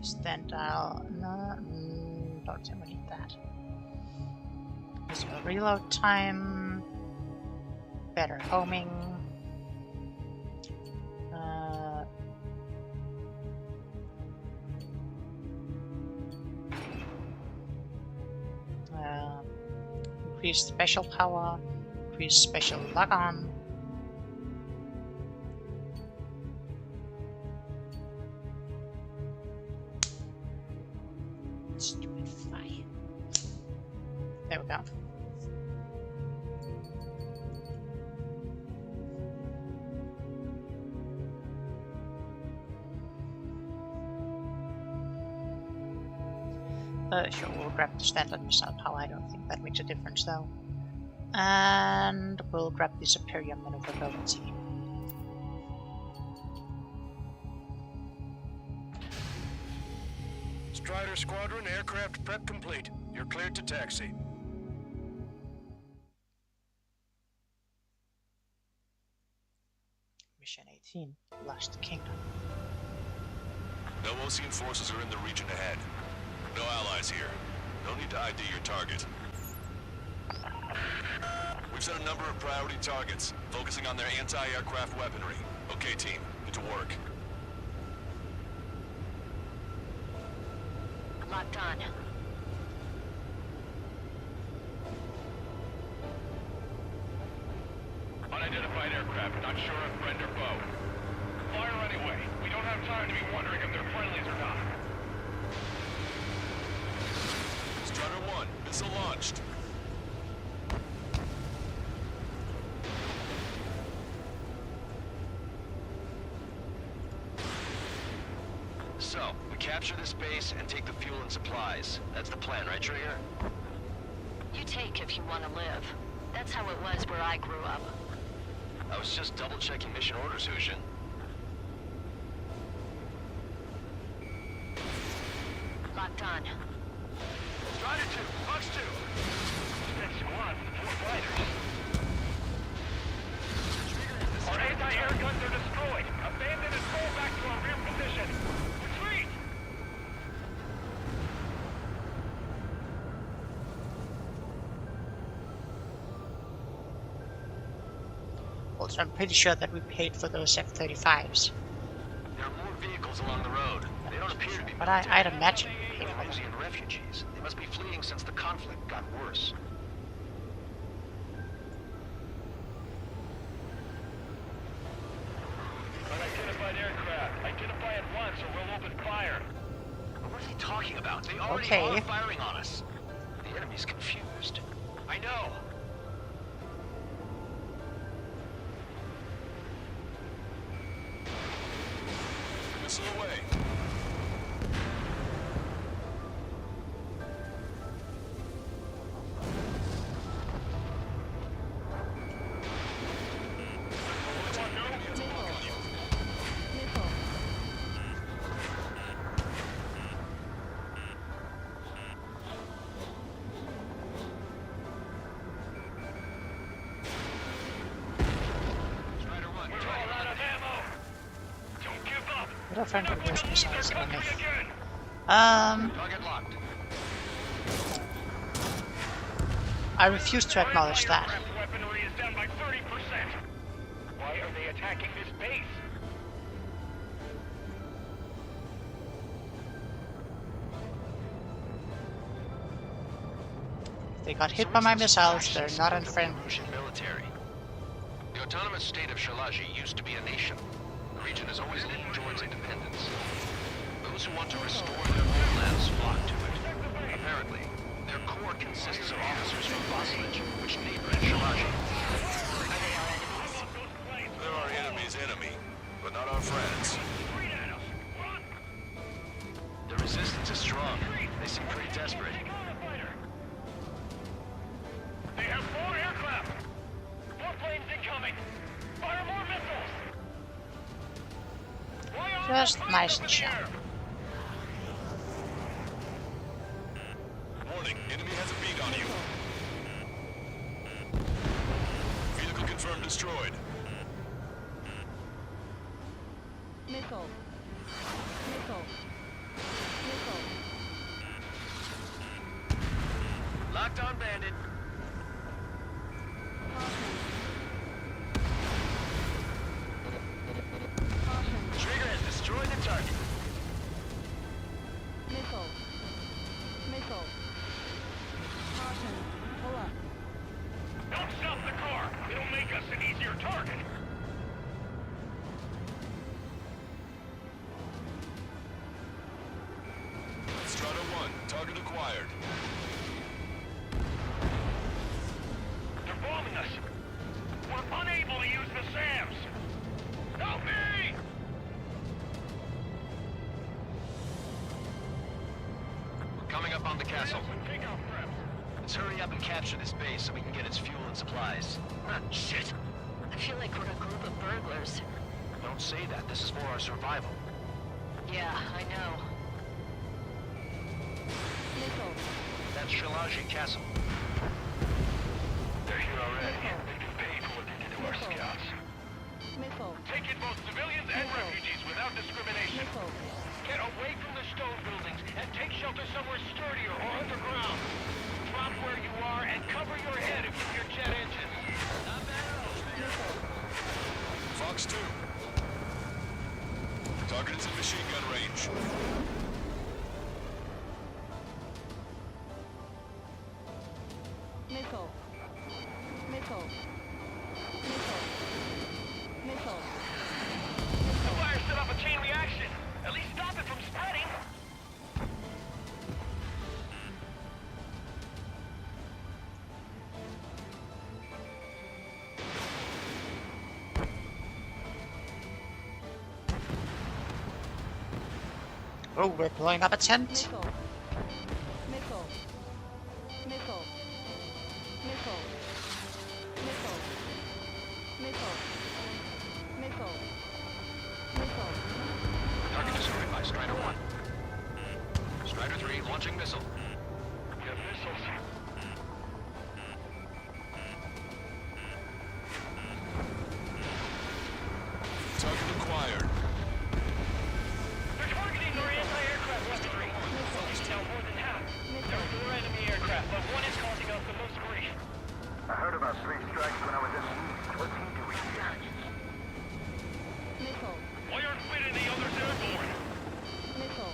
Stendhal, don't think we need that. So reload time, better homing, increase special power, increase special lock-on. Stupid fire. There we go. Sure, we'll grab the standard missile power. I don't think that makes a difference though. And we'll grab the superior maneuverability. Strider Squadron, aircraft prep complete. You're cleared to taxi. Mission 18, Lost Kingdom. No Osean forces are in the region ahead. No allies here. No need to ID your target. We've set a number of priority targets, focusing on their anti-aircraft weaponry. Okay, team, get to work. Locked on. Unidentified aircraft, not sure if friend or foe. Fire anyway. We don't have time to be wondering if they're friendlies or not. Strider 1, missile launched. So, we capture this base and take the fuel and supplies. That's the plan, right, Trigger? You take if you want to live. That's how it was where I grew up. I was just double-checking mission orders, Hushin. Locked on. Strider 2, Fox 2. That squad with 4 fighters. Our anti-air guns are destroyed. Abandon and fall back to our rear position. Retreat! Also, I'm pretty sure that we paid for those F-35s. There are more vehicles along the road. They don't appear to be But I'd imagine we paid They're for them. Osean refugees. They must be fleeing since the conflict got worse. Unidentified aircraft. Identify at once or we'll open fire. What is he talking about? They already Okay. are firing on us. The enemy's confused. I know. Missile away. What are friendly those missiles on me? Target locked. I refuse to acknowledge that. Weaponry is down by 30%. Why are they attacking this base? They got hit by my missiles, they're not unfriendly. Russian military. The autonomous state of Shalaji used to be a nation. The region has always leaned towards independence. Those who want to restore their homelands flock to it. Apparently, their core consists of officers from Vasilij, which neighbor Shalaji. They're our enemy's enemy, but not our friends. The resistance is strong. They seem pretty desperate. They have 4 aircraft! 4 planes incoming! Fire more missiles! Just nice and sharp. Warning, enemy has a beat on you. Vehicle confirmed destroyed. Missile. Missile. Missile. Locked on bandit. Trigger has destroyed the target. Missile. Missile. Caution. Pull up. Don't stop the car! It'll make us an easier target! Castle. Let's hurry up and capture this base so we can get its fuel and supplies. Shit! I feel like we're a group of burglars. Don't say that. This is for our survival. Yeah, I know. Missile. That's Shalaji Castle. They're here already. They've been paid for what they did to our scouts. Missile. Take in both civilians and refugees without discrimination. Missile. Get away from the stone buildings and take shelter somewhere sturdier or underground. Drop where you are and cover your head with your jet engines. Fox 2. Target is in machine gun range. Missile. Missile. Missile. Missile. The fire set off a chain reaction. At least stop it from spreading. Oh, we're blowing up a tent. Missile. Missile. Missile. Missile. Missile. Missile. Missile. Missile. Target destroyed by Strider 1. Strider 3 launching missile. We have missiles. Target acquired. They're targeting our anti-aircraft weaponry. He's down more than half. There are 4 enemy aircraft, but one is causing us the most grief. I heard about 3 strikes when I was in the East. What's he doing here? Missile. Why aren't Finn and the others airborne? Missile.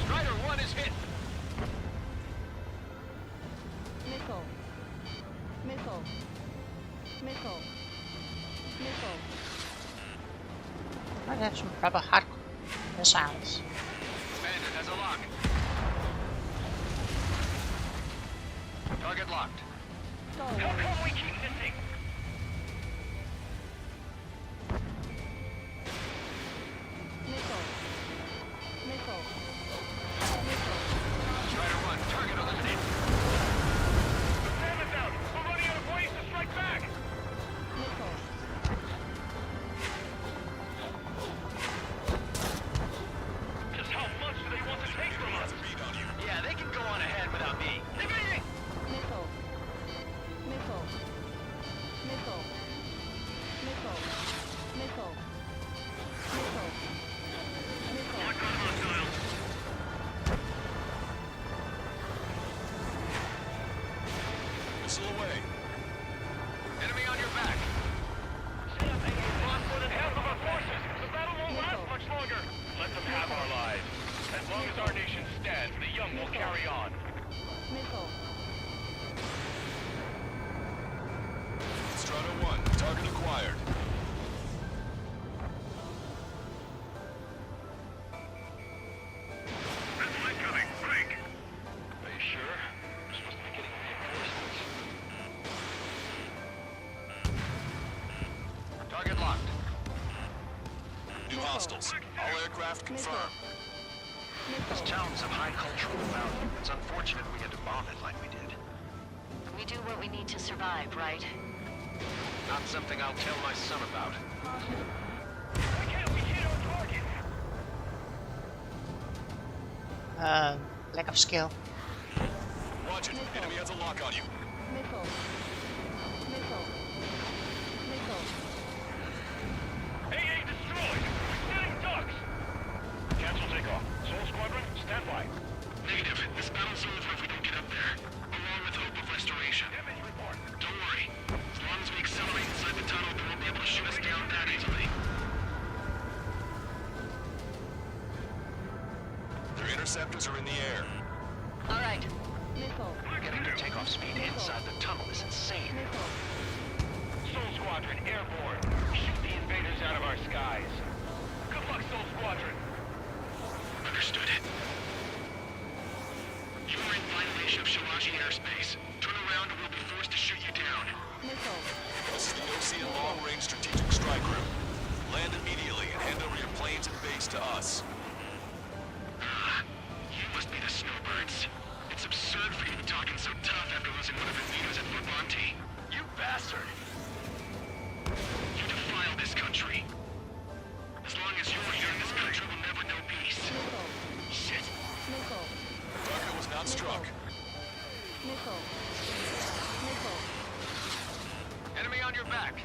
Strider 1 is hit. Missile. Missile. Missile. Missile. Might have some proper hot missiles. Bandit has a lock. Target locked. How come we keep missing? Missile. Missile. Strider 1, target on the state. The SAM is out. We're running out of ways to strike back. Missile. Just how much do they want to take from us? Yeah, they can go on ahead without me. Evading! Missile. Missile. Missile. Missile. Missile. Missile. Missile. Missile away. Enemy on your back. Set up a lost more than half of our forces. The battle won't last much longer. Let them have our lives. As long as our nation stands, the young will carry on. Missile. Strider 1. Target acquired. Missile incoming. Break. Are you sure? We're supposed to be getting reinforcements. Target locked. New hostiles. All aircraft confirmed. This town's of high cultural value. It's unfortunate we had to bomb it like we did. We do what we need to survive, right? Not something I'll tell my son about. Why can't we hit our target? Lack of skill. Watch it. Enemy has a lock on you. Missile. Missile. Missile. AA destroyed. Setting ducks. Cancel takeoff. Soul Squadron, stand by. Negative. This battle's over if we don't get up there. Along with hope of restoration. Damage report. Don't worry. As long as we accelerate inside the tunnel, they won't be able to shoot us down that easily. Their interceptors are in the air. All right. Missile. Getting to takeoff speed inside the tunnel is insane. Missile. Soul Squadron, airborne. Shoot the invaders out of our skies. Good luck, Soul Squadron. Understood. You are in violation of Shalaji airspace. Turn around or we'll be forced to shoot you down. Missile. This is the Ocean Long Range Strategic Strike Group. Land immediately and hand over your planes and base to us. You must be the snowbirds. back.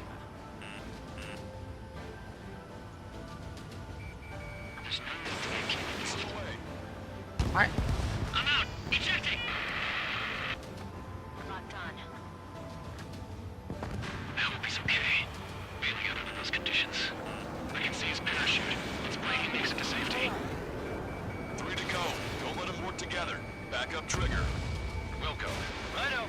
There's no need to get kidding. This is away. Alright. I'm out. Ejecting. We're not done. I hope he's okay. Bailing out under those conditions. I can see his parachute. Let's pray he makes it to safety. 3 to go. Don't let them work together. Back up trigger. Wilco. Righto.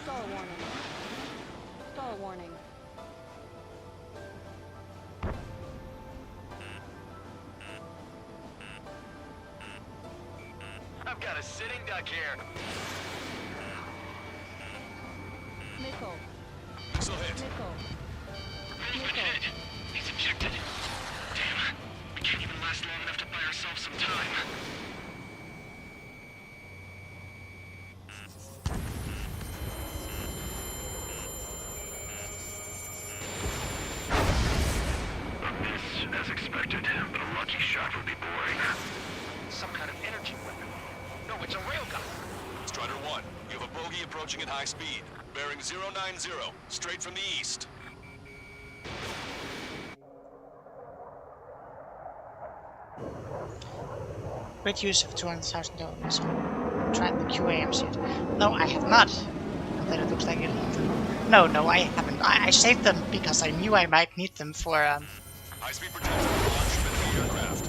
Stall warning. Stall warning. I've got a sitting duck here. Missile. Missile hit. Missile. Rose's been hit. He's ejected. Damn. We can't even last long enough to buy ourselves some time. A miss, as expected, but a lucky shot would be boring. Some kind of energy weapon. No, it's a railgun. Strider 1, you have a bogey approaching at high speed. Bearing 090, straight from the east. Great use of $200,000 trying the QAM suit. No, I have not. Not that it looks like it. No, I haven't. I saved them because I knew I might need them for High-speed protection launch from the aircraft.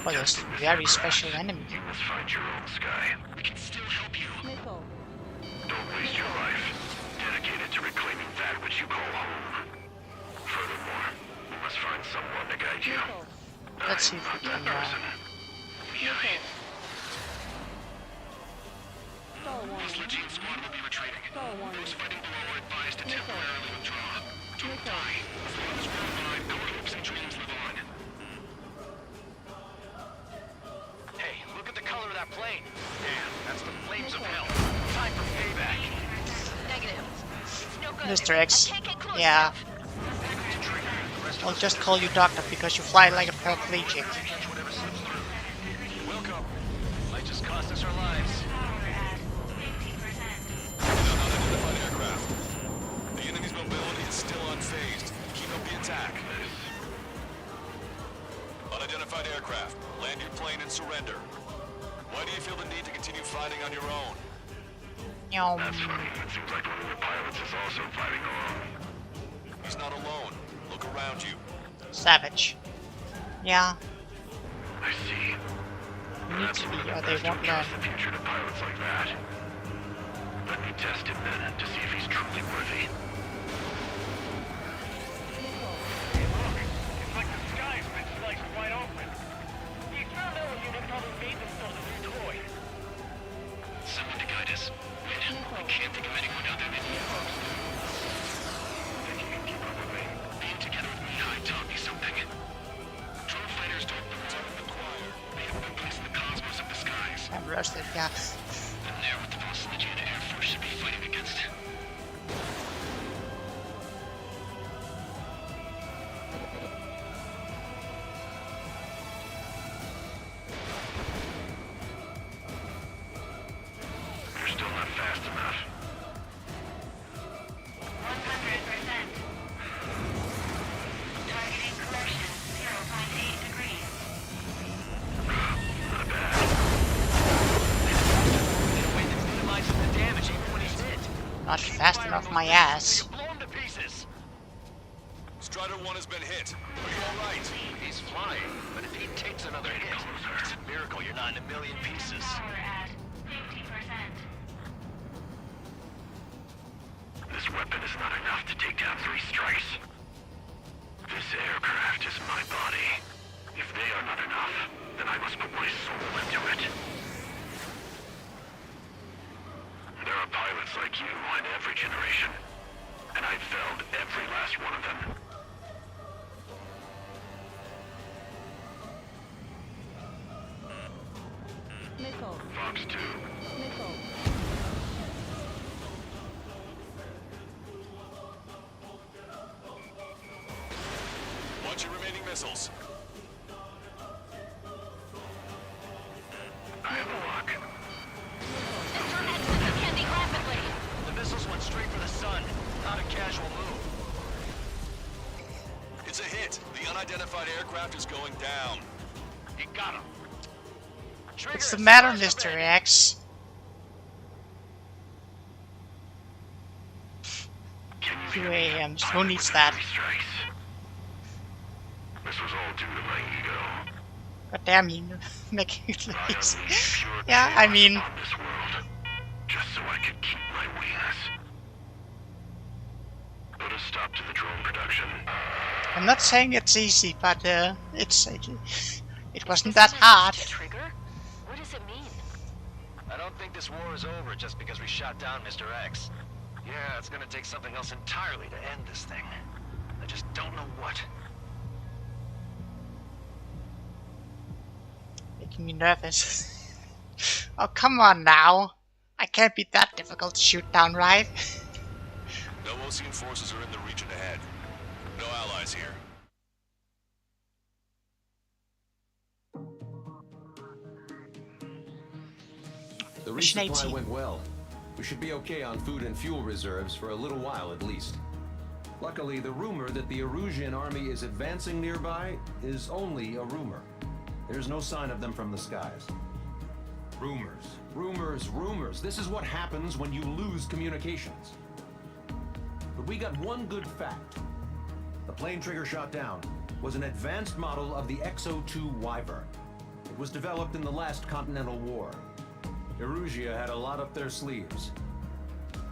for this very special enemy. You must find your own sky. We can still help you. Missile. Don't waste your life. Dedicate it to reclaiming that which you call home. Furthermore, you must find someone to guide you. Missile. Let's see if we Not can. that person. Missile. Stall warning. Hostile Gene Squad will be retreating. Stall warning. Those fighting below are advised to Missile. temporarily withdraw. Don't Missile. die. As long as we're alive, our hopes and dreams live on. Hey, look at the color of that plane. Damn, that's the flames of hell. Time for payback. Negative. It's no good. Mr. X. I can't get close Yeah. enough. I'll just call you doctor because you fly like a paraplegic. Welcome. Might just cost us our lives. Unidentified aircraft. The enemy's mobility is still unfazed. Keep up the attack. Unidentified aircraft. Land your plane and surrender. Why do you feel the need to continue fighting on your own? That's funny. It seems like one of the pilots is also fighting alone. He's not alone. Look around you. Savage. Yeah, I see. you need to be or they won't learn. The future to pilots like that. Let me test him then to see if he's truly worthy. Hey, look. It's like the sky's been sliced wide open. The experimental unit probably made themselves a new toy. Someone to guide us. Wait, I can't think of anyone other than you. Think you can keep up with me? Being together with Mihai taught me something. Drone fighters don't belong in the choir. They have no place in the cosmos of the skies. I'm roasted, yeah. And they're what the Velocity Air Force should be fighting against. You're still not fast enough. 100%. Targeting correction, 0.8 degrees. Not bad. In a way that minimizes the damage even when he's hit. Not fast enough, my ass. Blow him to pieces. Strider 1 has been hit. Are you alright? He's flying, but if he takes another hit, it's a miracle you're not in a million pieces. Power at 50%. This weapon is not enough to take down 3 strikes. This aircraft is my body. If they are not enough, then I must put my soul into it. There are pilots like you in every generation, and I've felled every last one of them. Missile. Fox 2. Missile. Watch your remaining missiles. I have a lock. it. The unidentified aircraft is going down. You got him. What's the matter, Mr. X? QAMs, who needs that? This was all due to my ego. God damn you, making it easy. Yeah, I mean... On this world, just so I could keep my wings. Put a stop to the drone production. I'm not saying it's easy, but it wasn't that hard. Trigger? What does it mean? I don't think this war is over just because we shot down Mr. X. Yeah, it's gonna take something else entirely to end this thing. I just don't know what. Making me nervous. Oh, come on now. I can't be that difficult to shoot down, right? No Osean forces are in the region ahead. No allies here. The Mission resupply 18. went well. We should be okay on food and fuel reserves for a little while at least. Luckily, the rumor that the Erusian army is advancing nearby is only a rumor. There's no sign of them from the skies. Rumors, rumors, rumors. This is what happens when you lose communications. But we got one good fact. The plane Trigger shot down was an advanced model of the XO-2 Wyvern. It was developed in the last Continental War. Erusia had a lot up their sleeves.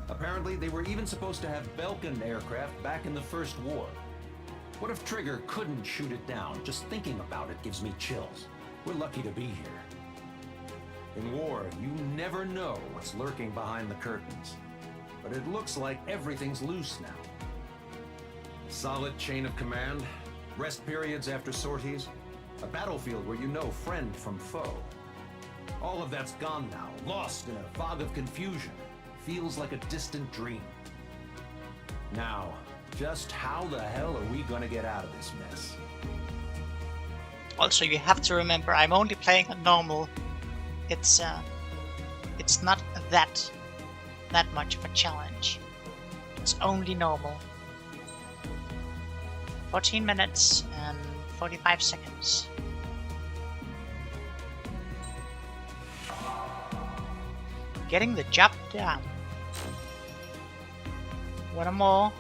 Apparently, they were even supposed to have Belkin aircraft back in the First War. What if Trigger couldn't shoot it down? Just thinking about it gives me chills. We're lucky to be here. In war, you never know what's lurking behind the curtains. But it looks like everything's loose now. Solid chain of command, rest periods after sorties, a battlefield where you know friend from foe. All of that's gone now, lost in a fog of confusion. Feels like a distant dream. Now, just how the hell are we gonna get out of this mess? Also, you have to remember, I'm only playing a normal. It's not that much of a challenge. It's only normal. 14 minutes and 45 seconds. Getting the job done. One more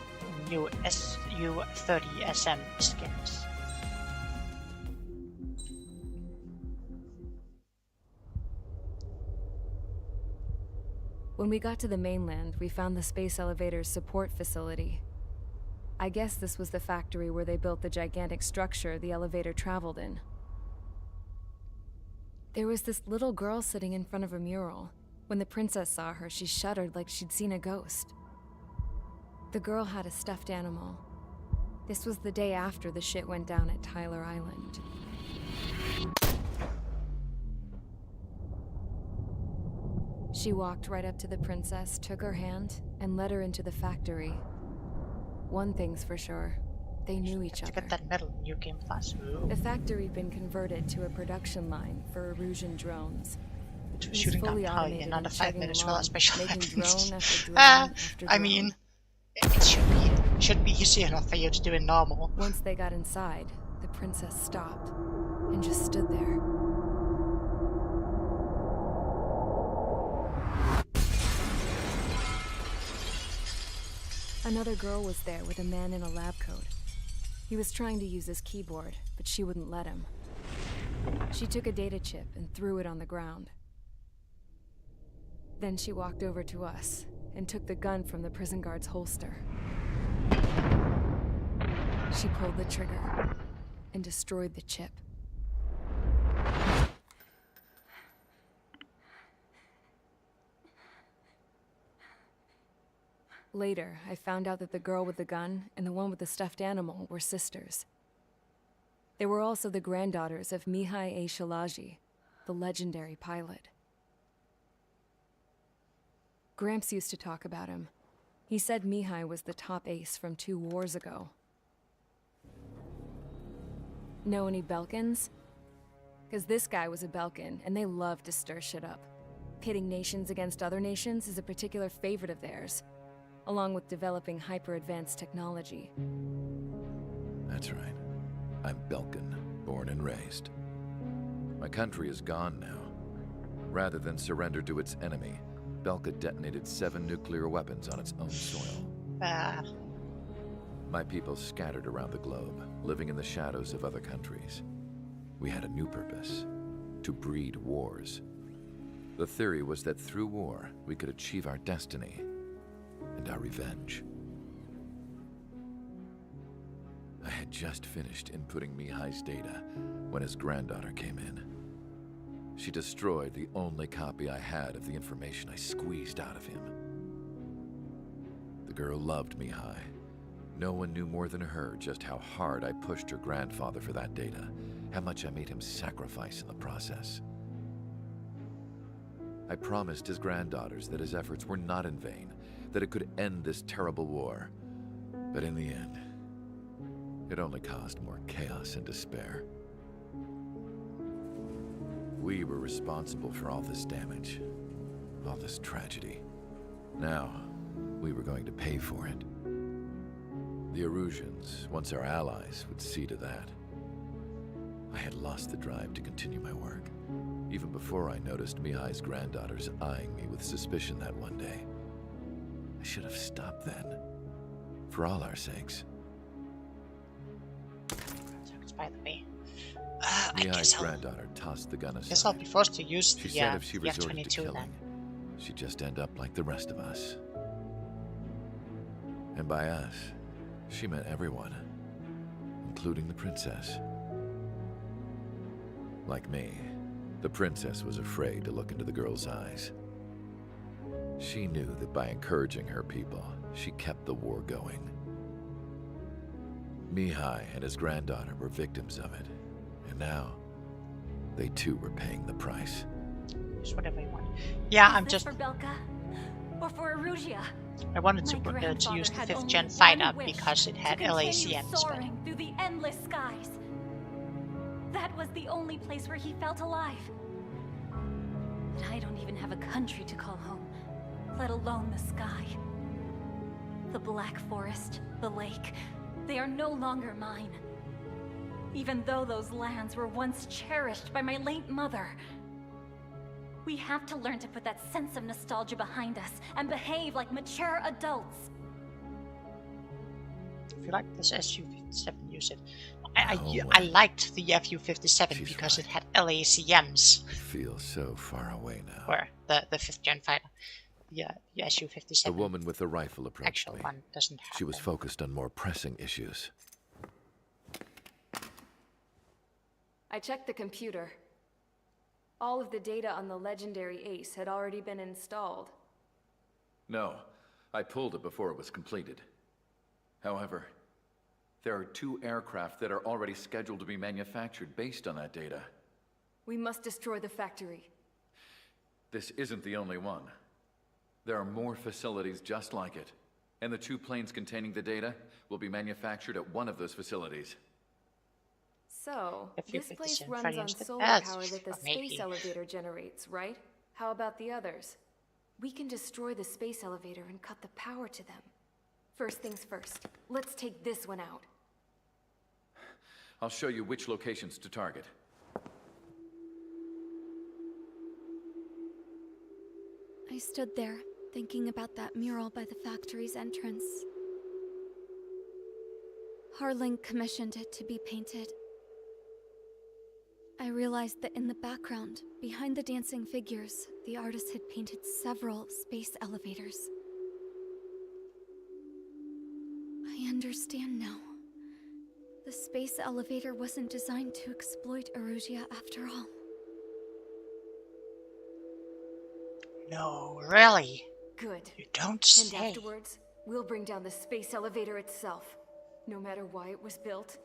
new SU-30SM skins. When we got to the mainland, we found the space elevator's support facility. I guess this was the factory where they built the gigantic structure the elevator traveled in. There was this little girl sitting in front of a mural. When the princess saw her, she shuddered like she'd seen a ghost. The girl had a stuffed animal. This was the day after the shit went down at Tyler Island. She walked right up to the princess, took her hand, and led her into the factory. One thing's for sure, they knew each other. Get that metal New Game Plus. The factory had been converted to a production line for Erusian drones. To shooting down power in under 5 minutes with a special weapons. Drone after drone after I drone. mean, it should be easy enough for you to do it normal. Once they got inside, the princess stopped and just stood there. Another girl was there with a man in a lab coat. He was trying to use his keyboard, but she wouldn't let him. She took a data chip and threw it on the ground. Then she walked over to us and took the gun from the prison guard's holster. She pulled the trigger and destroyed the chip. Later, I found out that the girl with the gun and the one with the stuffed animal were sisters. They were also the granddaughters of Mihai A. Shalaji, the legendary pilot. Gramps used to talk about him. He said Mihai was the top ace from 2 wars ago. Know any Belkins? Because this guy was a Belkin, and they love to stir shit up. Pitting nations against other nations is a particular favorite of theirs, along with developing hyper-advanced technology. That's right. I'm Belkin, born and raised. My country is gone now. Rather than surrender to its enemy, Belka detonated 7 nuclear weapons on its own soil. My people scattered around the globe, living in the shadows of other countries. We had a new purpose: to breed wars. The theory was that through war, we could achieve our destiny and our revenge. I had just finished inputting Mihai's data when his granddaughter came in. She destroyed the only copy I had of the information I squeezed out of him. The girl loved Mihai. No one knew more than her just how hard I pushed her grandfather for that data, how much I made him sacrifice in the process. I promised his granddaughters that his efforts were not in vain, that it could end this terrible war. But in the end, it only caused more chaos and despair. We were responsible for all this damage, all this tragedy. Now, we were going to pay for it. The Erusians, once our allies, would see to that. I had lost the drive to continue my work, even before I noticed Mihai's granddaughters eyeing me with suspicion that one day. I should have stopped then, for all our sakes. By the way, Mihai's granddaughter tossed the gun aside. Guess I'll be forced to use She the said if she resorted to F-22 killing, then. she'd just end up like the rest of us. And by us, she meant everyone, including the princess. Like me, the princess was afraid to look into the girl's eyes. She knew that by encouraging her people, she kept the war going. Mihai and his granddaughter were victims of it, and now they too were paying the price. Just whatever you want. Yeah, I'm Is just. this for Belka or for Erusia? I wanted to use the 5th gen fighter because it had to continue LACMs. But soaring through the endless skies. That was the only place where he felt alive. But I don't even have a country to call home, let alone the sky. The Black Forest, the lake, they are no longer mine. Even though those lands were once cherished by my late mother. We have to learn to put that sense of nostalgia behind us and behave like mature adults. if you like this SU-57, use it. I liked the FU-57 because it had LACMs. I feel so far away now. Or the 5th gen fighter. The SU-57. The woman with the rifle approached me. One doesn't have She was focused on more pressing issues. I checked the computer. All of the data on the legendary Ace had already been installed. No, I pulled it before it was completed. However, there are 2 aircraft that are already scheduled to be manufactured based on that data. We must destroy the factory. This isn't the only one. There are more facilities just like it, and the 2 planes containing the data will be manufactured at one of those facilities. So, this place FU-57 runs on the solar best, power that the or maybe. space elevator generates, right? How about the others? We can destroy the space elevator and cut the power to them. First things first, let's take this one out. I'll show you which locations to target. I stood there, thinking about that mural by the factory's entrance. Harling commissioned it to be painted. I realized that in the background, behind the dancing figures, the artist had painted several space elevators. I understand now. The space elevator wasn't designed to exploit Erusia after all. No, really? Good. You don't And say. afterwards, we'll bring down the space elevator itself. No matter why it was built.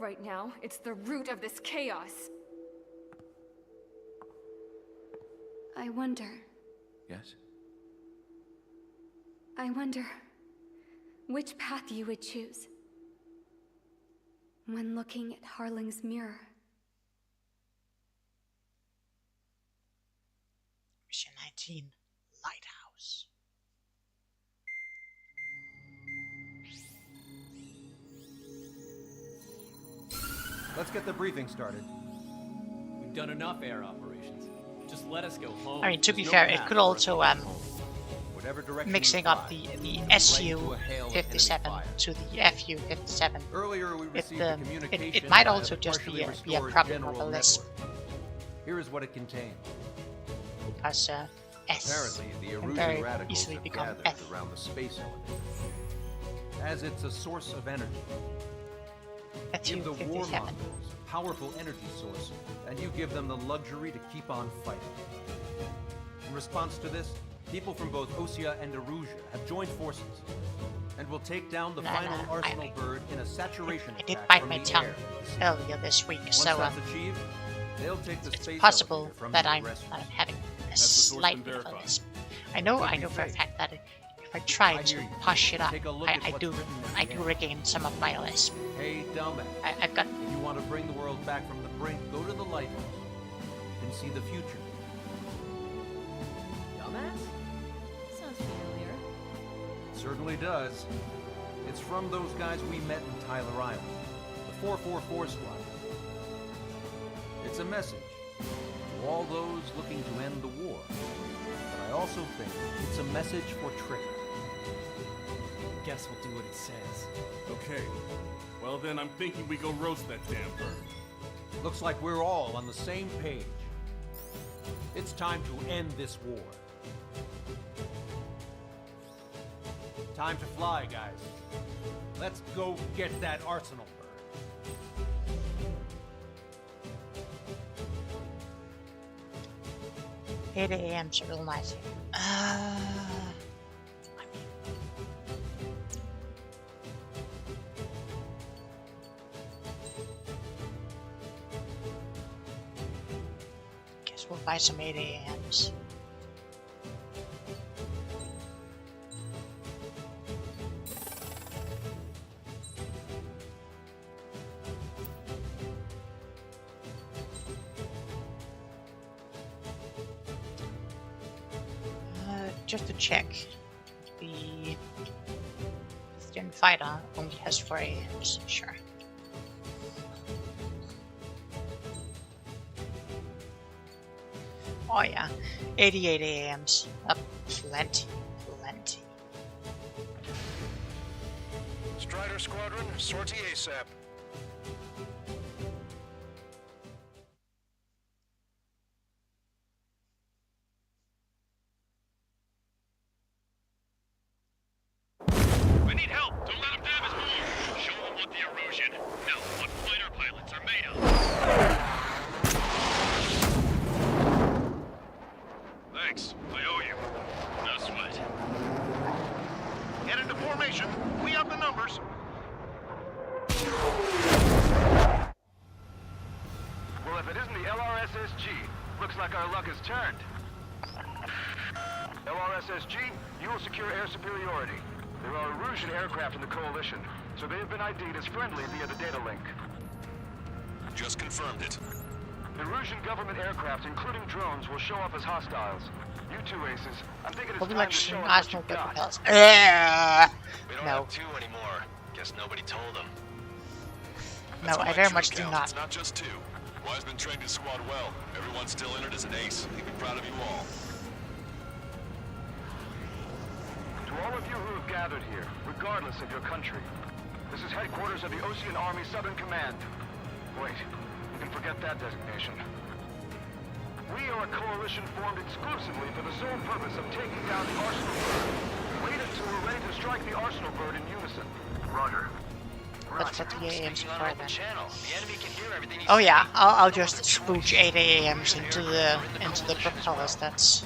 Right now, it's the root of this chaos. I wonder. Yes? I wonder which path you would choose when looking at Harling's mirror. Mission 19, Lighthouse. Let's get the briefing started. We've done enough air operations. Just let us go home. I mean, to be There's no fair, it path could for us also to go home. Whatever direction mixing you up fly, the right to a SU-57 hail of enemy to the FU-57. Earlier, we received it communication might by also the just be partially a restored problem of general a lisp. network. Here is what it contains. Because S Apparently, the can Erusian very radicals easily have become gathered F. around the space element, as it's a source of energy. Give the FU-57. warmongers a powerful energy source, and you give them the luxury to keep on fighting. In response to this, people from both Osea and Erusia have joined forces, and will take down the final Arsenal bird in a saturation I did attack bite from my the tongue air. earlier this week, Once so that's achieved, they'll take the it's space possible elevator from that the I'm rest. having a the source slight been bit of a verified? lisp. I know for a fact that if I try to push it up, Take a look at I what's do written at the end. regain some of my lisp. Hey, dumbass. I've got. If you want to bring the world back from the brink, go to the lighthouse. You can see the future. Dumbass? Sounds familiar. It certainly does. It's from those guys we met in Tyler Island, the 444 Squad. It's a message to all those looking to end the war. But I also think it's a message for Trigger. Guess we'll do what it says. Okay. Well then, I'm thinking we go roast that damn bird. Looks like we're all on the same page. It's time to end this war. Time to fly, guys. Let's go get that Arsenal bird. 8 a.m.'s real nice. Guess we'll buy some 8 a.m.'s. Just to check, the Christian fighter only has 4 AMs, sure. Oh yeah, 88 AMs, plenty. Strider Squadron, sortie ASAP. We need help! Don't let them damage more! Show them what the Erusian, no, what fighter pilots are made of! Thanks, I owe you. No sweat. Get into formation. We have the numbers. Well, if it isn't the LRSSG, looks like our luck has turned. LRSSG, you will secure air superiority. There are Erusian aircraft in the Coalition, so they have been ID'd as friendly via the data link. Just confirmed it. Erusian government aircraft, including drones, will show up as hostiles. You two aces, I'm thinking it's We'll be time like to show us Arsenal what you got. propels. We don't No. have two anymore. Guess nobody told them. No, I very much do not. It's not just two. Wiseman trained his squad well. Everyone's still in it as an ace. He'd be proud of you all. To all of you who have gathered here, regardless of your country, this is headquarters of the Ocean Army Southern Command. Wait, you can forget that designation. We are a coalition formed exclusively for the sole purpose of taking down the Arsenal bird. Wait until we're ready to strike the Arsenal bird in unison. Roger. Let's put the AMs Speaking on before open then. channel. The enemy can hear everything he's Oh yeah, saying. I'll just spooch 8 AMs into the propellers. That's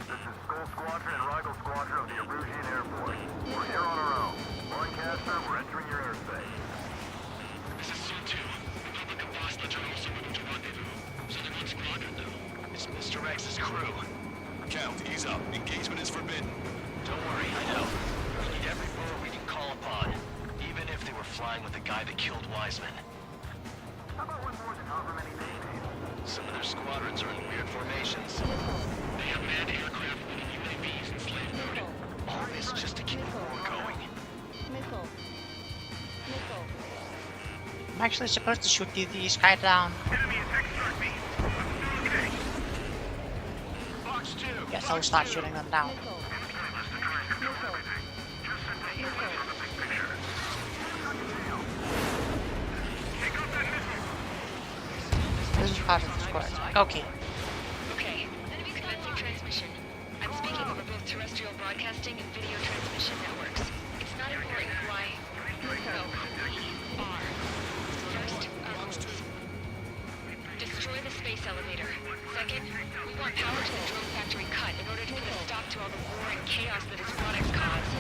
This is Skull Squadron and Rigel Squadron of the Erusian Air Force. We're here on our own. Lancaster, we're entering your airspace. This is Sun 2. The public of Boston are also moving to rendezvous. Southern One Squadron, though. It's Mr. X's crew. Count, ease up. Engagement is forbidden. Don't worry, I know. We need every bird we can call upon, even if they were flying with the guy that killed Wiseman. How about one more than however many they need? Some of their squadrons are in weird formations. They have manned aircraft with UAVs and slave mode. All this just to keep the war going. Missile. Missile. I'm actually supposed to shoot these guys down. Yes, I'll start shooting them down. This is part of the squad. Okay. Okay, commencing transmission. I'm speaking over both terrestrial broadcasting and video transmission networks. It's not important why. No, we are. First, destroy the space elevator. Second, we want power to the drone factory cut in order to put a stop to all the war and chaos that its products cause.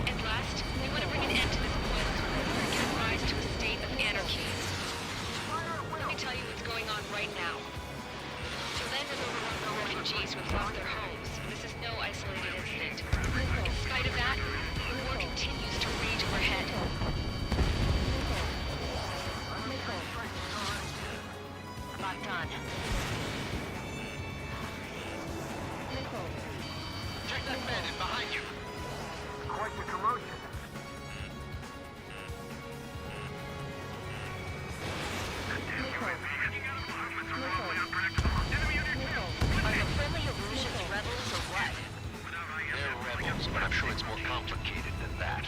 And last, we want to bring an end to this boiling and give rise to a state of anarchy. Let me tell you what's going on right now. The land is overrun by refugees who have lost their homes. This is no isolated incident. In spite of that, the war continues to rage overhead. Locked on. Check that bandit behind you. Quite the commotion. Are the friendly illusions rebels or what? They're rebels, but I'm sure it's more complicated than that.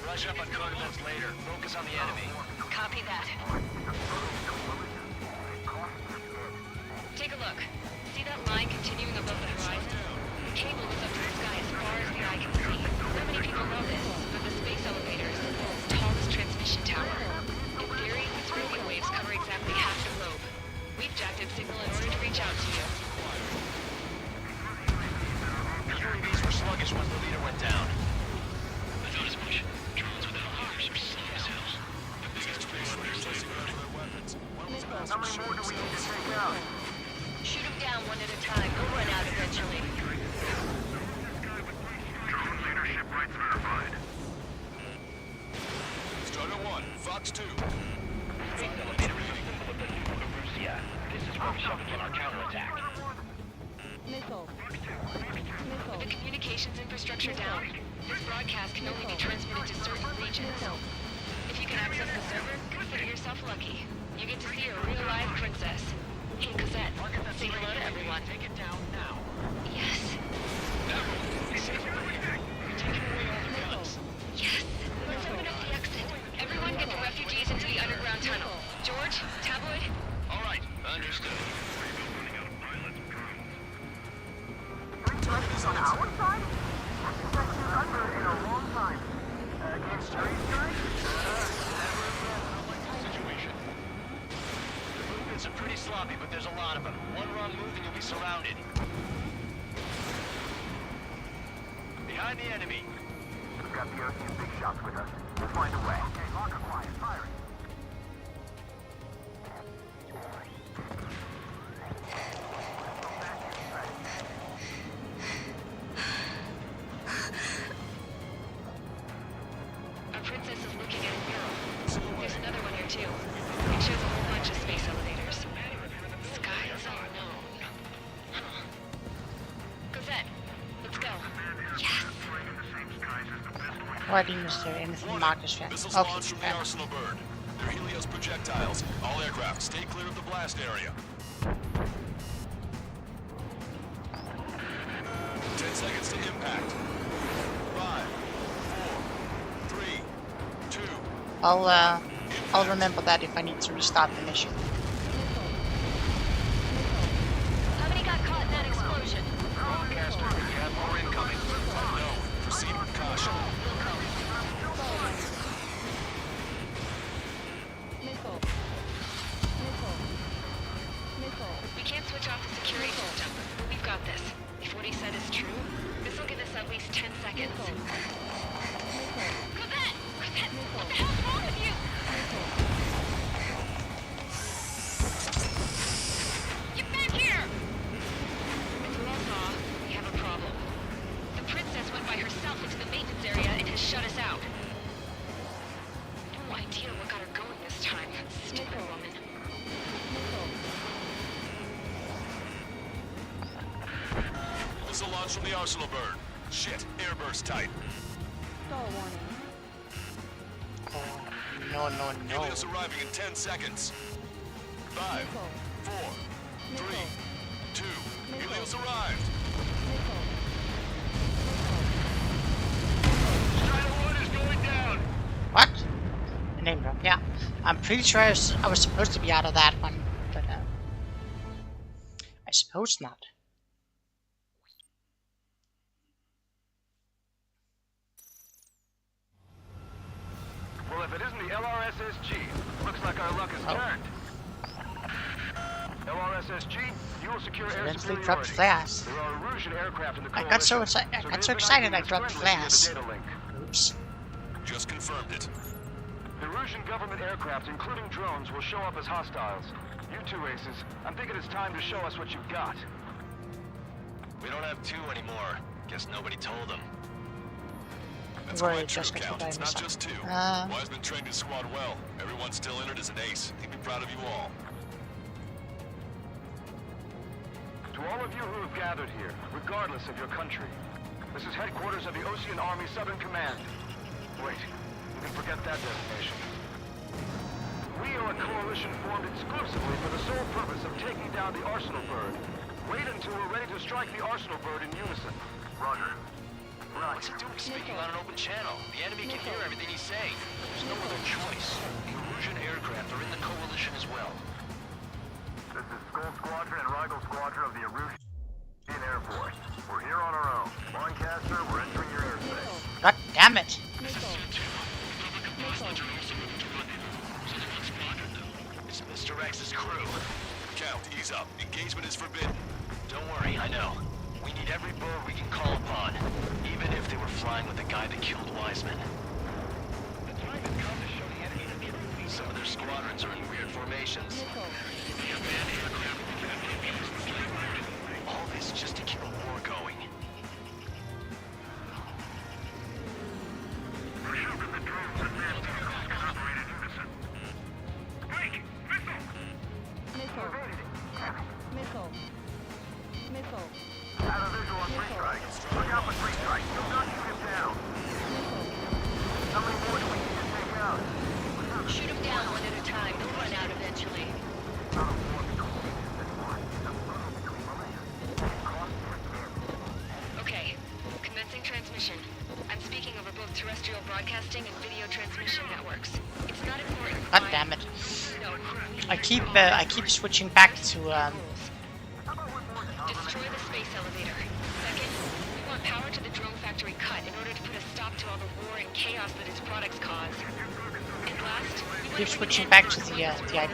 Rush up on coordinates later. Focus on the enemy. Copy that. Take a look. See that line continuing above the horizon? The cable goes up to the sky as far as the eye can see. Not many people know this, but the space elevator is the world's tallest transmission tower. In theory, its radio waves cover exactly half the globe. We've jacked its signal in order to reach out to you. The UAVs were sluggish once the leader went down. I thought as much. Drones without leaders are slow as hell. The biggest space raiders lay ground for their weapons. How many more do we need to take out? Shoot them down one at a time. We'll run out eventually. Drone leadership rights verified. Strider 1, Fox 2. Space elevator is a symbol of the new Erusia. This is where we shall begin our counterattack. Missile. With the communications infrastructure down, this broadcast can only be transmitted to certain regions. If you can access the server, consider yourself lucky. You get to see a real live princess. Hey, Cosette, say hello to everyone. Take it down now. Yes. Take away all the guns. Yes. Let's open up the exit. Everyone get the refugees into the underground tunnel. George, Tabloid? All right, understood. Turkeys on our side? Second thunder in a long time. Against trade strike? Situation. The movements are pretty sloppy, but there's a lot of them. One wrong move and you'll be surrounded. Behind the enemy. We've got the Ocean big shots with us. We'll find a way. Okay, locker quiet. Firing. Our princess is looking at a mural. There's another one here too. It shows a whole bunch of space elevators. Sky is unknown. Huh. Cosette, let's go. Yes. Why didn't there anything marked as fair? Missiles Okay, launched from the fair. arsenal bird. They're Helios projectiles. All aircraft, stay clear of the blast area. 10 seconds to impact. 5, 4, 3, 2. I'll remember that if I need to restart the mission. How many got caught in that explosion? Broadcaster, you have more incoming. No, proceed with caution. Missile. Missile. Missile. We can't switch off the security system, but we've got this. If what he said is true, this will give us at least 10 seconds. Cosette! Cosette! What the hell's wrong with you? Get back here! It's Lothar. We have a problem. The princess went by herself into the maintenance area and has shut us out. No idea what got her going this time. Stupid woman. Missile launch from the arsenal bird. Shit, airburst tight. Stall warning. Oh no, no, no. Helios arriving in 10 seconds. 5, 4, 3, 2. Helios arrived. What? Name drop, yeah. I'm pretty sure I was supposed to be out of that one, but I suppose not. Well, if it isn't the LRSSG, looks like our luck has turned. LRSSG, you will secure air Eventually dropped flares. There are Erusian aircraft in the I got so excited I dropped flares. Oops. Just confirmed it. The Erusian government aircraft, including drones, will show up as hostiles. You two aces, I'm thinking it's time to show us what you've got. We don't have 2 anymore. Guess nobody told them. That's We're quite true, just Count. It's not just 2. Wiseman trained his squad well. Everyone's still in it as an ace. He'd be proud of you all. To all of you who have gathered here, regardless of your country, this is headquarters of the Osean Army Southern Command. Wait, you can forget that designation. We are a coalition formed exclusively for the sole purpose of taking down the Arsenal Bird. Wait until we're ready to strike the Arsenal Bird in unison. Roger. What's he doing speaking on an open channel? The enemy can hear everything he's saying. There's no other choice. The Erusian aircraft are in the coalition as well. This is Skull Squadron and Rigel Squadron of the Erusian Air Force. We're here on our own. Lancaster, we're entering your airspace. God damn it. It's Mr. X's crew. Count, ease up. Engagement is forbidden. Don't worry, I know. We need every bird we can call upon, even if they were flying with the guy that killed Wiseman. The time has come to show the enemy the truth. Some of their squadrons are in weird formations. All this just to keep a war going. Missile. Missile. Have a visual on free strike. Look out for free strike. Do not shoot him down. How many more do we need to take out? Shoot them down one at a time. They'll run out eventually. Okay, commencing transmission. I'm speaking over both terrestrial broadcasting and video transmission networks. It's not important. God damn it. No. I keep switching back to Destroy the space elevator. Second, we want power to the drone factory cut in order to put a stop to all the war and chaos that its products cause. And last, we keep switching back to the idea that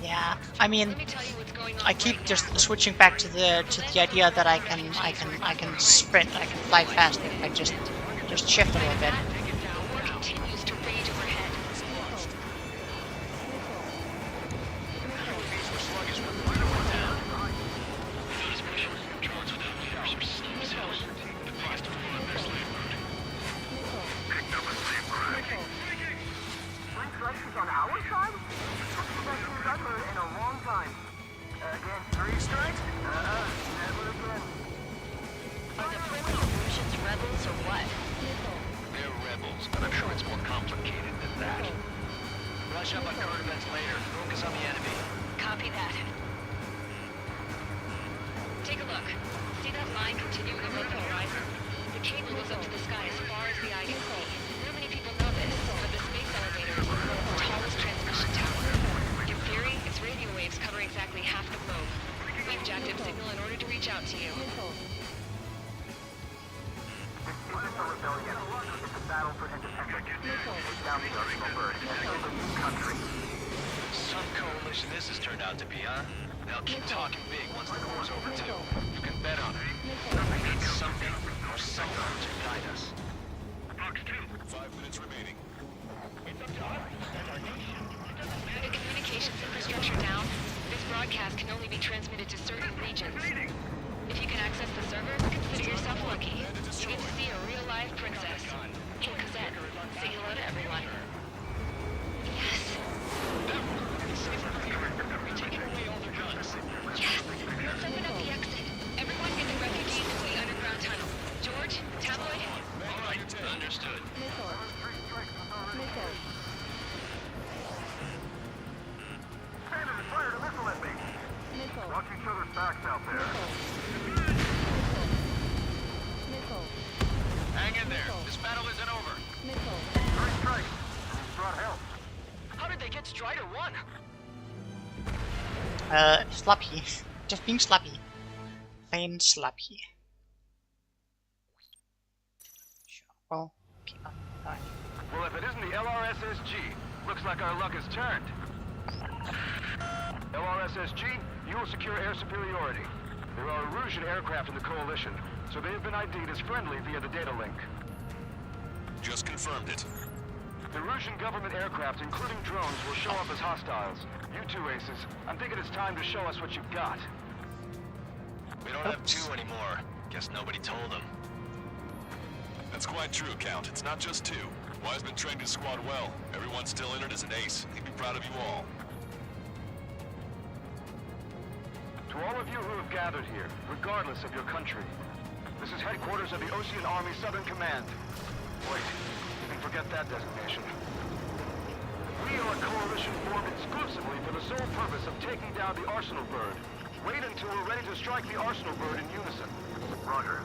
yeah, I mean, I keep just switching back to the idea that I can sprint, I can fly fast if I just shift a little bit. war continues to rage overhead. On our side? I've heard in a long time. Against 3 strikes? Never again. Are the friendly Erusians rebels or what? They're rebels, but I'm sure it's more complicated than that. Brush up on current events later. Focus on the enemy. Copy that. Take a look. See that line continuing above the horizon? The cable goes up to the sky as far as the eye can see. Not many people know this, but the space elevator is the world's tallest transmission tower. In theory, its radio waves cover exactly half the globe. We've jacked up signal in order to reach out to you. This isn't a rebellion. It's a battle for independence. Take down the Arsenal Bird and build a new country. Some coalition this has turned out to be, huh? They'll keep talking big once the war's over, too. You can bet on it. They need something or someone to guide us. 5 minutes remaining. The communications infrastructure down, this broadcast can only be transmitted to certain regions. If you can access the server, consider yourself lucky. You get to see a real-life princess. Hey, Cosette, say hello to everyone. Yes. Yes! Let's open up the exit. Everyone get the refugees into the underground tunnel. George, Tabloid? All right, understood. Missile. facts out there. Hang in there. This battle isn't over. Three strikes. Who's brought help? How did they get Strider 1? Sloppy. Just being sloppy. Plain sloppy. Sure. Well, keep on going. Well, if it isn't the LRSSG, looks like our luck has turned. LRSSG, you will secure air superiority. There are Erusian aircraft in the Coalition, so they have been ID'd as friendly via the data link. Just confirmed it. The Erusian government aircraft, including drones, will show up as hostiles. You two aces, I'm thinking it's time to show us what you've got. We don't have two anymore. Guess nobody told them. That's quite true, Count. It's not just two. Wiseman trained his squad well. Everyone's still in it as an ace. He'd be proud of you all. To all of you who have gathered here, regardless of your country, this is headquarters of the Ocean Army Southern Command. Wait, you can forget that designation. We are a coalition formed exclusively for the sole purpose of taking down the Arsenal Bird. Wait until we're ready to strike the Arsenal Bird in unison. Roger.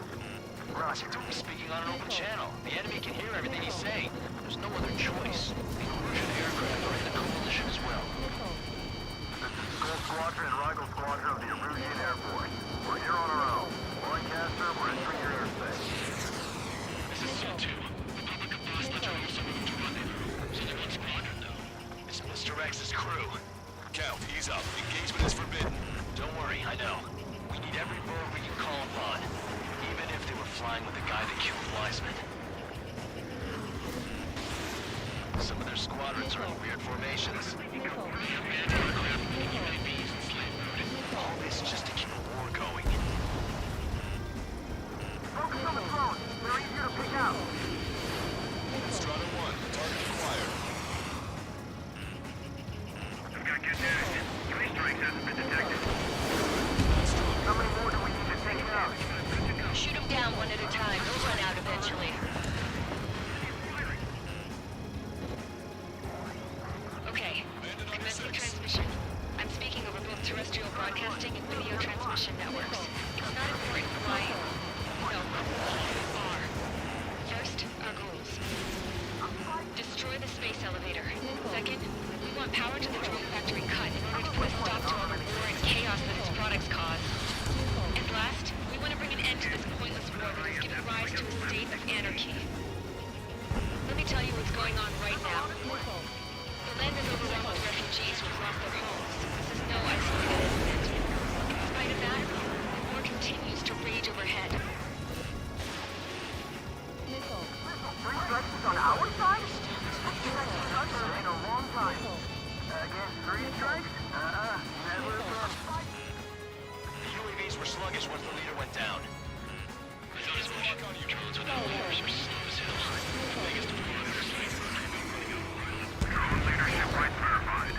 Roger, he's speaking on an open channel. The enemy can hear everything he's saying. There's no other choice. The Erusian aircraft are in the coalition as well. This is Skull Squadron and Rigel Squadron of the Erusian Air Force. We're here on our own. Lancaster, we're entering your airspace. This is C2. The public of Boston are also moving to rendezvous. So they're one squadron, though. It's Mr. X's crew. Count, ease up. Engagement is forbidden. Don't worry, I know. We need every bird we can call upon. Even if they were flying with the guy that killed Wiseman. Some of their squadrons are in weird formations. All this just to keep a war going. Focus on the drone. They're easier to pick out. Strider 1, target acquired. We've got good news. Three strikes hasn't been detected. How many more do we need to take out? Shoot them down one at a time. They'll run out eventually. Okay. Commencing transmission. I'm speaking over both terrestrial broadcasting and video transmission networks. It's not important why... No. Are. First, our goals. Destroy the space elevator. Second, we want power to the drone factory cut in order to put a stop to all the war and chaos that its products cause. And last, we want to bring an end to this pointless war that has given rise to a state of anarchy. Let me tell you what's going on right now. The land is overwhelmed with refugees who have lost their homes. This is no isolated incident. In spite of that, the war continues to rage overhead. Three strikes on our side? In a long time. Against three strikes? Never again. The UAVs were sluggish once the leader went down. I thought as much. Drones without leaders are slow as hell. Biggest Leadership right verified.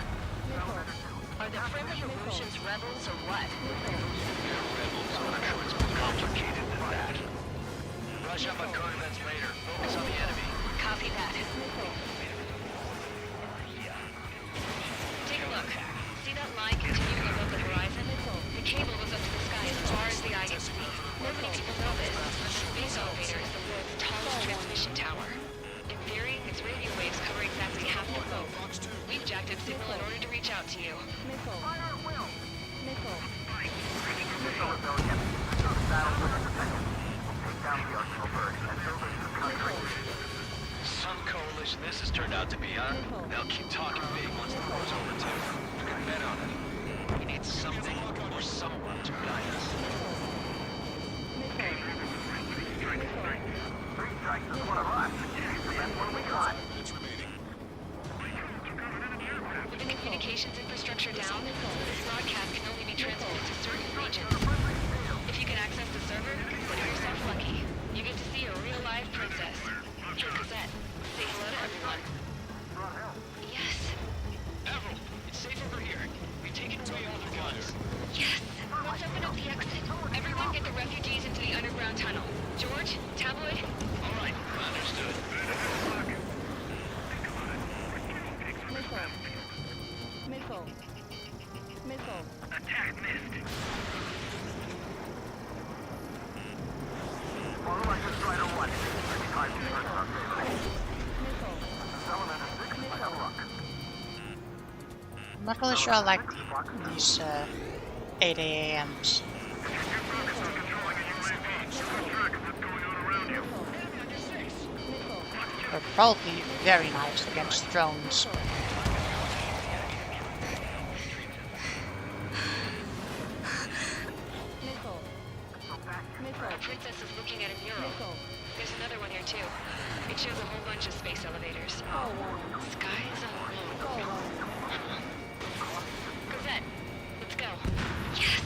Are the friendly Erusians rebels or what? They're rebels, but I'm sure it's more complicated than that. Brush up on code events later. Focus on the enemy. Copy that. Take a look. See that line continuing above the horizon? The cable goes up to the sky as far as the eye can see. Not many people know this, but the space elevator is the world's tallest transmission tower. In theory, its radio waves cover exactly half the globe. We've jacked its signal in order to reach out to you. Fire at will. Missile rebellion. Battle with independence. Take down the Arsenal Bird and build a new country. Some coalition this has turned out to be, huh? They'll keep talking big once the war's over, too. You can bet on it. We need something or someone to unite us. Three strikes is one of us. That's what we got. With the communications infrastructure down, this broadcast can only be transmitted to certain regions. If you can access the server, consider yourself lucky. You get to see a real live princess. Hey, Cosette, say hello to everyone. Yes. Avril, it's safe over here. We've taken away all their guns. Yes. Let's open up the exit. Everyone get the refugees into the underground tunnel. George, Tabloid. All right, understood. Missile. Attack missed. I'm not really sure I like these 8 AMs. They're probably very nice against drones. The princess is looking at a mural. There's another one here too. It shows a whole bunch of space elevators. Skies unknown. Cosette, let's go. Yes!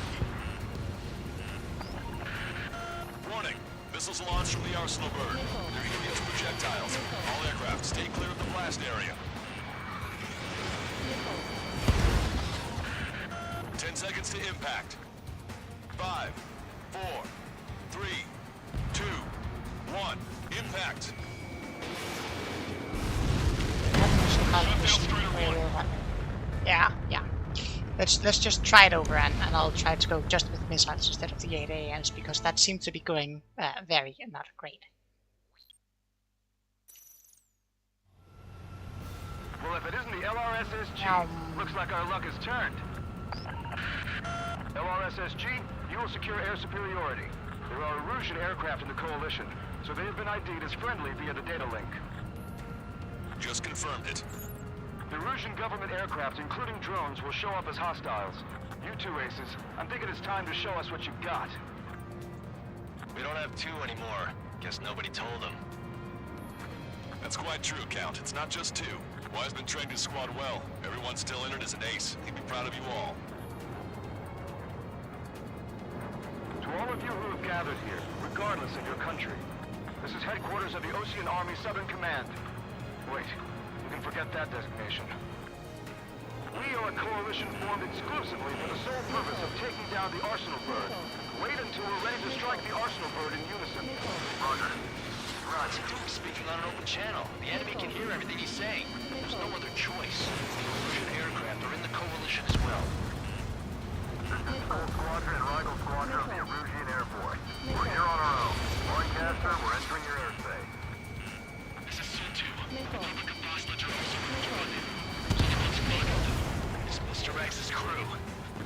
Warning! Missiles launched from the Arsenal bird. They're eating into projectiles. All aircraft, stay clear of the blast area. 10 seconds to impact. 5, 4, 3, 2, 1. Impact. Yeah. Let's just try it over, and I'll try to go just with missiles instead of the 8 AMs, because that seems to be going very not great. Well, if it isn't the LRSSG, looks like our luck has turned. LRSSG, you will secure air superiority. There are Erusian aircraft in the Coalition, so they have been ID'd as friendly via the data link. Just confirmed it. The Erusian government aircraft, including drones, will show up as hostiles. You two aces, I'm thinking it's time to show us what you've got. We don't have two anymore. Guess nobody told them. That's quite true, Count. It's not just two. Wiseman trained his squad well. Everyone still in it as an ace. He'd be proud of you all. To all of you who have gathered here, regardless of your country, this is headquarters of the Ocean Army Southern Command. Wait, you can forget that designation. We are a coalition formed exclusively for the sole purpose of taking down the Arsenal bird. Wait until we're ready to strike the Arsenal bird in unison. Roger. Ron, we're speaking on an open channel. The enemy can hear everything he's saying. There's no other choice. The Erusian aircraft are in the Coalition as well. This is Gold Squadron and Rigel Squadron of the Erusian Air Force. We're here on our own. Lancaster, we're entering your airspace. This is Sul-2. Republic of Bosnia are also responding. It's Mr. X's crew.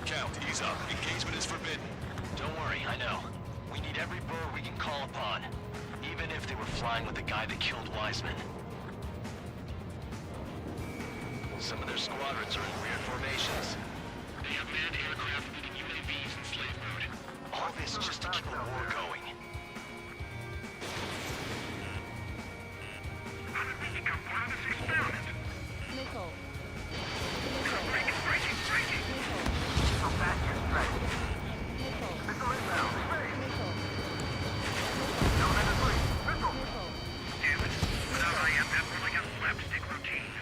Count, ease up. Engagement is forbidden. Don't worry, I know. We need every bird we can call upon. Even if they were flying with the guy that killed Wiseman. Some of their squadrons are in weird formations. They have manned aircraft moving UAVs in slave mode. All this just to keep the war going. How did we become part of this experiment? Missile. Breaking! So back your strike. Missile inbound. Ready. No, that's a missile. Damn it. Without IM, that's more like a slapstick routine.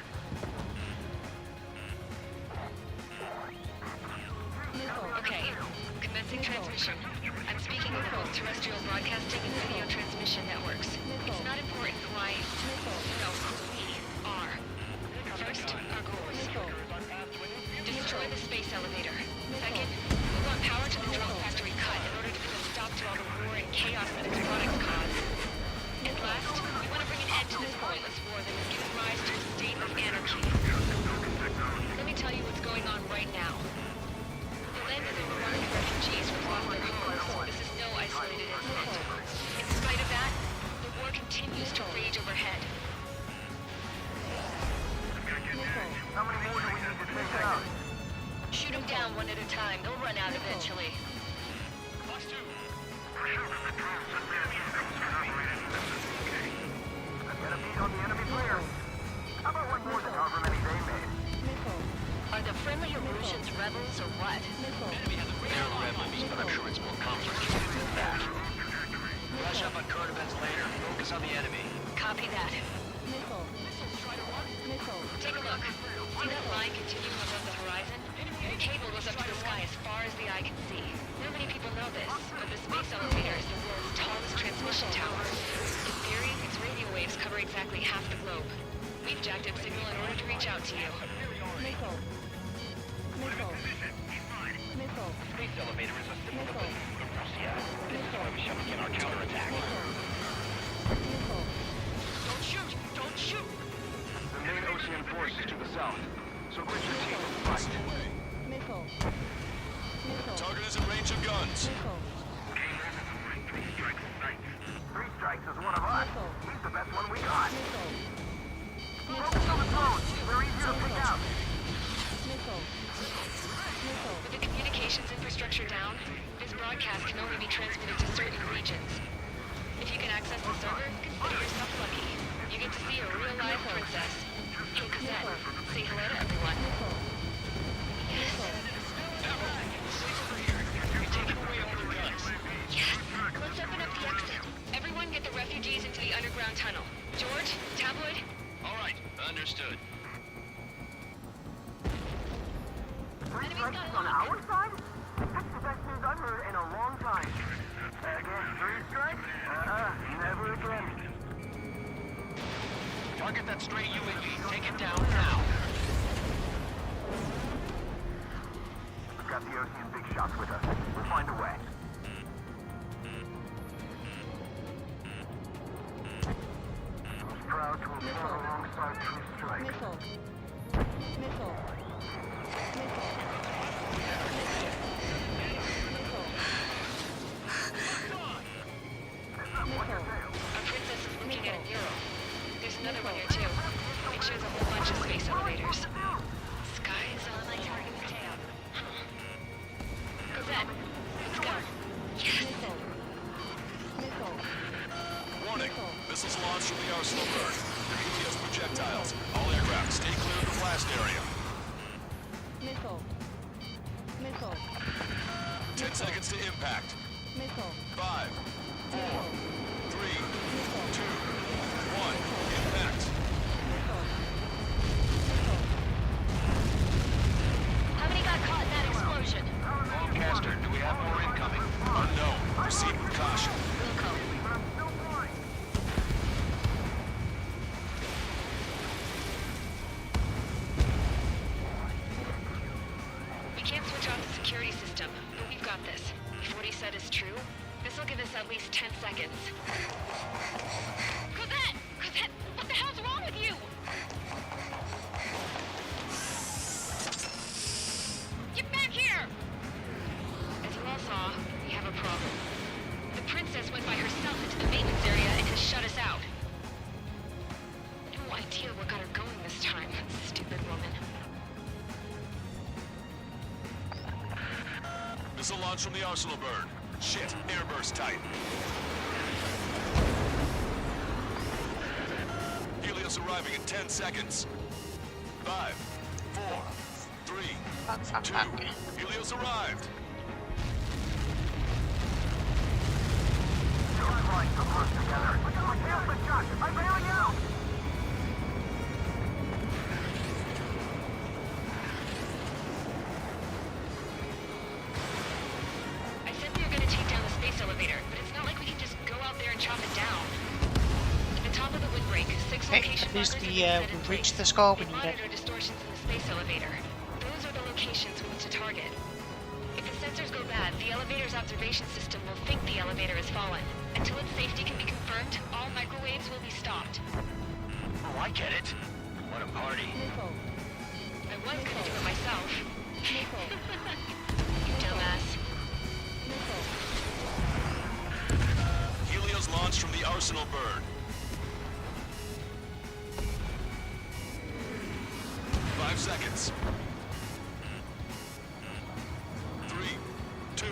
Okay, commencing transmission. I'm speaking with both terrestrial broadcasting and video transmission networks. It's not important why, no, who we are. First, our goals. Destroy the space elevator. Second, we want power to the drone factory cut in order to put a stop to all the war and chaos that its products cause. And last, we want to bring an end to this pointless war that has given rise to a state of anarchy. Let me tell you what's going on right now. The land is overrun with refugees who've lost their homes. This is no isolated incident. In spite of that, the war continues to rage overhead. How many more do we need to take out? Shoot them down one at a time. They'll run out eventually. Get a beat on the enemy player. How about one more than however many they made? Are the friendly Erusians rebels or what? They're rebels, but I'm sure it's more complicated than that. Rush up on current events later. Focus on the enemy. Copy that. Take a look. See that line continuing above the horizon? The cable goes up to the sky as far as the eye can see. Not many people know this, but the space elevator is the world's tallest transmission tower. In theory, its radio waves cover exactly half the globe. We've jacked its signal in order to reach out to you. Space elevator is a symbol of Russia. This is why we shall begin our counterattack. Don't shoot! Don't shoot! The main Ocean force is to the south. So quit your team and fight. Missiles away. Missile. Target is in range of guns. Three strikes is one of us. He's the best one we got. Focus on the drones. They're easy to pick out. With the communications infrastructure down, this broadcast can only be transmitted to certain regions. If you can access the server, consider yourself lucky. You get to see a real-life princess. Hey, Cosette, say hello to everyone. Yes. You're taking away all their guns. Yes. Let's open up the exit. Everyone get the refugees into the underground tunnel. George, Tabloid. All right, understood. Three strikes on our side? That's the best news I've heard in a long time. Again, three strikes? Never again. Target that stray UAV. Take it down now. We've got the Ocean big shots with us. We'll find a way. I was proud to have fought alongside Three Strike. Missile. Our princess is looking at a mural. There's another one here too. It shows a whole bunch of space elevators. Sky is on my target's tail. Cosette, let's go. Yes! Warning. Missiles launched from the Arsenal bird. They're ETS projectiles. All aircraft, stay clear of the blast area. Missile. 10 seconds to impact. Missile. 5, 4, 3, 2, 1. Impact. How many got caught in that explosion? Caster, do we have more incoming? Unknown. Proceed with caution. Wilco. We can't switch off the security system, but we've got this. If what he said is true, this will give us at least 10 seconds. Cosette! Cosette, what the hell's wrong with you? Get back here! As you all saw, we have a problem. The princess went by herself into the maintenance area and has shut us out. No idea what got her going this time, stupid woman. Missile launch from the Arsenal bird. Shit, airburst type. Helios arriving in 10 seconds. 5, 4, 3, 2. Helios arrived. You're flying so close together. I can't the shot. I'm bailing out. I said we were going to take down the space elevator, but it's not like we can just go out there and chop it down. At the top of the windbreak, 6 location at least markers we have been set in place. reached the score we They needed. monitor distortions in the space elevator. Those are the locations we need to target. If the sensors go bad, the elevator's observation system will think the elevator has fallen. Until its safety can be confirmed, all microwaves will be stopped. Oh, I get it. What a party. I was going to do it myself. You dumbass. Helios launched from the Arsenal bird. 5 seconds. 3, 2,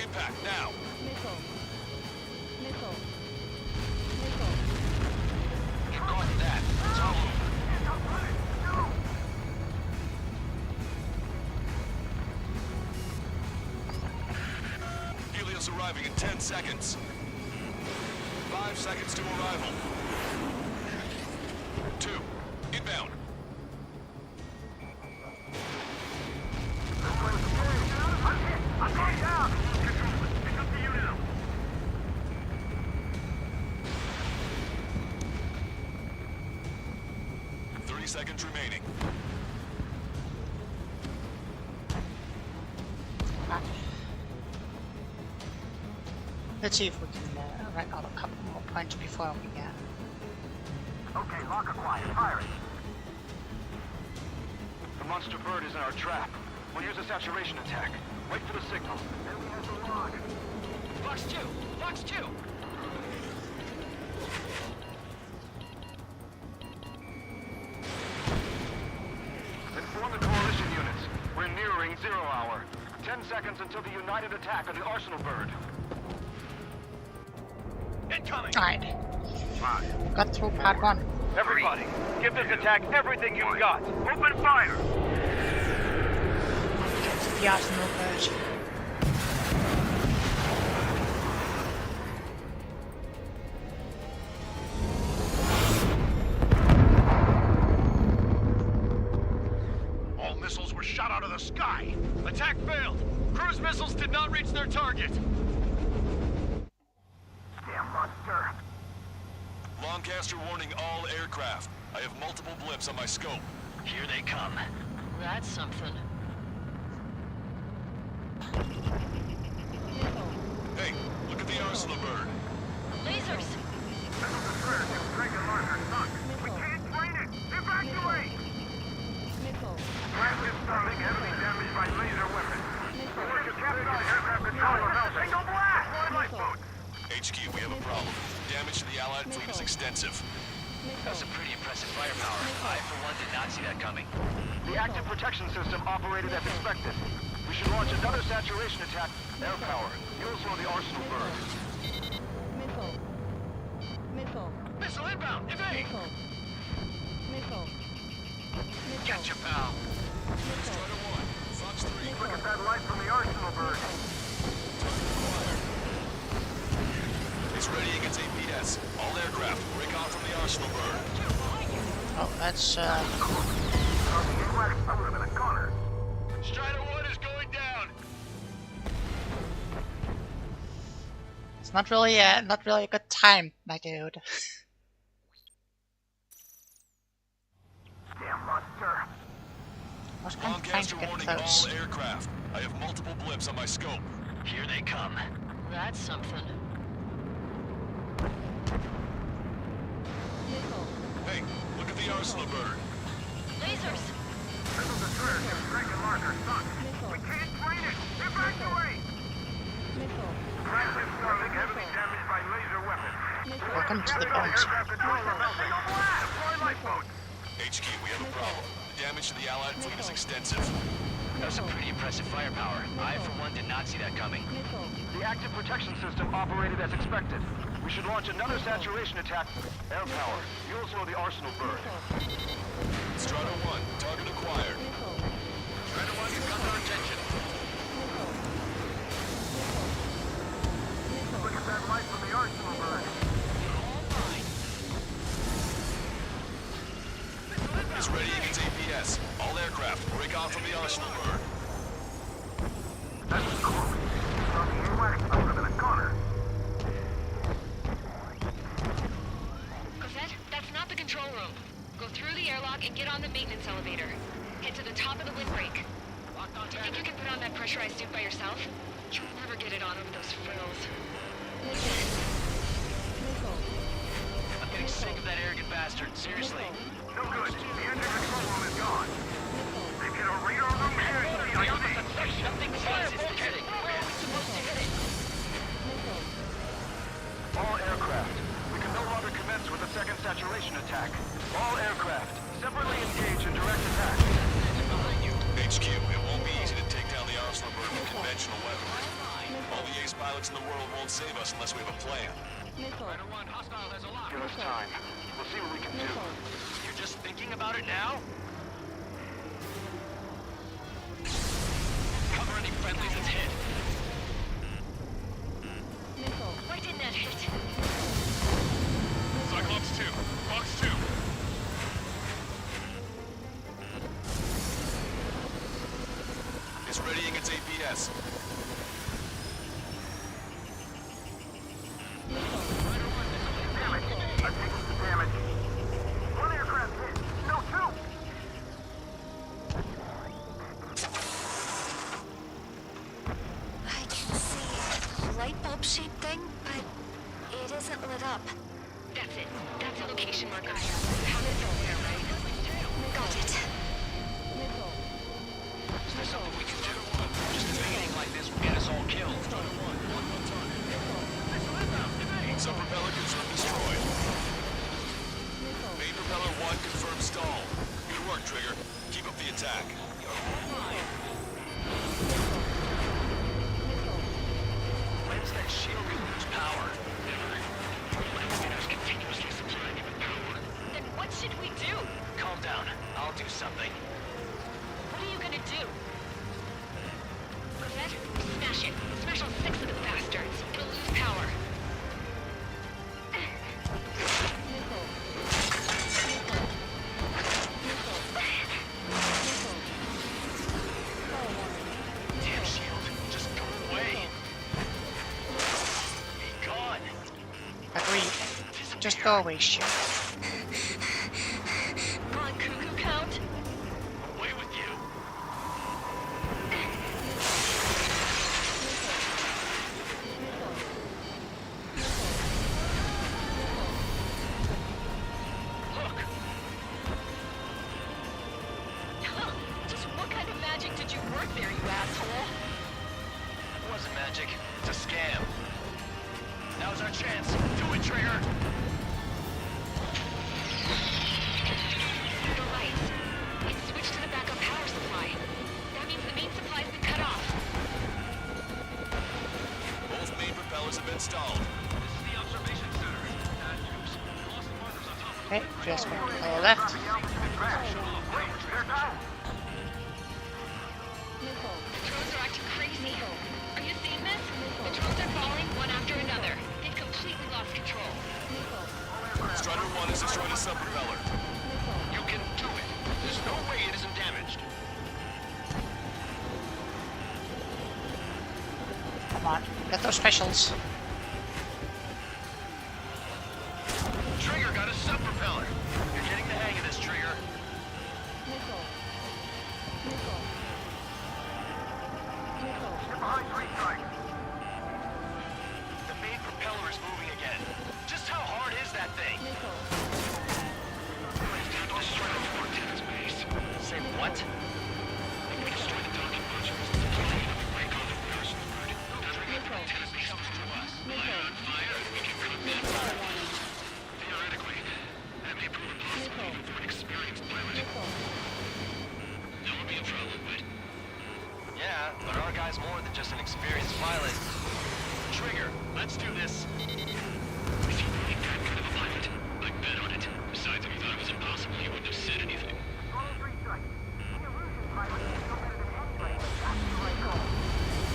impact now. You caught that. It's all over. Helios arriving in 10 seconds. 5 seconds to arrival. 2, inbound. I'm going down. It's up to you now. Seconds remaining. Let's see if we can rack out a couple more points before we Okay, lock acquired. Firing. monster bird is in our trap. We'll use a saturation attack. Wait for the signal. Then we have to log. Fox 2! Fox 2! Inform the coalition units. We're nearing 0 hour. 10 seconds until the united attack on the Arsenal bird. Incoming! Alright. Got through part 1. Everybody, give this attack everything you've got. Open fire! Get to the Arsenal bird. All missiles were shot out of the sky. Attack failed. Cruise missiles did not reach their target. Damn monster. Lancaster warning all aircraft. I have multiple blips on my scope. Here they come. That's something. Hey, look at the Arsenal bird. Lasers! We can't train it! Evacuate! Missile. Crash is starting enemy damage by laser weapons. We're to capture aircraft control of Single blast! Lifeboat! HQ, we have a problem. Damage to the Allied fleet is extensive. That's some pretty impressive firepower. I, for one, did not see that coming. The active protection system operated as expected. We should launch another saturation attack. Air power. You'll slow the Arsenal bird. Missile. Missile. Missile inbound! Evade! Missile. Missile. Gotcha, pal. Strider 1, Fox 3. Look at that light from the Arsenal bird. It's ready against APS. All aircraft, break off from the Arsenal bird. Oh, that's I would have been a goner. Strider 1 is going down. it's not really a good time, my dude. Damn monster. I was kind of trying to Lancaster get warning close. all aircraft. I have multiple blips on my scope. Here they come. That's something. Missile. Hey, look at the Arsenal bird. Lasers! Missile destroyer gives Dragon Marker sunk. We can't train it! Evacuate! Missile. Crash is starting heavily damaged by laser weapons. Missile. Welcome to the boat. Aircraft control of Single blast! Deploy lifeboat! HQ, we have a problem. The damage to the Allied fleet is extensive. That's some pretty impressive firepower. I, for one, did not see that coming. Missile. The active protection system operated as expected. We should launch another saturation attack. Air power. You'll slow the Arsenal bird. Strider 1, target acquired. Strider 1, you've got our attention. Look at that light from the Arsenal bird. It's ready against APS. All aircraft, break off from the Arsenal bird. That was close. On the AWACS, I would have been a goner. Cosette, that's not the control room. Go through the airlock and get on the maintenance elevator. Head to the top of the windbreak. Do you think you can put on that pressurized suit by yourself? You'll never get it on with those frills. I'm getting sick of that arrogant bastard. Seriously. No good. The engine control room is gone. They've hit a radar room here in the IC. Nothing besides it's kidding. Where are we supposed to hit it? All aircraft. We can no longer commence with a second saturation attack. All aircraft, separately engage in direct attack. HQ, it won't be easy to take down the Arsenal bird with conventional weaponry. All the ace pilots in the world won't save us unless we have a plan. Strider 1, hostile has a lock. Give us time. We'll see what we can do. You're just thinking about it now? Cover any friendlies that's hit. Why didn't that hit? Cyclops 2, Fox 2. It's ready against APS. Damage. I've taken some damage. One aircraft hit. No, two. I can see a light bulb shaped thing, but it isn't lit up. That's it. That's a location marker. Have it from there, right? Got it. Missile. something we can do. Just debating like this will get us all killed. Sub propeller confirmed destroyed. Main propeller 1 confirmed stalled. Good work, Trigger. Keep up the attack. When's that shield gonna lose power? Never. It's continuously supplying it with power. Then what should we do? Calm down. I'll do something. What are you gonna do? Cosette, smash it. Smash all 6 of the bastards. It'll lose power. Damn shield. Just go away. Be gone. Agreed. Just go away, shit. On cuckoo count. Away with you. Look. Huh. Just what kind of magic did you work there, you asshole? It wasn't magic. It's a scam. Now's our chance. Do it, Trigger. You're right. It's switched to the backup power supply. That means the main supply's been cut off. Both main propellers have been stalled. This is the observation center. Lost markers on top of Okay, just going to play left. The drones are acting crazy. Are you seeing this? The drones are falling one after another. They've completely lost control. Strider 1 has destroyed a sub propeller. You can do it. There's no way it isn't damaged. Come on, get those specials. Trigger got a sub propeller. You're getting the hang of this, Trigger. The main propeller is moving again. Just how hard is that thing? Destroy the vortex base. Say what? We destroy the docking modules. Break on the Arsenal bird. Trigger the antenna base to us. Light on fire and we can cut them. Theoretically, that may prove impossible even for an experienced pilot. That would be a problem, but... Yeah, but our guy's more than just an experienced pilot. Trigger, let's do this. Is he really that good of a pilot? I bet on it. Besides, if he thought it was impossible, he wouldn't have said anything.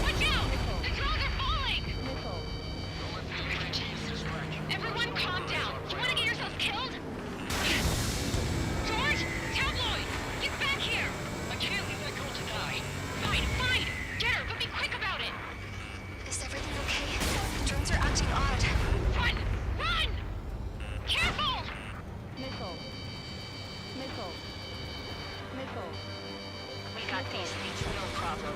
Watch out! The drones are falling! Everyone calm down. You want to get yourselves killed? George! Tabloid! Get back here! I can't leave that girl to die. Fine, fine! Get her, but be quick about it! Is everything okay? The drones are acting odd. Run! Run! Careful! We got these things, no problem.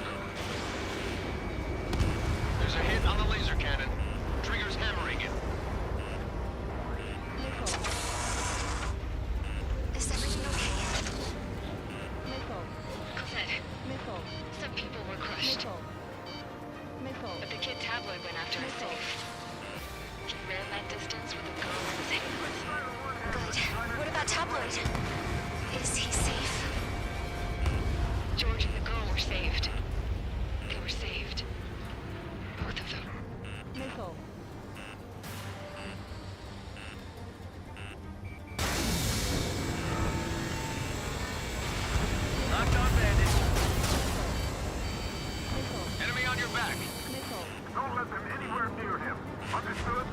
There's a hit on the laser cannon. Trigger's hammering it. Is everything okay? Cosette, some people were crushed. But the kid Tabloid went after a safe. He ran that distance with a girl in his hands. Good. What about Tabloid? Is he safe? George and the girl were saved. They were saved. Both of them. Knocked on bandits. Enemy on your back. Don't let them anywhere near him. Understood?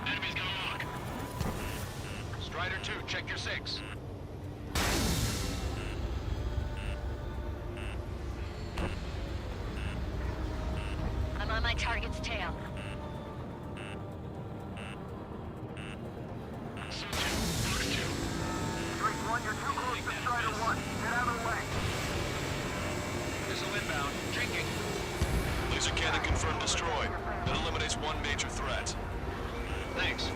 Enemy's got a lock. Strider 2, check your 6. I'm on my target's tail. Drake 1, you're too close to Strider 1. Get out of the way. Missile inbound. Drinking. Laser cannon confirmed destroyed. That eliminates one major threat. Thanks.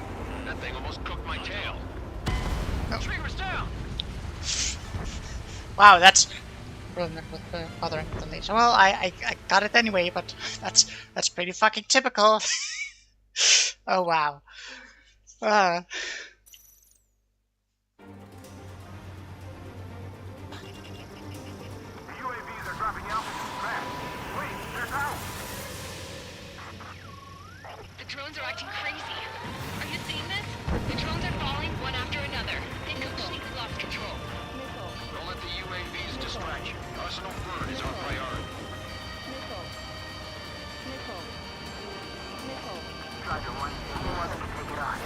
That thing almost cooked my tail. Trigger's down. Wow, that's improvement with bothering the laser. Well, I got it anyway, but that's pretty fucking typical. Oh wow. UAVs are dropping altitude fast. Wait, they're down. The drones are acting crazy. Are you seeing this? The drones are falling one after another. They completely lost control. Don't let the UAVs distract you. Arsenal Bird is our priority. Striker 1, who wants to take it on?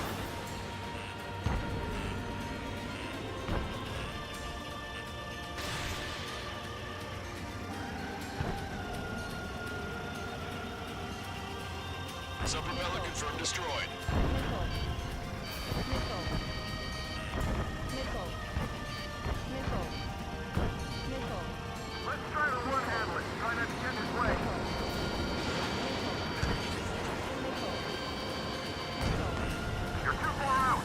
Sub-propeller confirmed destroyed. Let's try to one handle it. Try not to get in his way. You're too far out.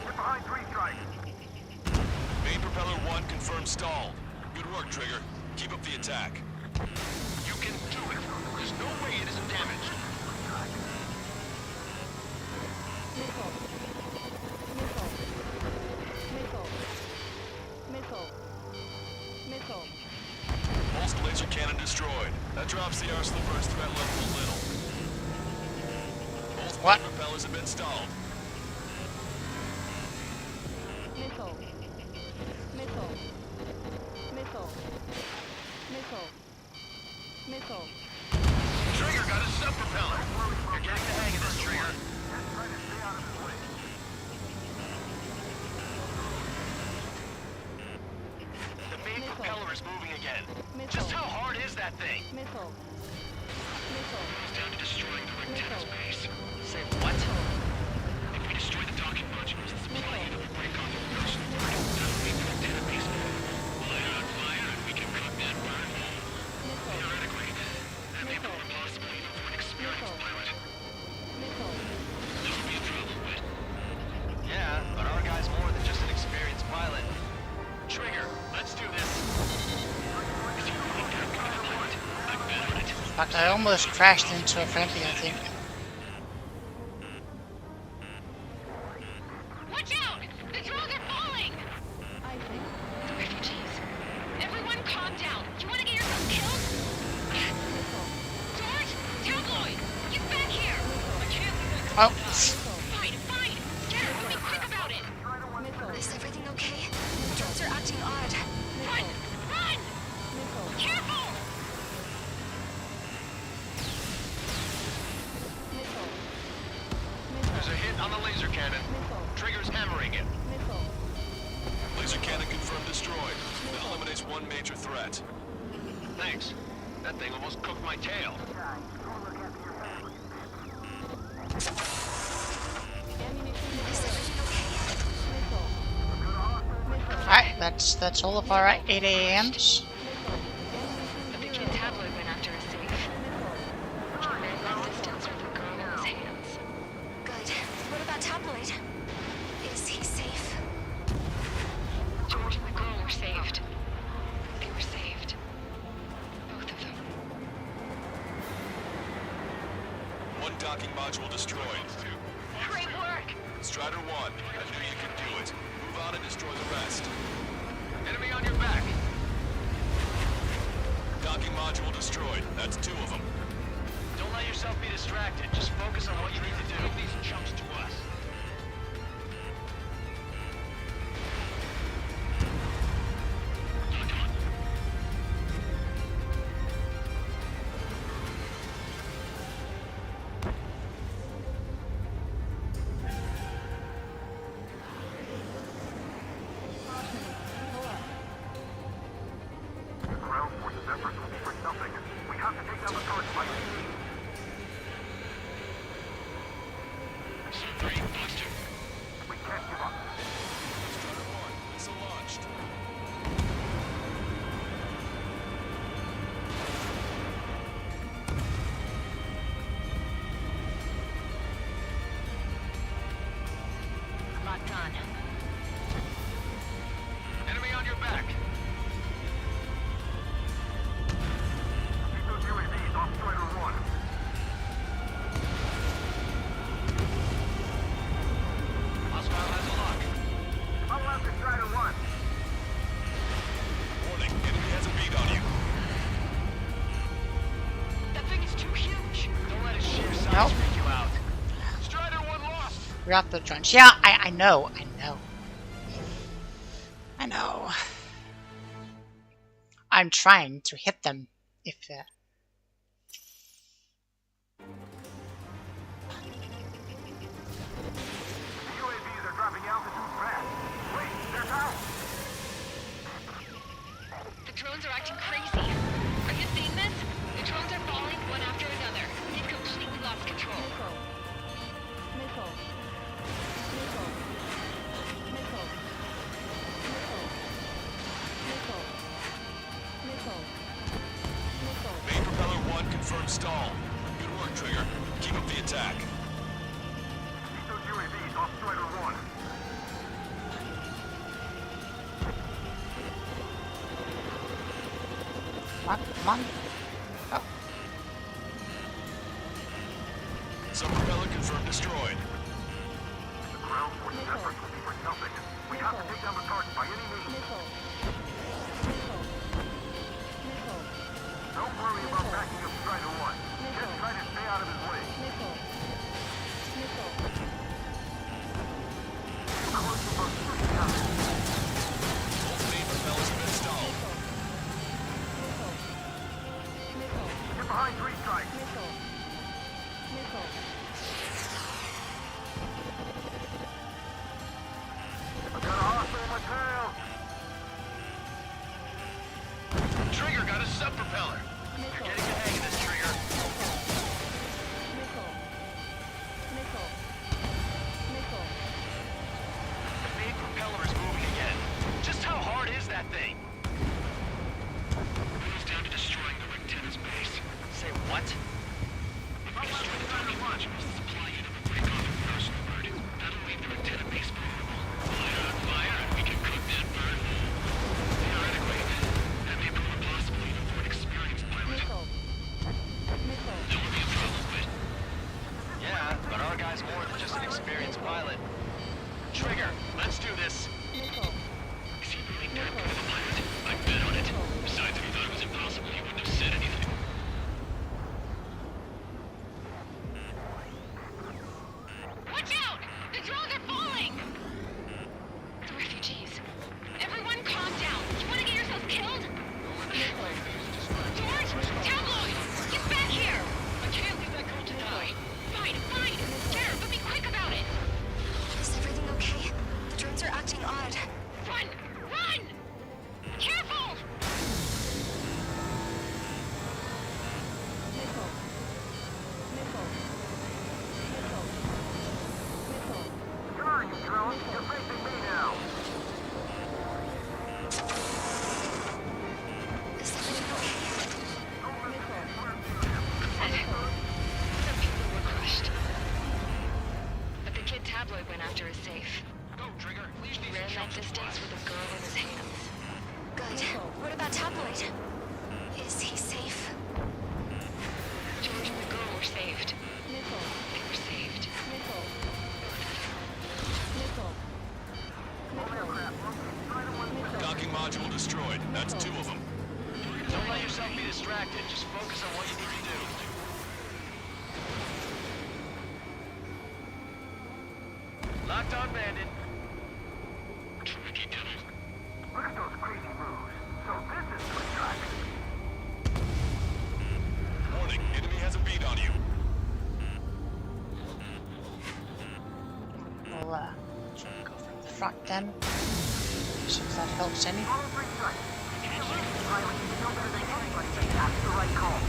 Get behind 3 strike. Main propeller 1 confirmed stalled. Good work, Trigger. Keep up the attack. You can do it. There's no way it isn't damaged. Pulsed laser cannon destroyed. That drops the Arsenal Bird's threat level a little. Both main propellers have been stalled. Trigger got a sub-propeller. You're getting the hang of this, Trigger. The main propeller is moving again. Just how hard is that thing? It's down to destroying the Rectenna's base. Say what? If we destroy the docking modules, the supply unit will break off the Arsenal Bird and dominate the Rectenna base. We'll light it on fire and we can cook that bird. Theoretically, that may prove impossible even for an experienced pilot. That would be a trouble, but... Yeah, but our guy's more than just an experienced pilot. Trigger, let's do this. Fuck, I almost crashed into a friendly, I think. Watch out! The drones are falling! The refugees. Everyone calm down. You want to get yourself killed? George! Tabloid! Get back here! I can't do this. Oh. Fine. Garrett, be quick about it. Is everything okay? The drones are acting odd. Run! Careful! There's a hit on the laser cannon. Trigger's hammering it. Laser cannon confirmed destroyed. That eliminates one major threat. Thanks. That thing almost cooked my tail. Alright, that's all of our 8 a.m.s. The kid Tabloid went after a safe. He ran long distance with a girl in his hands. Good. What about Tabloid? Is he safe? George and the girl were saved. They were saved. Both of them. One docking module destroyed. Great work! Strider 1, I knew you could do it. Move on and destroy the rest. Enemy on your back. Docking module destroyed. That's 2 of them. Don't let yourself be distracted. Just focus on what you need to do. Give these chumps to us. Raptor drones. Yeah, I know. I'm trying to hit them if UAVs are dropping altitude fast. Wait, they're down. The drones are acting crazy. Are you seeing this? The drones are falling one after another. They've completely lost control. Missile. Main propeller 1 confirmed stall. Good work, Trigger. Keep up the attack. Keep those UAVs off Strider 1. What? Come on. Oh. Some propeller confirmed destroyed. The ground force efforts will be for nothing. We have to take down the target by any means. Don't worry about backing up Strider 1. Just try to stay out of his way. Close to about 3 times. Both main propellers have been stalled. Get behind 3 strike. I've got a hostile in my tail. Trigger got a sub-propeller. You're getting the hang of this, Trigger. The main propeller is moving again. Just how hard is that thing? Goes down to destroying the Ring-10's base. Say what? If we destroy the target modules, the supply unit will break off in Arsenal bird. That'll leave the Ring-10 base vulnerable. Fire on fire, and we can cook that bird. Theoretically, that may prove impossible even for an experienced pilot. That would be a problem, but Yeah, but our guy's more than just an experienced pilot. Trigger, let's do this. is he really that good of a pilot? I'd bet on it. Besides, if he thought it was impossible, he wouldn't have said anything. Watch out! The drones are falling! The refugees. Everyone calm down. You want to get yourselves killed? George! Tabloid! Get back here! I can't leave that girl to die. Fine. Get her, but be quick about it. Is everything okay? The drones are acting odd. Run! Careful! Sure, you drones. You're facing me now. Is everything okay? Some people were crushed. But the kid Tabloid went after his safe. Go, Trigger. Leash these Ran that distance with a girl in his hands. Good. What about Tabloid? Is he safe? George and the girl were saved. They were saved. Docking module destroyed. That's 2 of them. Don't let yourself be distracted. Just focus on what you need to do. Locked on Bandit. Tricky devil. Look at those crazy moves. So this is foot traffic. Warning, enemy has a bead on you. We'll try and go from the front then. See if that helps any. Follow 3 strike. Pilot, you know better than anybody that that's the right call.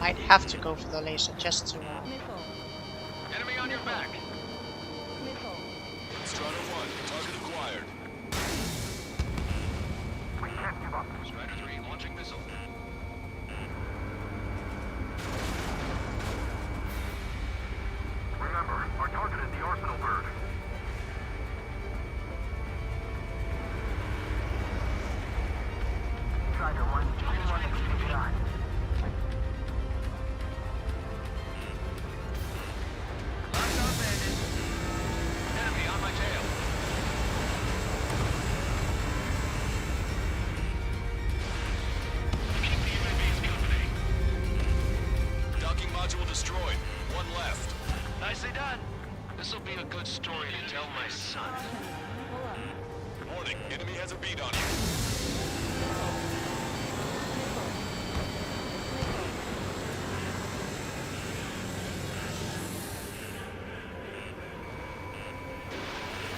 Might have to go for the laser just to. Enemy on your back. Strider 1, target acquired. We can't give up. Strider 3 launching missile. Remember, our target is the Arsenal bird. Strider 1, anyone that can get on. Locked on Bandit. Enemy on my tail. Keep the UAVs company. Docking module destroyed. 1 left. Nicely done. This'll be a good story to tell my son. Warning, enemy has a beat on you.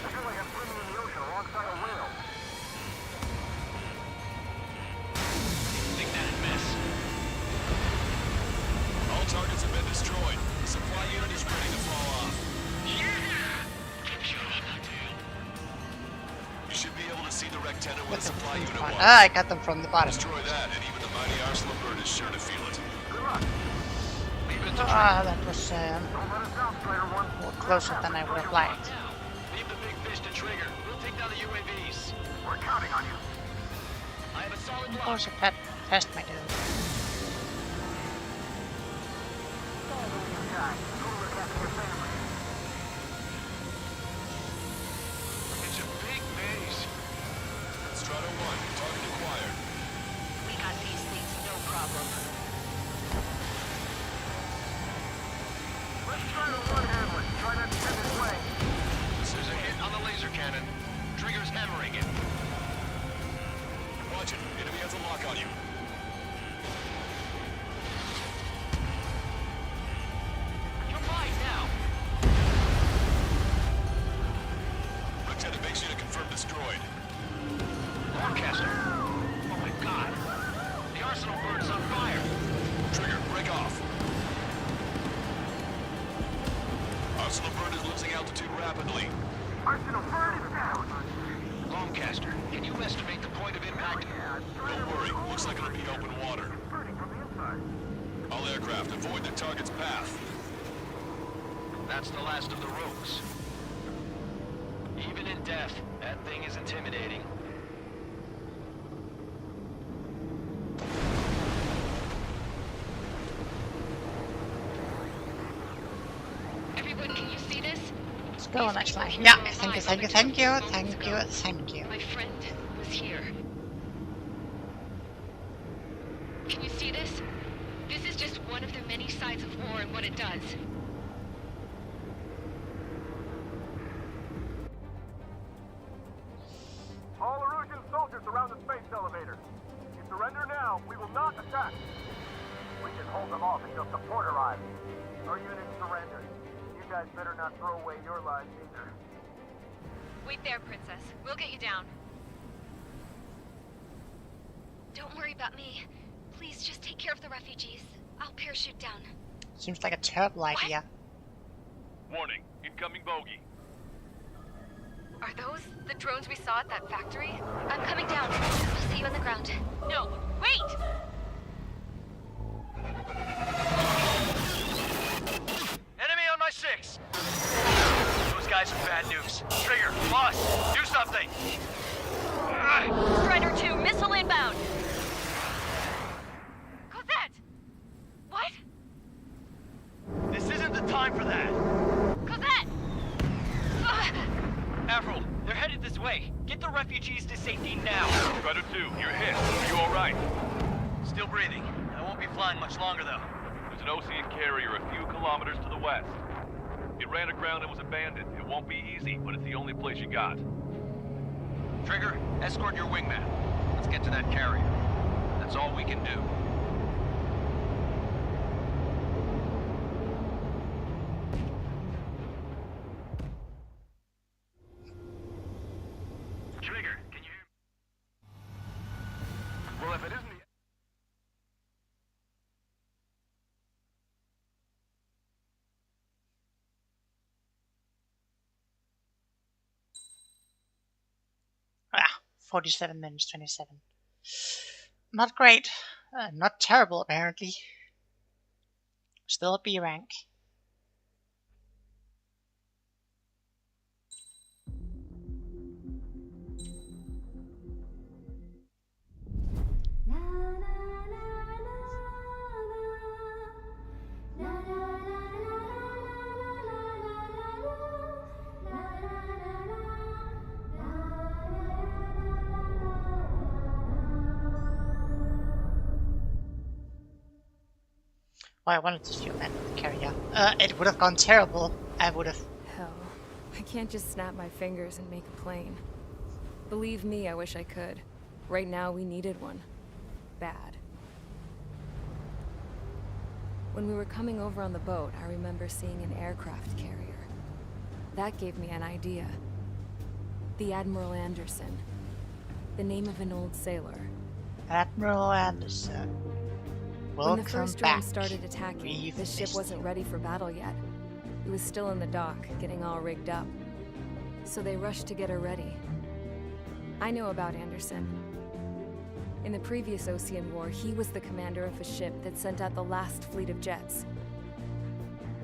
I feel like I'm swimming in the ocean alongside a whale. Think that'd miss. All targets have been destroyed. The supply unit is ready to fall off. You should be able to see the rectangle where the supply unit was. I got them from the bottom. Destroy that, and even the mighty Arsenal bird is sure to feel it. That was more closer than I would have liked. Leave the big fish to Trigger. We'll take down the UAVs. We're counting on you. I have a solid block. Also, test my dude. It's a big base. Strata 1, target acquired. We got these things, no problem. Let's try to one-handle it. Try not to send it away. There's a hit on the laser cannon. Trigger's hammering it. Watch it. Enemy has a lock on you. You're mine now. Lieutenant base unit confirmed destroyed. Lancaster. Oh my god. The Arsenal bird's on fire. Trigger, break off. Arsenal bird is losing altitude rapidly. Arsenal bird is down. Lancaster, can you estimate the point of impact? Don't worry, looks like it'll be open water. Burning from the inside. All aircraft, avoid the target's path. That's the last of the rogues. Even in death, that thing is intimidating. Everyone, can you see this? Let's go next line. Yeah, thank you. My friend was here. Can you see this? This is just one of the many sides of war and what it does. All Erusian soldiers around the space elevator. You surrender now, we will not attack. We can hold them off until support arrives. Our unit surrendered. You guys better not throw away your lives either. Wait there, Princess. We'll get you down. Don't worry about me. Please just take care of the refugees. I'll parachute down. Seems like a terrible idea. Warning, incoming bogey. Are those the drones we saw at that factory? I'm coming down. I'll see you on the ground. No, wait! Enemy on my 6! Those guys are bad news. Trigger, boss, do something! Strider 2, missile inbound! Cosette! What? This isn't the time for that! Cosette! Avril, they're headed this way. Get the refugees to safety now. Strider 2, you're hit. Are you alright? Still breathing. I won't be flying much longer, though. There's an Osean carrier a few kilometers to the west. It ran aground and was abandoned. It won't be easy, but it's the only place you got. Trigger, escort your wingman. Let's get to that carrier. That's all we can do. Trigger, can you hear me? Well, if it isn't the... Ah, 47 minutes 27. Not great. Not terrible, apparently. Still a B rank. Oh, I wanted to shoot that carrier. It would have gone terrible. I would have Hell. I can't just snap my fingers and make a plane. Believe me, I wish I could. Right now, we needed one. Bad. When we were coming over on the boat, I remember seeing an aircraft carrier. That gave me an idea. The Admiral Anderson. The name of an old sailor. Admiral Anderson. When the first drone started attacking, the ship wasn't ready for battle yet. It was still in the dock, getting all rigged up. So they rushed to get her ready. I know about Anderson. In the previous Osean War, he was the commander of a ship that sent out the last fleet of jets.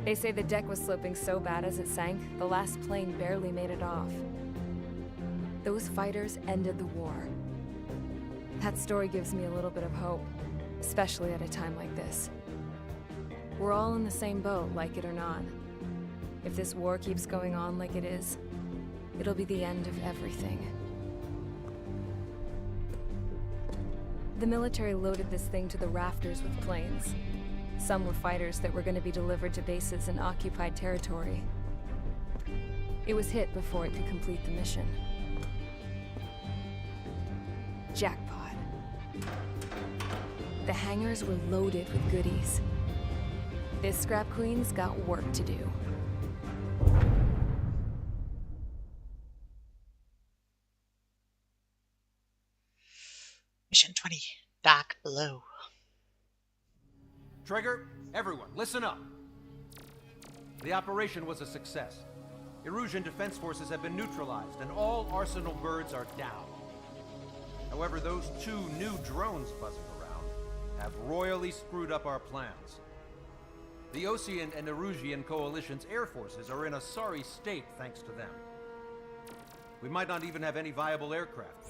They say the deck was sloping so bad as it sank, the last plane barely made it off. Those fighters ended the war. That story gives me a little bit of hope, especially at a time like this. We're all in the same boat, like it or not. If this war keeps going on like it is, it'll be the end of everything. The military loaded this thing to the rafters with planes. Some were fighters that were going to be delivered to bases in occupied territory. It was hit before it could complete the mission. Jackpot. The hangars were loaded with goodies. This Scrap Queen's got work to do. Mission 20, Dark Below. Trigger, everyone, listen up. The operation was a success. Erusian defense forces have been neutralized, and all Arsenal birds are down. However, those 2 new drones buzzing around have royally screwed up our plans. The Osean and Erusian coalition's air forces are in a sorry state thanks to them. We might not even have any viable aircraft.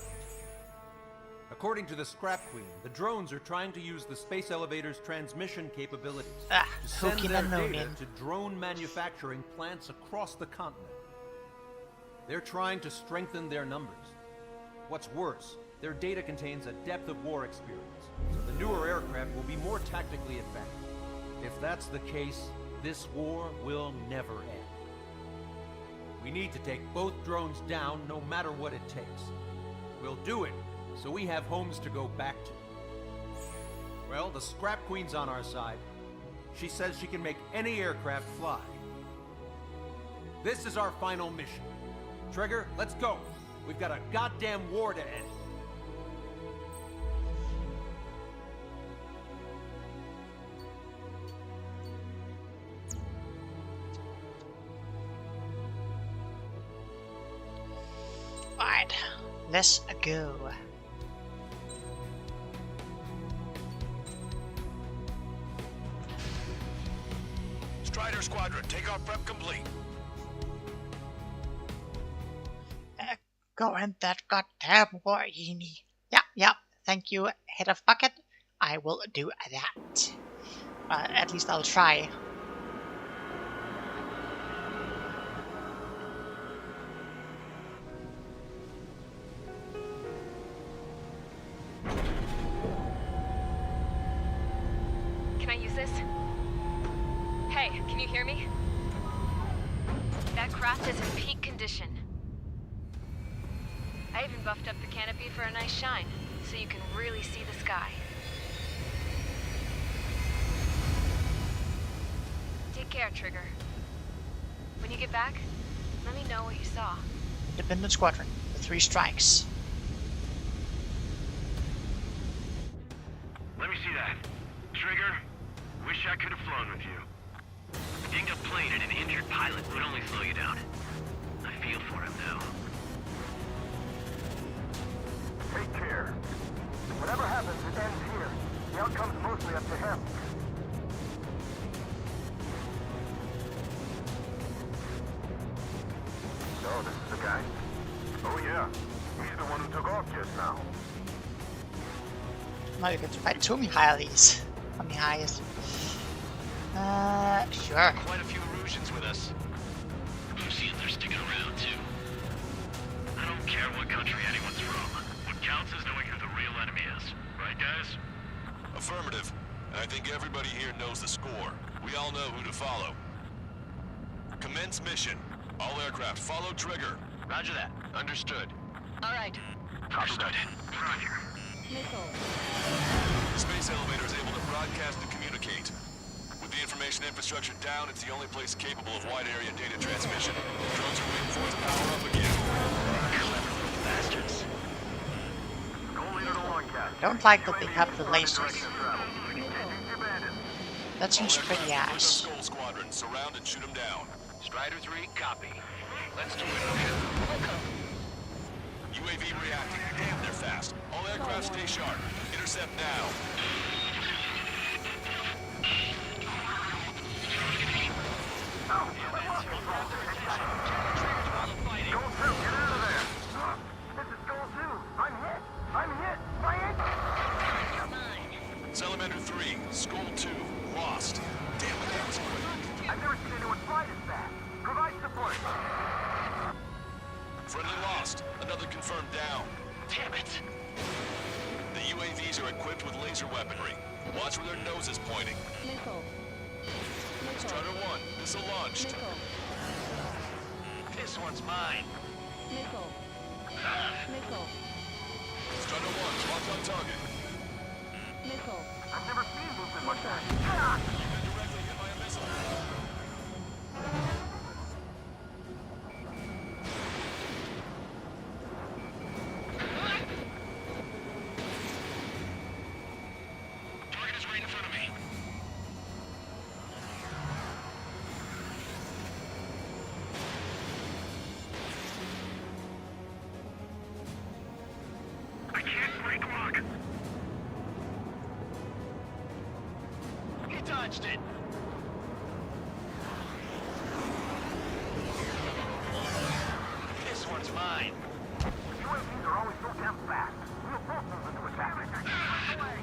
According to the Scrap Queen, the drones are trying to use the space elevator's transmission capabilities to send their data to drone manufacturing plants across the continent. They're trying to strengthen their numbers. What's worse, their data contains a depth of war experience, so the newer aircraft will be more tactically effective. If that's the case, this war will never end. We need to take both drones down no matter what it takes. We'll do it so we have homes to go back to. Well, the Scrap Queen's on our side. She says she can make any aircraft fly. This is our final mission. Trigger, let's go. We've got a goddamn war to end. Alright, let's go. Strider Squadron, takeoff prep complete. Go in that goddamn war, Yini. Yeah, thank you, Head of Bucket. I will do that. At least I'll try. Can I use this? Hey, can you hear me? That craft is in peak condition. I even buffed up the canopy for a nice shine, so you can really see the sky. Take care, Trigger. When you get back, let me know what you saw. Independent Squadron, the 3 strikes. Let me see that. Trigger, wish I could have flown with you. A dinged up plane and an injured pilot would only slow you down. I feel for him now. Take care. Whatever happens, it ends here. The outcome's mostly up to him. So, this is the guy? Oh yeah. He's the one who took off just now. Now you get to fight 2 Mihailis. Or Mihais. Sure. Quite a few Erusians with us. Lucians are sticking around too. I don't care what country anyone's from. What counts is knowing who the real enemy is. Right, guys? Affirmative. And I think everybody here knows the score. We all know who to follow. Commence mission. All aircraft, follow trigger. Roger that. Understood. All right. Understood. Roger. Missile. The space elevator is able to broadcast and communicate. With the information infrastructure down, it's the only place capable of wide area data transmission. Drones are waiting for it to power up again. Clever little bastards. Don't like that they have the lasers. That seems pretty ass. Skull Squadron, surround and shoot them down. Strider 3, copy. Let's do it. UAV reacting. Damn, they're fast. All aircraft stay sharp. Intercept now. Salamander 3, Skull 2, lost. Damn it, that was quick. I've never seen anyone fly this fast. Provide support. Friendly lost. Another confirmed down. Damn it. The UAVs are equipped with laser weaponry. Watch where their nose is pointing. Missile. Strider 1, missile launched. Missile. This one's mine. Missile. Missile. Strider 1, locked on target. Missile. I've never seen movement like that. You've been directly hit by a missile. Target is right in front of me. I can't break lock. He dodged it. This one's mine. UAVs are always so damn fast. We'll both move into attack. Away.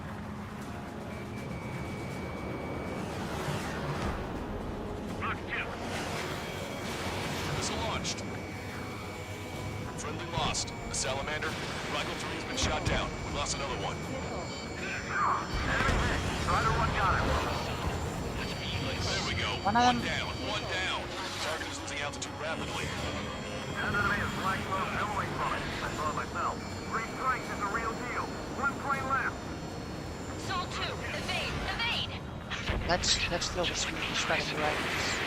Mark 2. Missile launched. Friendly lost. The Salamander. Rifle 3 has been shot down. We lost another one. Enemy hit. Strider 1 got him. There we go. One of them. One down. Target is losing altitude rapidly. An enemy is flag close billowing from it. I saw it myself. 3 strikes is a real deal. 1 plane left. Soul 2, evade, evade! Let's deal with some of these Shredding rifles.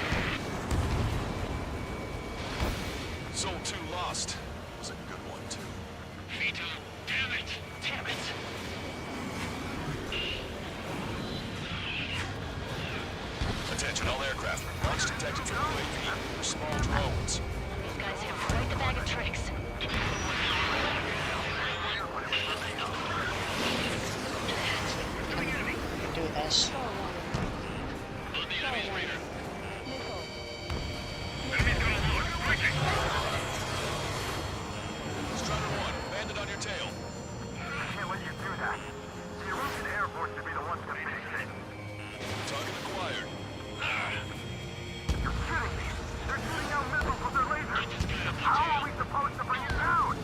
Soul 2 lost. Was a good one, too. Vito, damn it! Damn it. Attention all aircraft. Launch detected from UAV. They're small drones. These guys have quite the bag of tricks. We can do this. On the enemy's radar. Missile. Enemy's gonna load. Quickly! Strider 1, bandit on your tail. I can't let you do that. The Erusian Air Force should be the ones to fix it. Target acquired. You're kidding me. They're shooting out missiles with their lasers. How are we supposed to bring it down?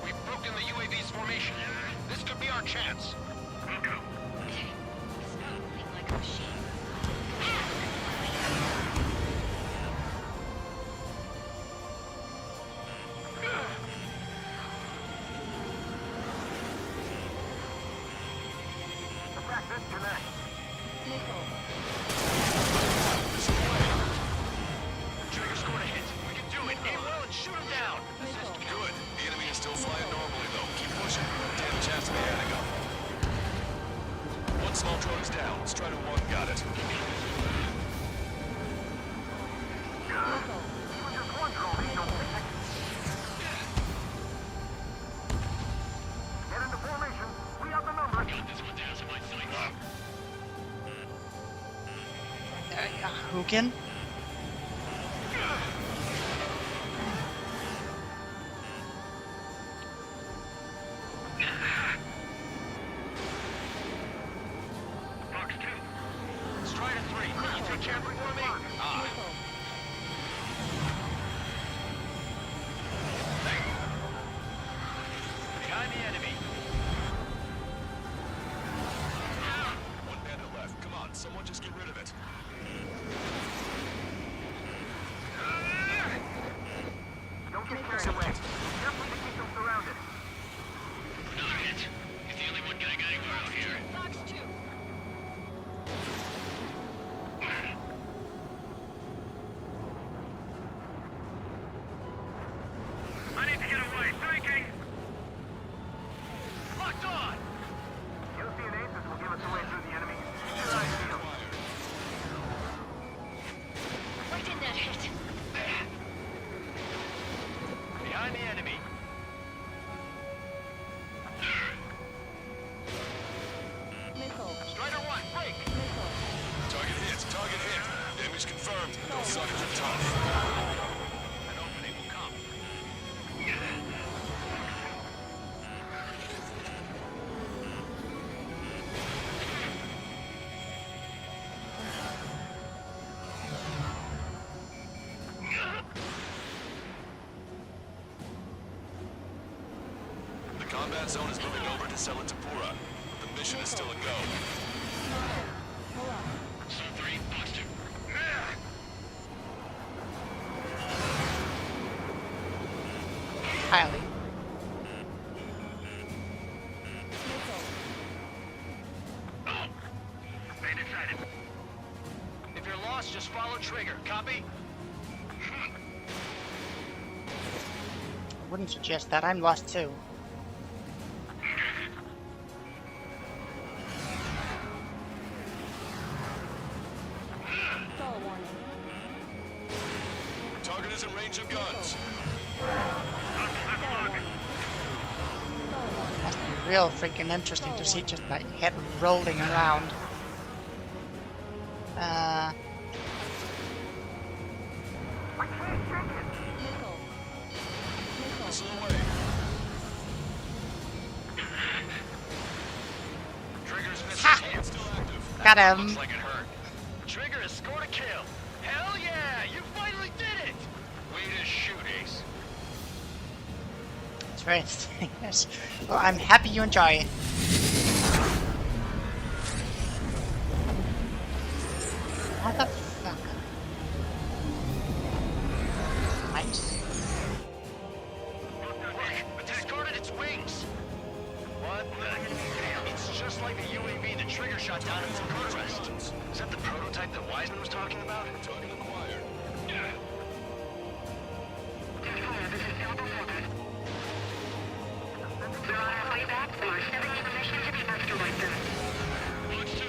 We've broken the UAV's formation. This could be our chance. We'll go. It's not moving like a machine. Attack this connect. Missile. Trigger scored a hit. We can do it. Aim well and shoot him down. Missile. Good. The enemy is still flying normally, though. Keep pushing. Damage has to be adding up. One small drone is down. Strider 1 got it. Missile. Even just one drone ain't no picnic. Get into formation. We have the number. Got this one down to my sights. There you go. Hugin. Box 2. Strider 3, you take care for me? Ah. Missile. Behind the enemy. One bandit left. Come on, someone just get rid of it. enemy. Missile. Strider 1, break! Target hit. Target hit. Damage confirmed. Those suckers are tough. An opening will come. The combat zone is moving over to Selatapura. The mission is still a go. Zone 3, positive. Highly. Bandit sighted. If you're lost, just follow trigger. Copy? Wouldn't suggest that. I'm lost too. Stall warning. Target is in range of guns. Must be real freaking interesting to see just my head rolling around. Missile away. Trigger's Ha! missing. Still active. Got him. Looks like it hurt. Trigger has scored a kill. Hell yeah! You finally did it! Way to shoot, Ace. It's very interesting. Yes. Well, I'm happy you enjoy. What the fuck? Nice. Look, it discarded its wings. What the? It's just like the UAV the Trigger shot down in Bucharest. Is that the prototype that Wiseman was talking about? Target acquired. We're on our way back. We were stepping in position to be destroyed them. Looks to.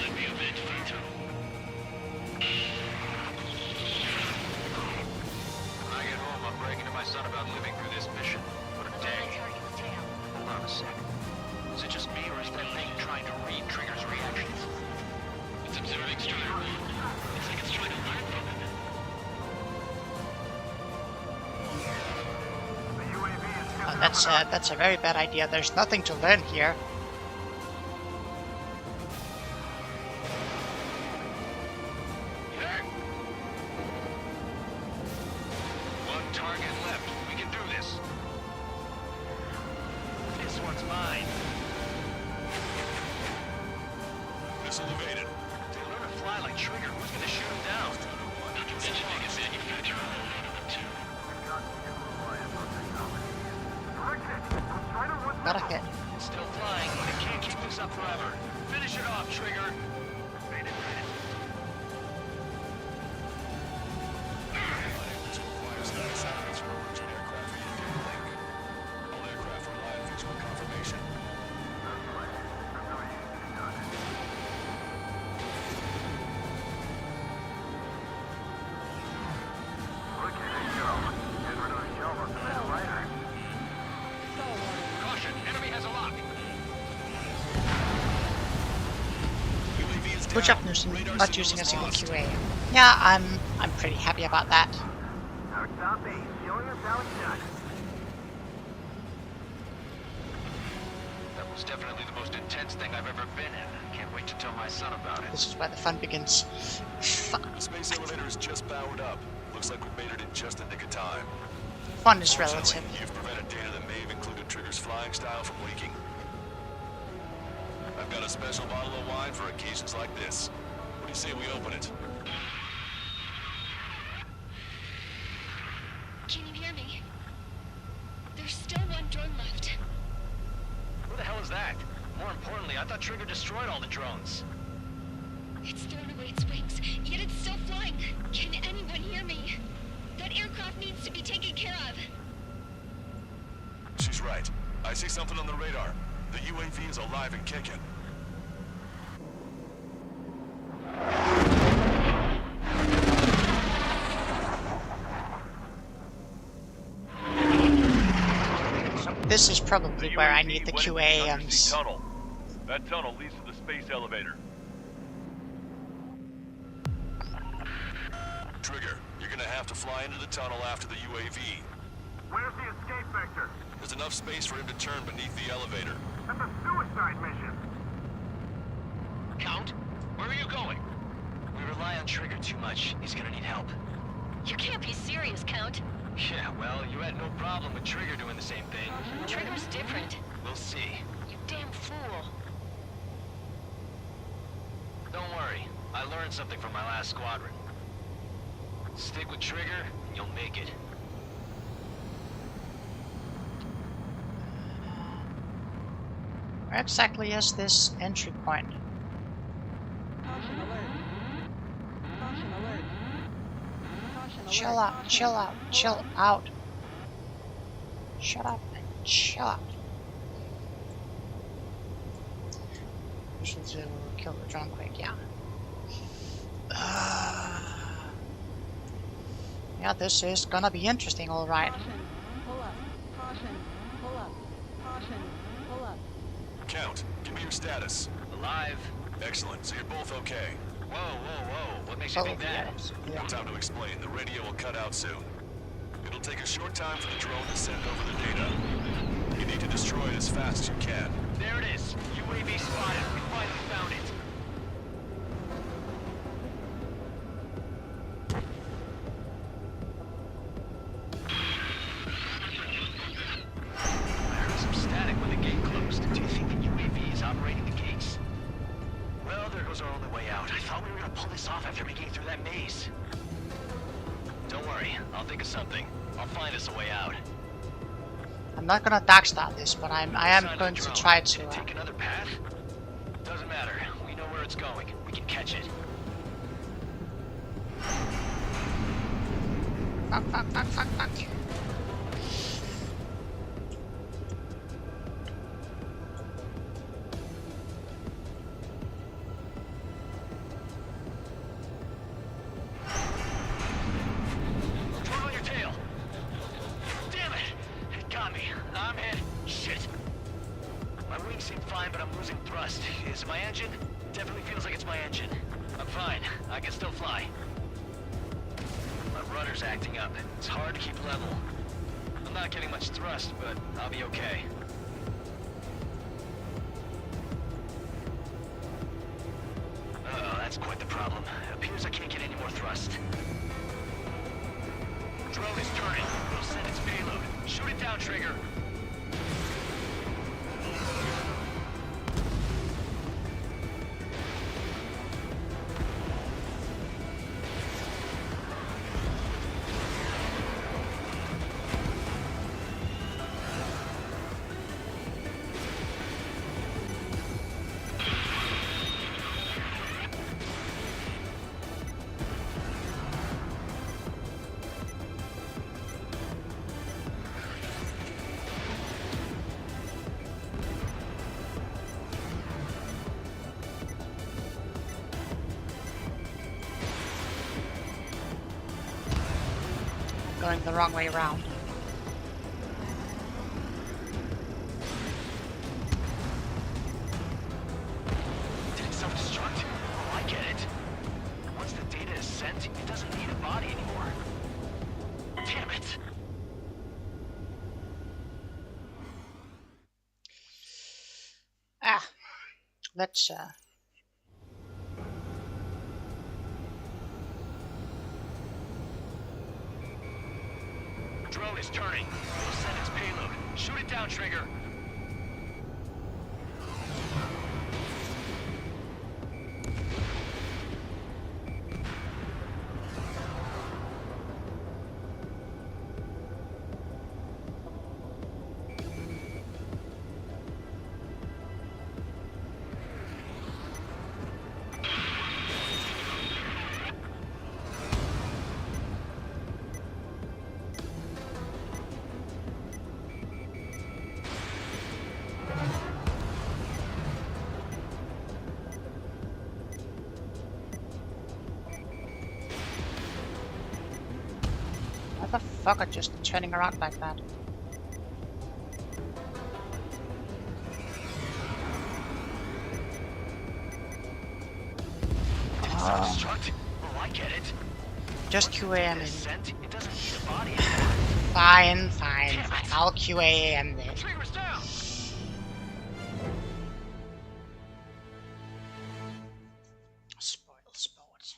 Let me avenge Vito. When I get home, I'm bragging to my son about living through this mission. What a day. Hold on a sec. Is it just me, or is that thing trying to read Trigger's reactions? It's observing Strider 1. It's like it's trying to learn from him. Oh, that's a very bad idea. There's nothing to learn here. One target left. We can do this. This one's mine. Missile evaded. They learn to fly like Trigger. Who's gonna shoot him down? Not to mention they can manufacture a whole lot of them too. Got a hit. Still flying, but it can't keep this up forever. Finish it off, Trigger. This requires high seconds for emergent aircraft vehicle link. All aircraft rely on visual confirmation. Caution, enemy has a lock. UAV is Good down. job, Newson. Radar Not signal using a is single lost. QA. Yeah, I'm pretty happy about that. Our top ace showing us how it's done. That was definitely the most intense thing I've ever been in. Can't wait to tell my son about it. This is where the fun begins. Fuck. The space elevator is just powered up. Looks like we made it in just the nick of time. Fun is Fortunately, relative. you've prevented data that may have included Trigger's flying style from leaking. I've got a special bottle of wine for occasions like this. What do you say we open it? Can you hear me? There's still one drone left. Who the hell is that? More importantly, I thought Trigger destroyed all the drones. It's thrown away its wings, yet it's still flying. Can anyone hear me? That aircraft needs to be taken care of. She's right. I see something on the radar. The UAV is alive and kicking. this is probably where I need the QA and... Tunnel. That tunnel leads to the space elevator. Trigger, you're gonna have to fly into the tunnel after the UAV. Where's the escape vector? There's enough space for him to turn beneath the elevator. That's a suicide mission. Count, where are you going? We rely on Trigger too much. He's gonna need help. You can't be serious, Count. Yeah, well, you had no problem with Trigger doing the same thing. Trigger's different. We'll see. You damn fool. Don't worry. I learned something from my last squadron. Stick with Trigger, and you'll make it. Where exactly is this entry point? Caution alert. Caution alert. Caution alert. Chill out, chill out, chill out. Shut up and chill out. We should kill the drone quick, yeah. Yeah, this is gonna be interesting, alright. Caution. Pull up. Caution. Pull up. Caution. Pull up. Count, give me your status. Alive. Excellent, so you're both okay. Whoa, whoa, whoa. What makes you think that? No time to explain. The radio will cut out soon. It'll take a short time for the drone to send over the data. You need to destroy it as fast as you can. There it is. UAV spotted. We finally found it. I heard some static when the gate closed. Do you think the UAV is operating the gates? Well, there goes our only way out. I thought we were gonna pull this off after making it through that maze. Don't worry. I'll think of something. I'll find us a way out. I'm not gonna dark start this, but I am going to try to... Take another path? Doesn't matter. We know where it's going. We can catch it. Fuck, fuck, fuck, fuck, fuck. Drone on your tail. Damn it! It got me. I'm hit. Shit. My wings seem fine, but I'm losing thrust. Is it my engine? Definitely feels like it's my engine. I'm fine. I can still fly. My rudder's acting up. It's hard to keep level. I'm not getting much thrust, but I'll be okay. Uh-oh, that's quite the problem. It appears I can't get any more thrust. Drone is turning. We'll send its payload. Shoot it down, Trigger. Going the wrong way around. Did it self-destruct? Oh, I get it. Once the data is sent, it doesn't need a body anymore. Damn it. Ah, let's Drone is turning. We'll send its payload. Shoot it down, Trigger. what the fuck are just turning around like that? Self-destruct? Oh, I get it. Just QAM it. Descent, it doesn't need a body. Fine. I'll QAM it. Trigger's down. Spoil sport.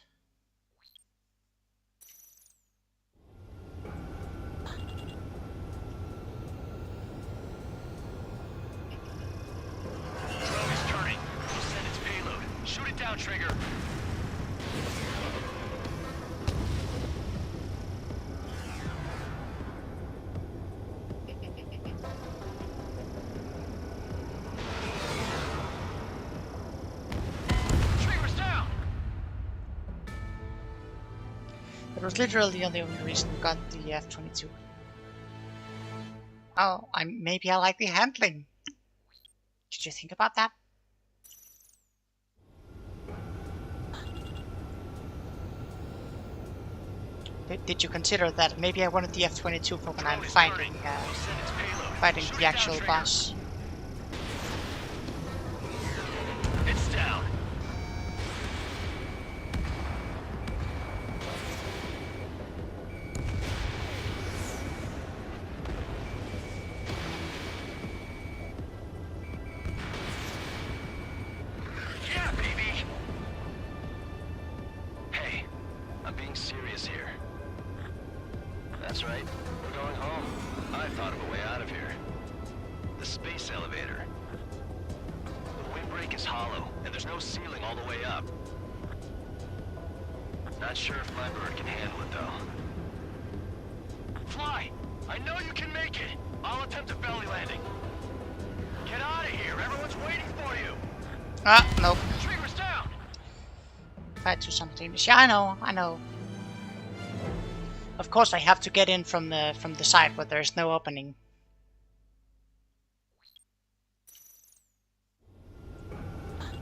Drone is turning. We'll send its payload. Shoot it down, Trigger. It was literally the only reason we got the F-22. Oh, maybe I like the handling. Did you think about that? Did you consider that maybe I wanted the F-22 for when I'm fighting the actual boss? It's down. Yeah, baby. Hey, I'm being serious here. That's right. We're going home. I thought of a way out of here. The space elevator. The windbreak is hollow, and there's no ceiling all the way up. Not sure if my bird can handle it, though. Fly! I know you can make it! I'll attempt a belly landing. Get out of here! Everyone's waiting for you! Ah, nope. Trigger's down! If I had to something. Yeah, I know. Of course, I have to get in from the side where there's no opening.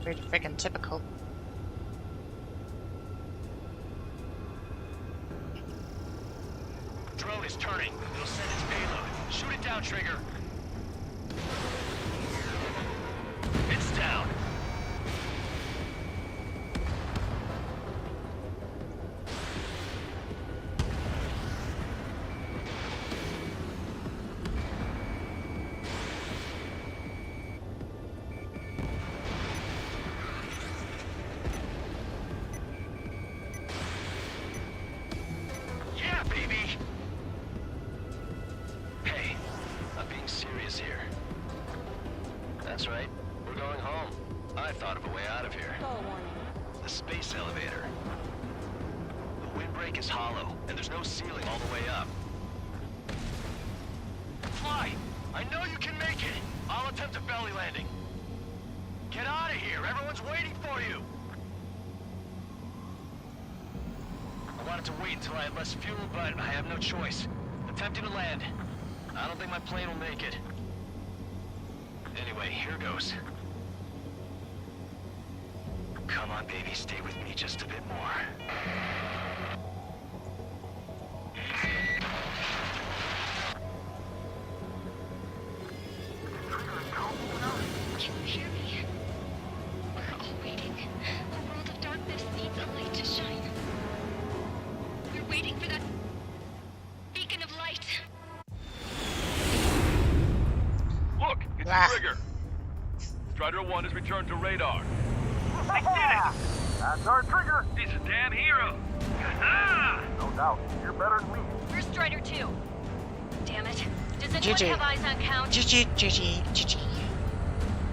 Pretty freaking typical. Drone is turning. It'll send its payload. Shoot it down, Trigger. It's down. Yeah, baby. Hey, I'm being serious here. That's right. We're going home. I thought of a way out of here. The space elevator. The windbreak is hollow, and there's no ceiling all the way up. Fly! I know you can make it! I'll attempt a belly landing. Get out of here! Everyone's waiting for you! I wanted to wait until I had less fuel, but I have no choice. Attempting to land. I don't think my plane will make it. Anyway, here goes. Come on, baby, stay with me just a bit more. Can you hear me? We're all waiting. The world of darkness needs a light to shine. We're waiting for that beacon of light. Look, it's Trigger. Strider 1 has returned to radar. I did it! That's our Trigger! He's a damn hero. No doubt. You're better than me. Where's Strider 2? Damn it. Does anyone GG. have eyes on Count? GG.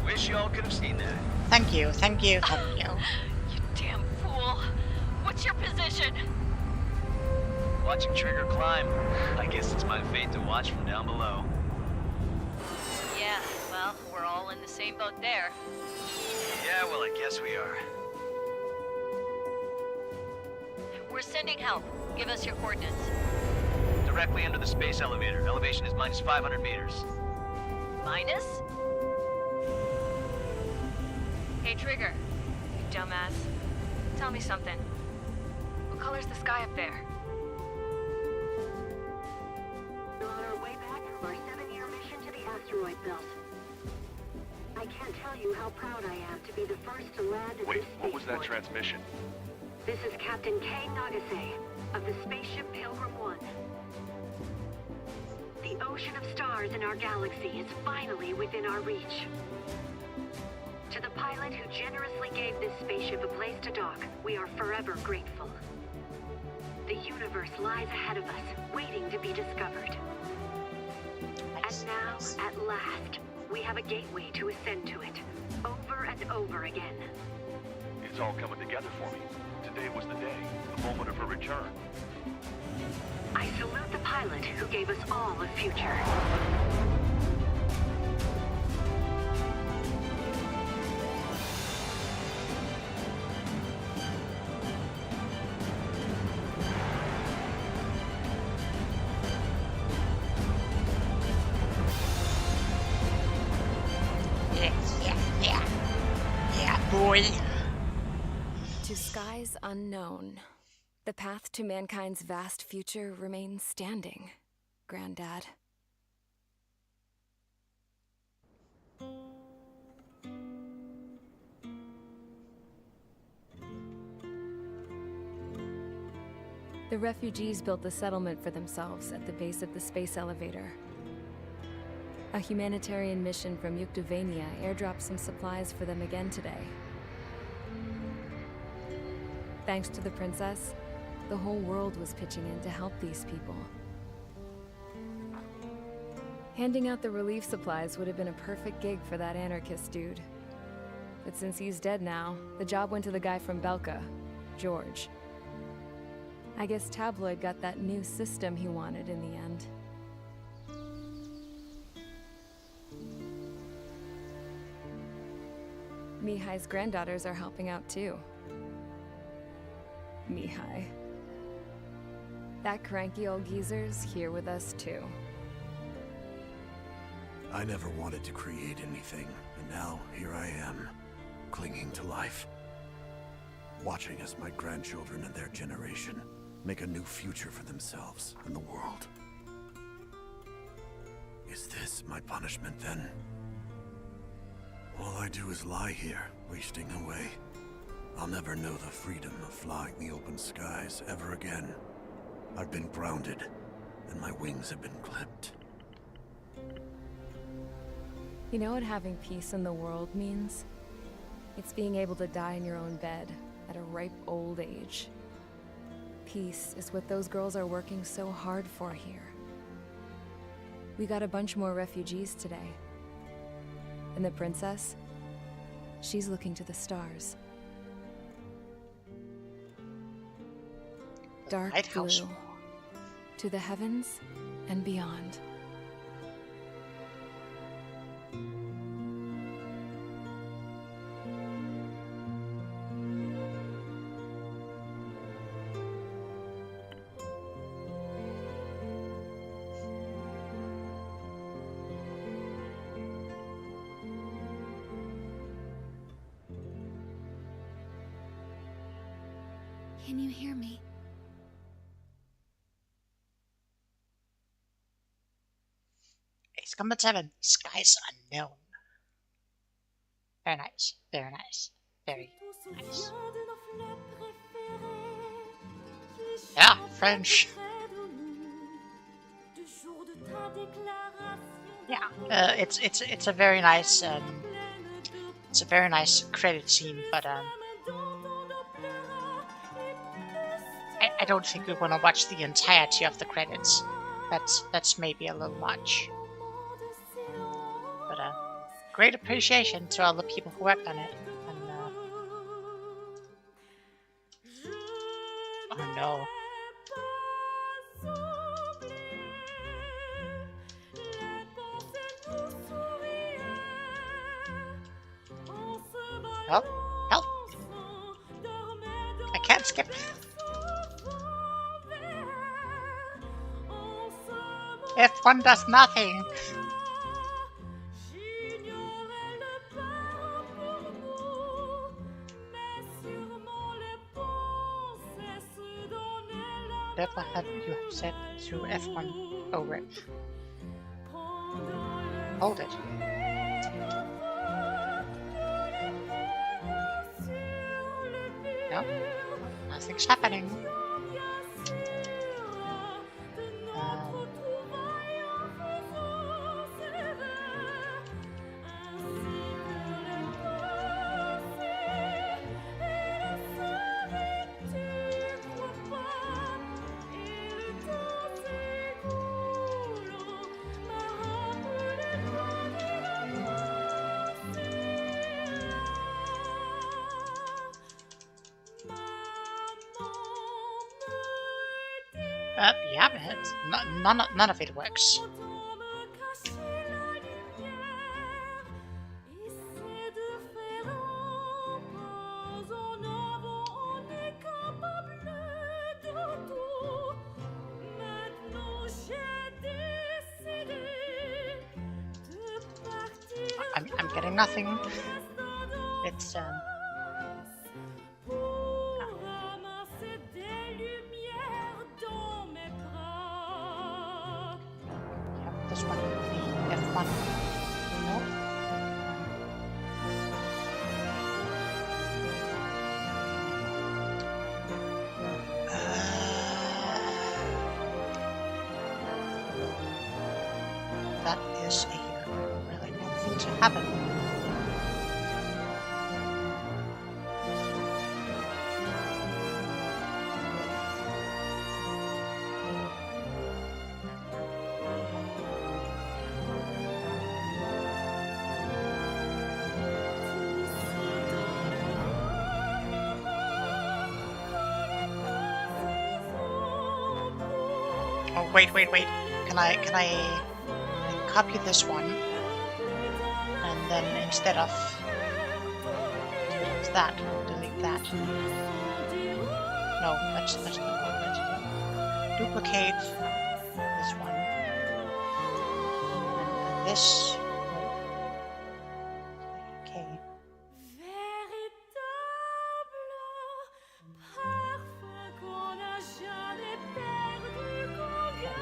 Wish y'all could have seen that. Thank you. You damn fool. What's your position? Watching Trigger climb. I guess it's my fate to watch from down below. Yeah, well, we're all in the same boat there. Yeah, well, I guess we are. We're sending help. Give us your coordinates. Directly under the space elevator. Elevation is minus 500 meters. Minus? Hey, Trigger. You dumbass. Tell me something. What color's the sky up there? We're on our way back from our 7-year mission to the asteroid belt. I can't tell you how proud I am to be the first to land at Wait, this what was that spaceport. transmission? This is Captain Kay Nagase of the spaceship Pilgrim 1. The ocean of stars in our galaxy is finally within our reach. To the pilot who generously gave this spaceship a place to dock, we are forever grateful. The universe lies ahead of us, waiting to be discovered. And now, at last, we have a gateway to ascend to it, over and over again. It's all coming together for me. Today was the day, the moment of her return. I salute the pilot who gave us all a future. Yeah, boy. To skies unknown, the path to mankind's vast future remains standing, Granddad. The refugees built a settlement for themselves at the base of the space elevator. A humanitarian mission from Yuktovania airdropped some supplies for them again today. Thanks to the princess, the whole world was pitching in to help these people. Handing out the relief supplies would have been a perfect gig for that anarchist dude. But since he's dead now, the job went to the guy from Belka, George. I guess Tabloid got that new system he wanted in the end. Mihai's granddaughters are helping out too. Mihai. That cranky old geezer's here with us too. I never wanted to create anything, and now here I am, clinging to life. Watching as my grandchildren and their generation make a new future for themselves and the world. Is this my punishment then? All I do is lie here, wasting away. I'll never know the freedom of flying the open skies ever again. I've been grounded, and my wings have been clipped. You know what having peace in the world means? It's being able to die in your own bed at a ripe old age. Peace is what those girls are working so hard for here. We got a bunch more refugees today. And the princess? She's looking to the stars. Dark blue. To the heavens and beyond. Can you hear me? Ace Combat 7, Skies Unknown. Very nice, very nice, very nice. Yeah, French. Yeah, it's a very nice it's a very nice credit scene, but I don't think we want to watch the entirety of the credits. That's maybe a little much. But great appreciation to all the people who worked on it. And, oh no. Help! Help! I can't skip. F1 does nothing. Never have you set to F1 over it. Hold it. No? Nothing's happening. Yeah, none of it works. I'm getting nothing. It's this one would be F1. No. That is a really bad thing to happen. Oh, wait. Can I copy this one? And then instead of delete that. No, that's not what I meant to do. Duplicate this one. And this. Okay.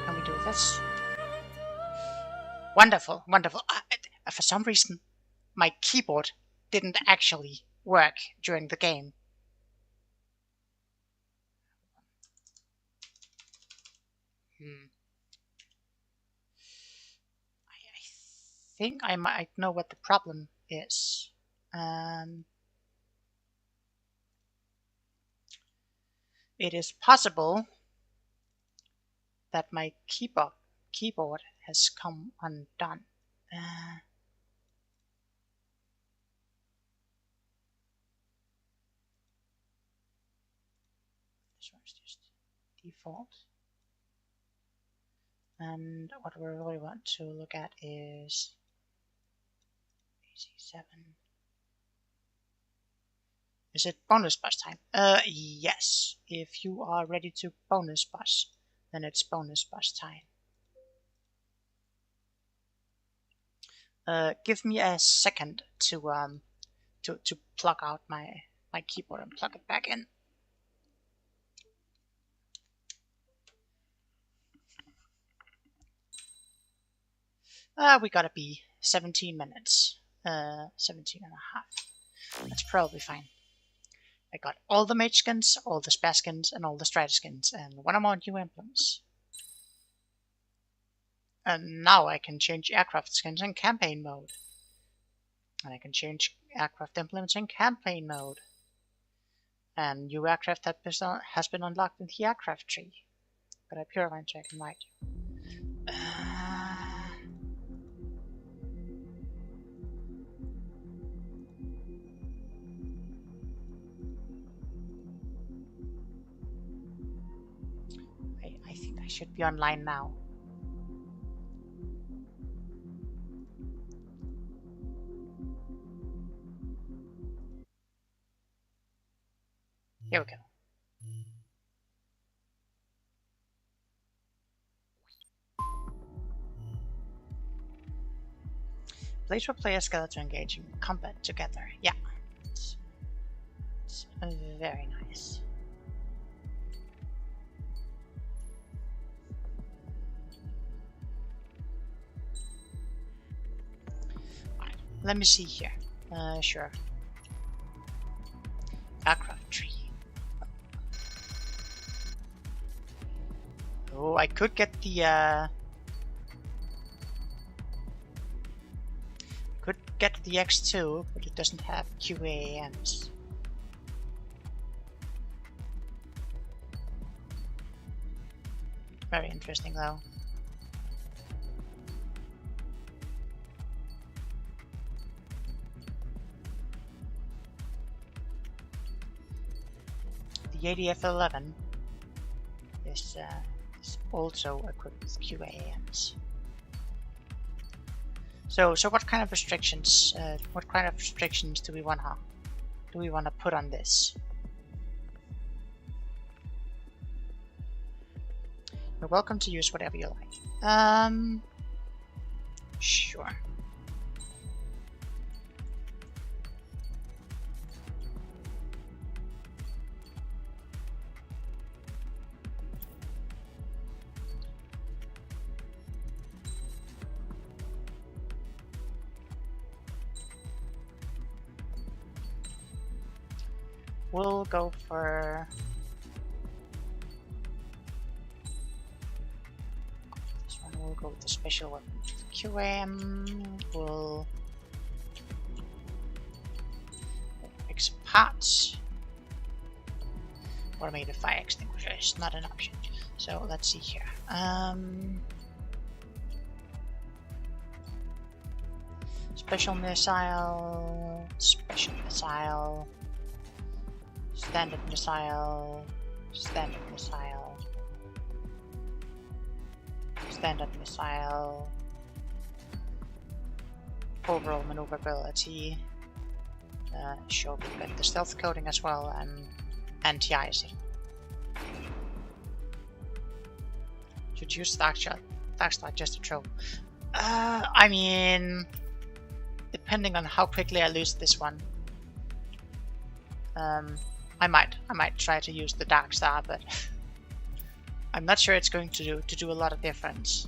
Can we do this? Wonderful. For some reason, my keyboard didn't actually work during the game. I think I might know what the problem is. It is possible that my keyboard has come undone. This one's just default. And what we really want to look at is AC7. Is it bonus bus time? Yes. If you are ready to bonus bus, then it's bonus bus time. Give me a second to plug out my keyboard and plug it back in. We gotta be 17 minutes. 17 and a half. That's probably fine. I got all the mage skins, all the spare skins, and all the strider skins, and one or more new emblems. And now I can change aircraft skins in campaign mode. And I can change aircraft emblems in campaign mode. And new aircraft that has been unlocked in the aircraft tree. But I pure line check and write. I think I should be online now. Here we go. Place where players gather to engage in combat together. Yeah. It's very nice. Alright, let me see here. Sure. Aircraft tree. I could get the X2, but it doesn't have QAMs. Very interesting though. The ADF-11 is also equipped with QAMs. So what kind of restrictions? Do we wanna put on this? You're welcome to use whatever you like. Sure. We'll go for this one. We'll go with the special weapon. QM. We'll fix parts. Automated fire extinguisher is not an option. So let's see here. Special missile. Special missile. Standard missile, standard missile, standard missile, overall maneuverability, sure we've got the stealth coating as well, and anti-icing. Should use Dark Strike just to throw. I mean, depending on how quickly I lose this one. I might try to use the Dark Star, but I'm not sure it's going to do a lot of difference.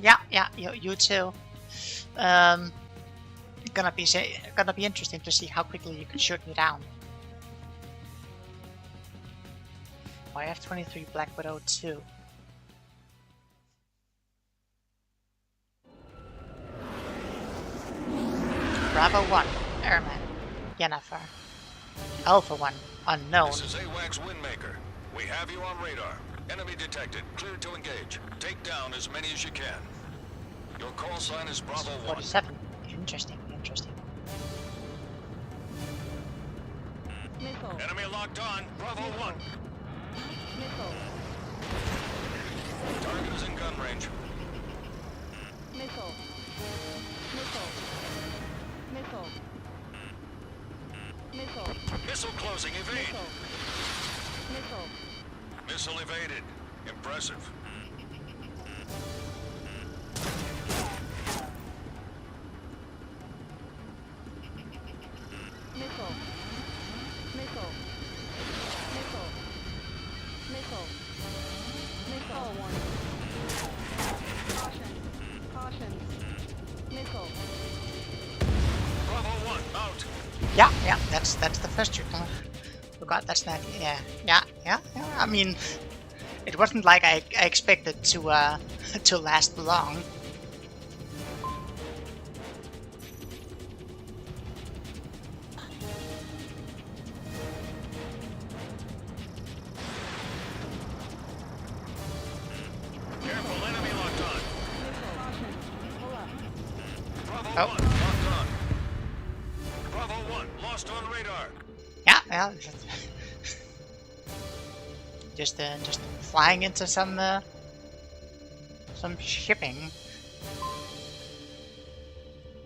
Yeah, you too. Gonna be interesting to see how quickly you can shoot me down. YF-23 Black Widow 2. Bravo 1, Airman, Yennefer. Alpha 1, unknown. This is AWACS Windmaker. We have you on radar. Enemy detected. Clear to engage. Take down as many as you can. Your call sign is Bravo 1. 47. Interesting. Missile. Enemy locked on. Bravo 1. Missile. Target is in gun range. Missile. Missile. Missile. Missile. Missile closing. Evade. Missile. Missile evaded. Impressive. Missile. Missile. Missile. Missile. Missile 1. Caution. Missile. Bravo 1 out. Yeah, that's the first shoot. Oh god, that's not. Yeah. I mean, it wasn't like I expected to to last long. Careful, enemy locked on. Bravo 1 Oh. locked on. Bravo 1 lost on radar. Yeah. Just flying into some shipping.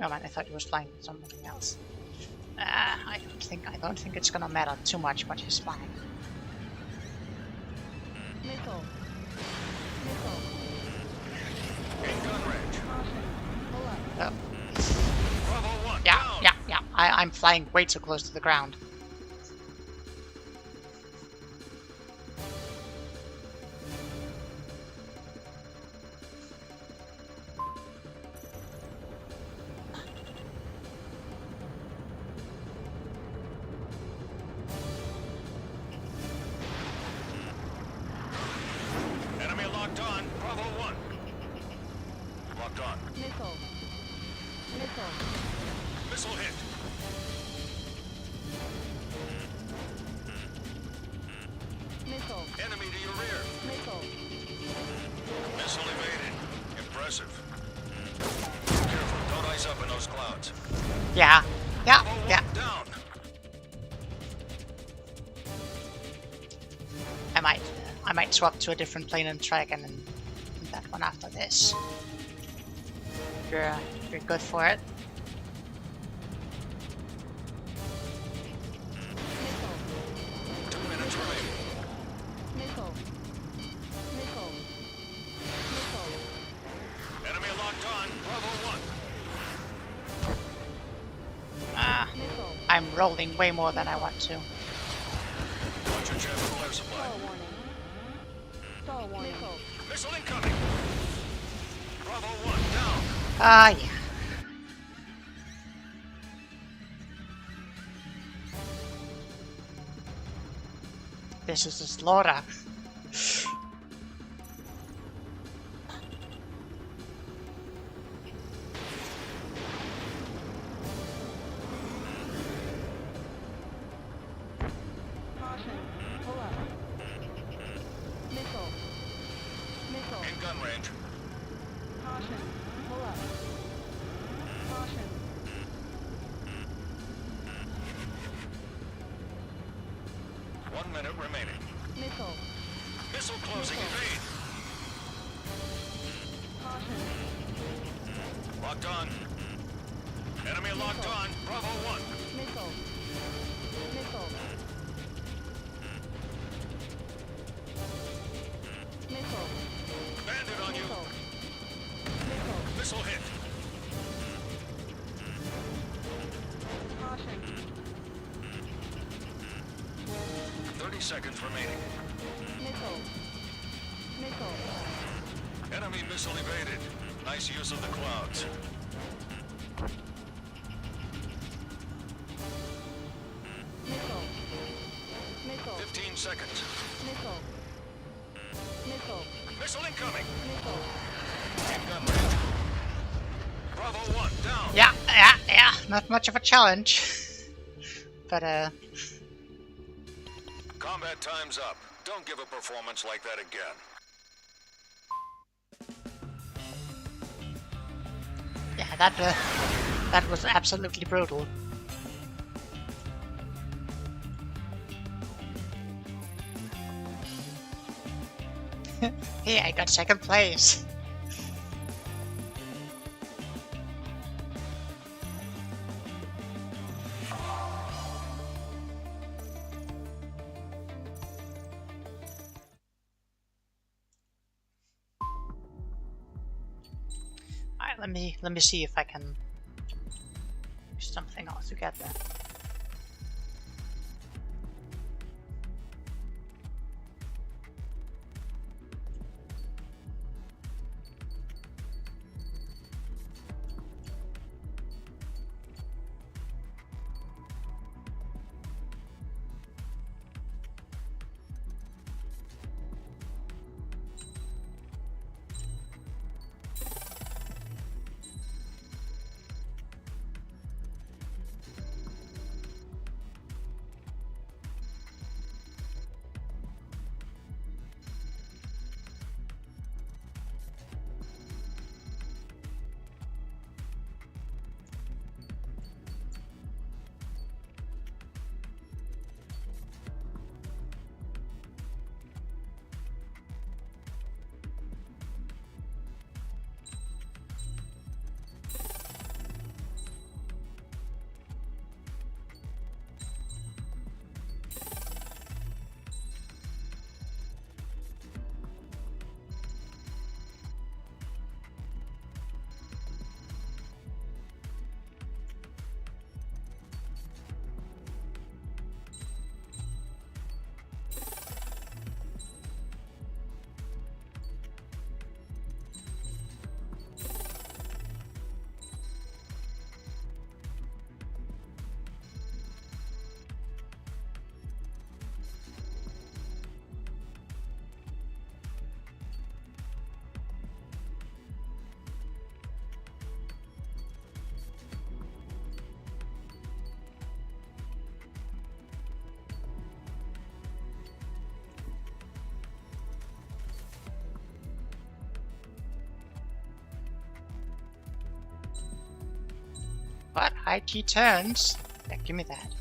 Oh man, I thought he was flying into something else. I don't think it's gonna matter too much what he's flying. Missile. Missile. In gun range. Caution. Pull up. Oh. Bravo 1, Yeah, down. yeah, yeah. I'm flying way too close to the ground. Enemy locked on. Bravo 1. Locked on. Missile. Missile. Missile hit. Missile. Enemy to your rear. Missile. Missile evaded. Impressive. Careful, don't ice up in those clouds. Yeah, yeah, Bravo 1 yeah. down. I might swap to a different plane and try again in that one after this. You're good for it. Missile. 2 minutes remaining. Missile. Missile. Missile. Enemy locked on. Bravo 1. Ah, Missile. I'm rolling way more than I want to. Watch your chest for flare supply. Stall warning. Stall warning. Missile. Missile incoming. Bravo 1 down. Ah, yeah. This is a slaughter. Caution. Pull up. Missile. Missile. In gun range. Caution. Pull up. Caution. One minute remaining. Missile. Missile closing. Evade. Caution. Locked on. Enemy locked on. Bravo 1. Missile. Missile. Missile. Bandit on you. Missile. Missile. Missile hit. Caution. 30 seconds remaining. Missile. Missile. Enemy missile evaded. Nice use of the clouds. Missile. Missile. 15 seconds. Missile. Missile. Missile incoming. Missile. In gun range. Bravo 1 down. Yeah, yeah, yeah. Not much of a challenge. But, Combat time's up. Don't give a performance like that again. yeah, that was absolutely brutal. Hey, I got second place. Alright, let me see if I can do something else to get there. What? IT turns? Yeah, give me that.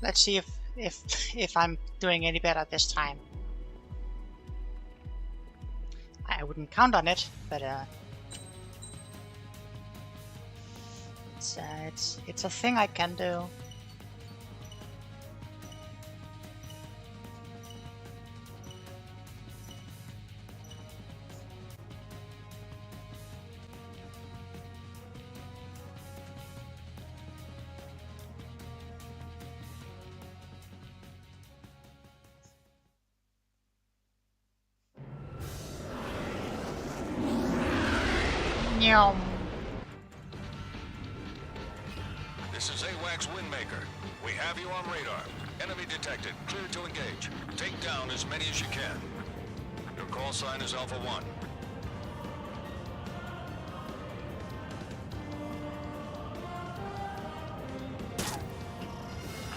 Let's see if I'm doing any better this time. I wouldn't count on it, but it's a thing I can do. This is AWACS Windmaker. We have you on radar. Enemy detected. Clear to engage. Take down as many as you can. Your call sign is Alpha 1.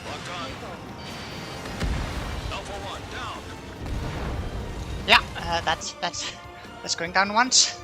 Locked on. Alpha 1, down. Yeah, that's going down once.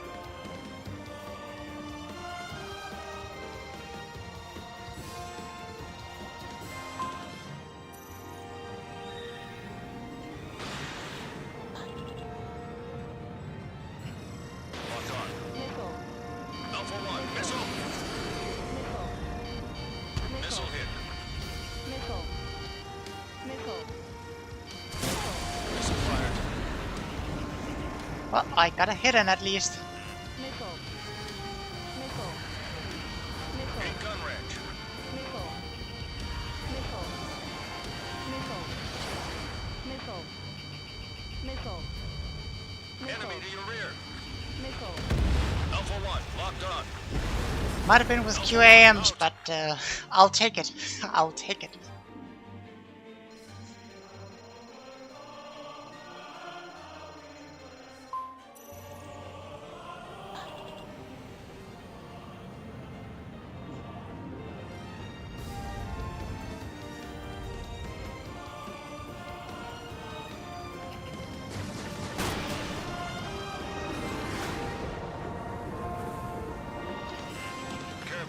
Well, I got a hit in at least. Enemy to your rear. Alpha 1, locked on. Might have been with QAMs, but I'll take it. I'll take it.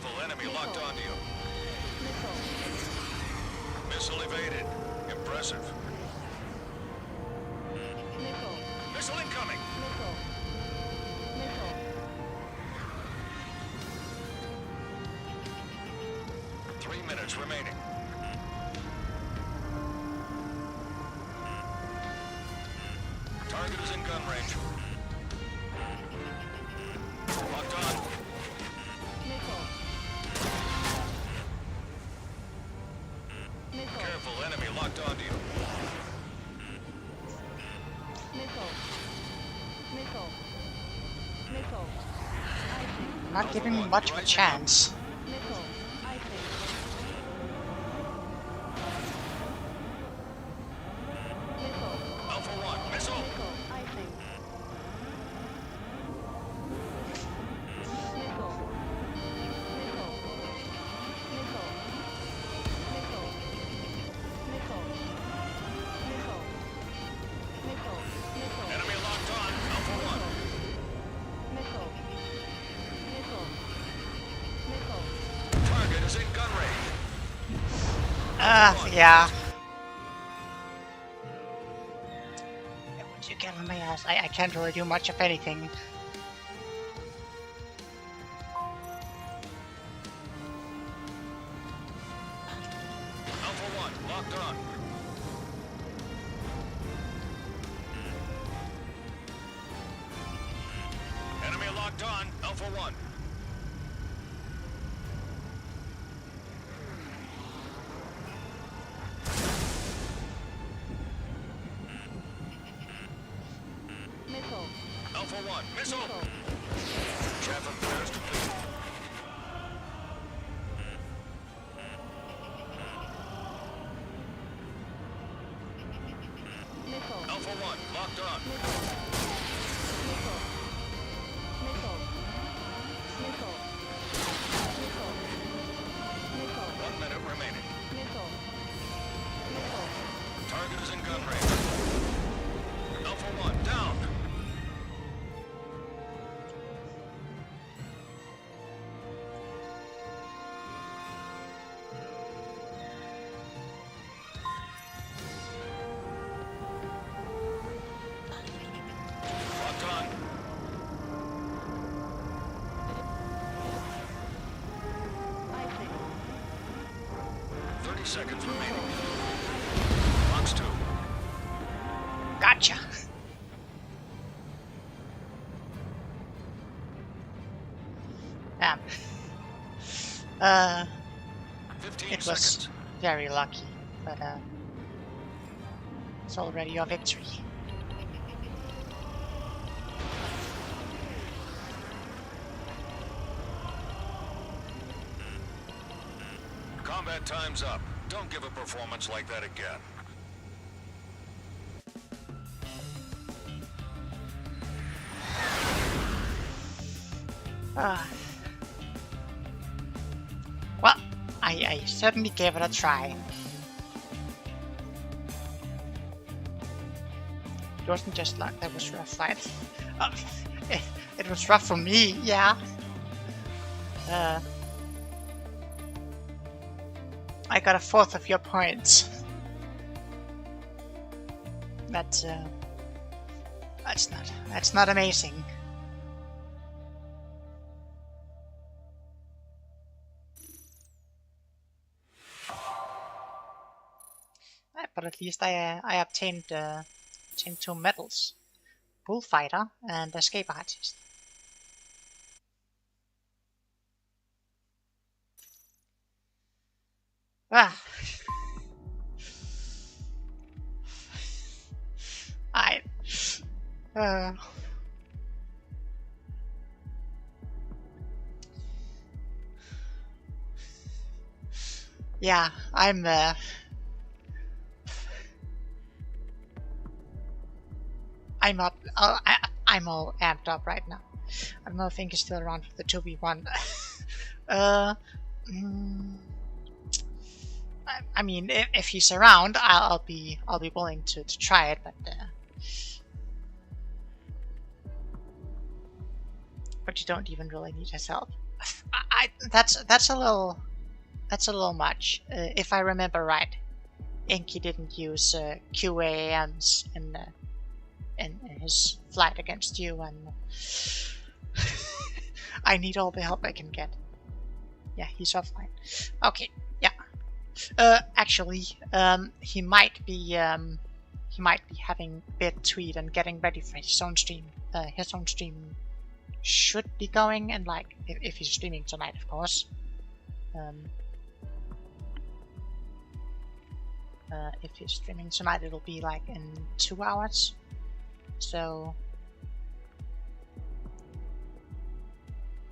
Careful, enemy locked onto you. Missile evaded. Impressive. Missile incoming. 3 minutes remaining. Target is in gun range. Locked on. Careful, enemy locked onto you. Not giving me much of a chance. Alpha 1, missile. Enemy locked on. Alpha 1. Target is in gun range. Yeah. Once you get on my ass, I can't really do much of anything. Alpha 1, locked on. Enemy locked on. Alpha 1. Alpha 1, missile. Chaff affairs complete. Alpha 1, locked on. One minute remaining. Target is in gun range. Alpha 1, down. Locked on. 30 seconds remaining. Box 2. Gotcha. Damn. 15 It was seconds. very lucky, but it's already your victory. Combat time's up. Don't give a performance like that again. Well, I certainly gave it a try. It wasn't just like that was rough, right? It was rough for me, yeah. I got a fourth of your points. That's not amazing. But at least I obtained 2 medals: Bullfighter and Escape Artist. Ah. Yeah, I'm up. I'm all amped up right now. I don't know if Ink is still around for the 2v1. I mean, if he's around, I'll be willing to try it, but you don't even really need his help. that's a little much. If I remember right, Enki didn't use QAMs in his flight against you, and I need all the help I can get. Yeah, he's offline. Okay, yeah. Actually, he might be having BitTweet and getting ready for his own stream. His own stream should be going, and like if he's streaming tonight, of course. If he's streaming tonight, it'll be like in 2 hours. So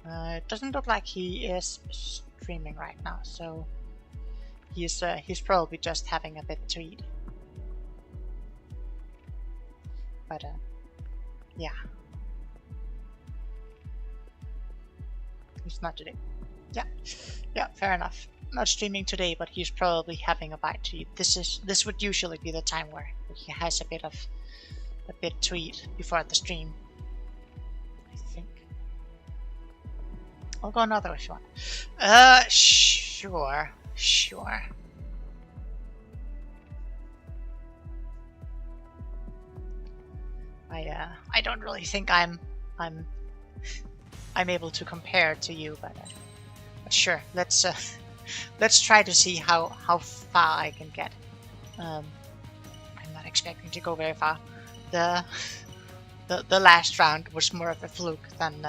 it doesn't look like he is streaming right now. So he's probably just having a BitTweet. But yeah, it's not today. Yeah, fair enough. Not streaming today, but he's probably having a BitTweet. This would usually be the time where he has a BitTweet before the stream, I think. I'll go another if you want. Sure. I don't really think I'm able to compare to you, but sure. Let's try to see how far I can get. I'm not expecting to go very far. The last round was more of a fluke than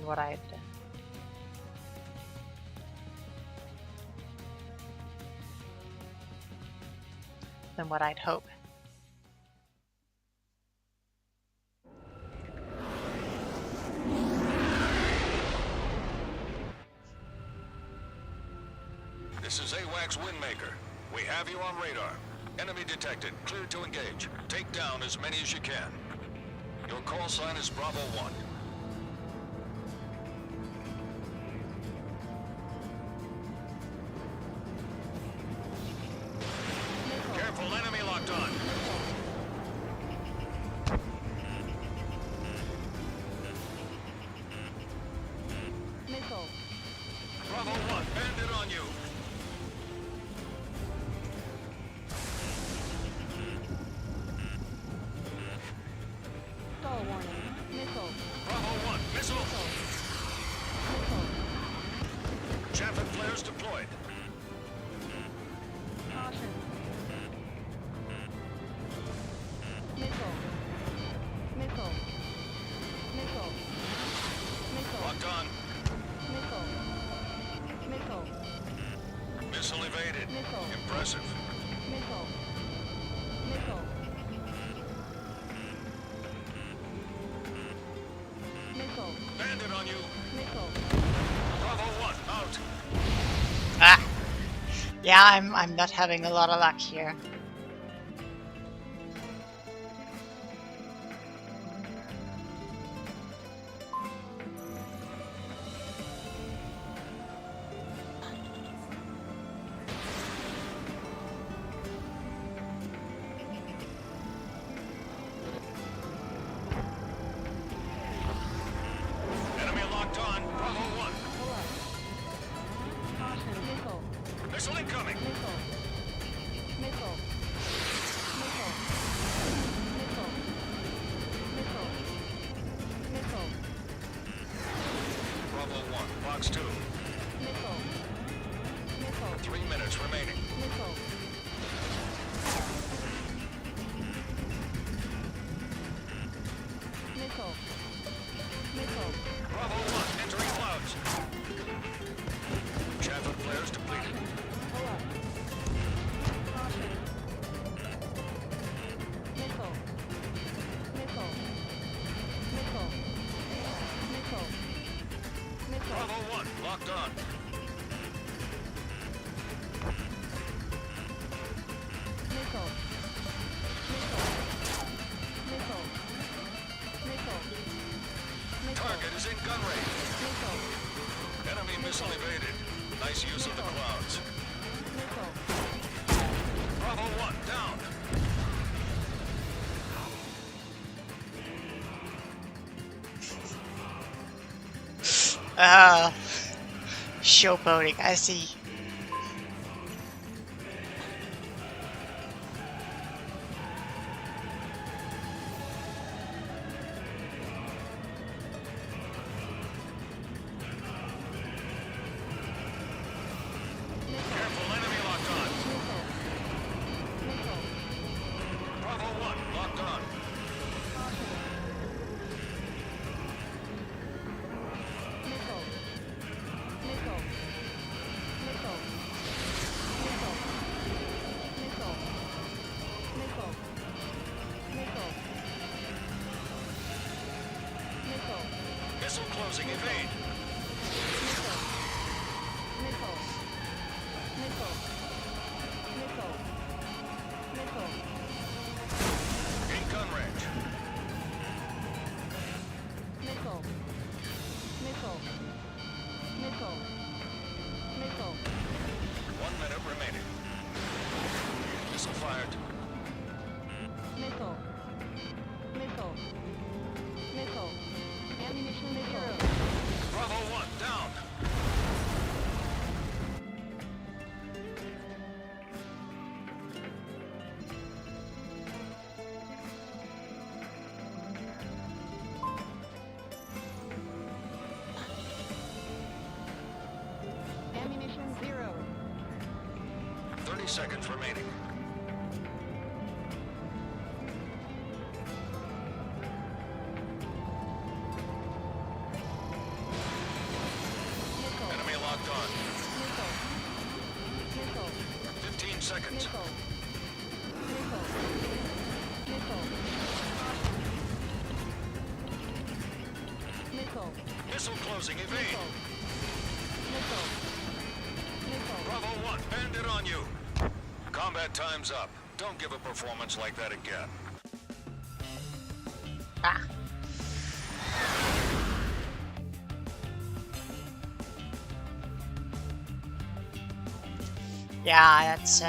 what I had than what I'd hoped. This is AWACS Windmaker. We have you on radar. Enemy detected. Clear to engage. Take down as many as you can. Your call sign is Bravo 1. Careful, enemy locked on. Missile. Bravo 1, bandit on you. Stall warning. Missile. Bravo 1, missile. Missile. Chaff and flares deployed. Caution. Missile. Missile. Missile. Missile. Locked on. Missile. Missile. Missile evaded. Missile. Impressive. Missile. Missile. Missile. Bandit on you. Missile. Bravo 1, out. Ah! Yeah, I'm not having a lot of luck here. Enemy locked on. Bravo 1. Pull up. Caution. Missile. Missile incoming. Missile. Missile. Missile. Missile. Missile. Missile. Bravo 1, box 2. Missile. Missile. 3 minutes remaining. Missile. Missile. Missile. Bravo 1, entering clouds. Chaff and flares depleted. Pull up. Caution. Missile. Missile. Missile. Missile. Missile. Bravo 1, locked on. Missile. Missile. Missile. Missile. Missile. Target is in gun range. Missile. Enemy missile evaded. Nice use of the clouds. Missile. Bravo 1, down. Showboating, I see. Careful, enemy locked on. Bravo 1, locked on. Missile closing, evade. In gun range. One minute remaining. Missile fired. Bravo 1, down. Ammunition 0. 30 seconds remaining. Enemy locked on. 15 seconds. Missile closing, evade. Bravo 1, bandit on you. Combat time's up. Don't give a performance like that again. Ah. Yeah, that's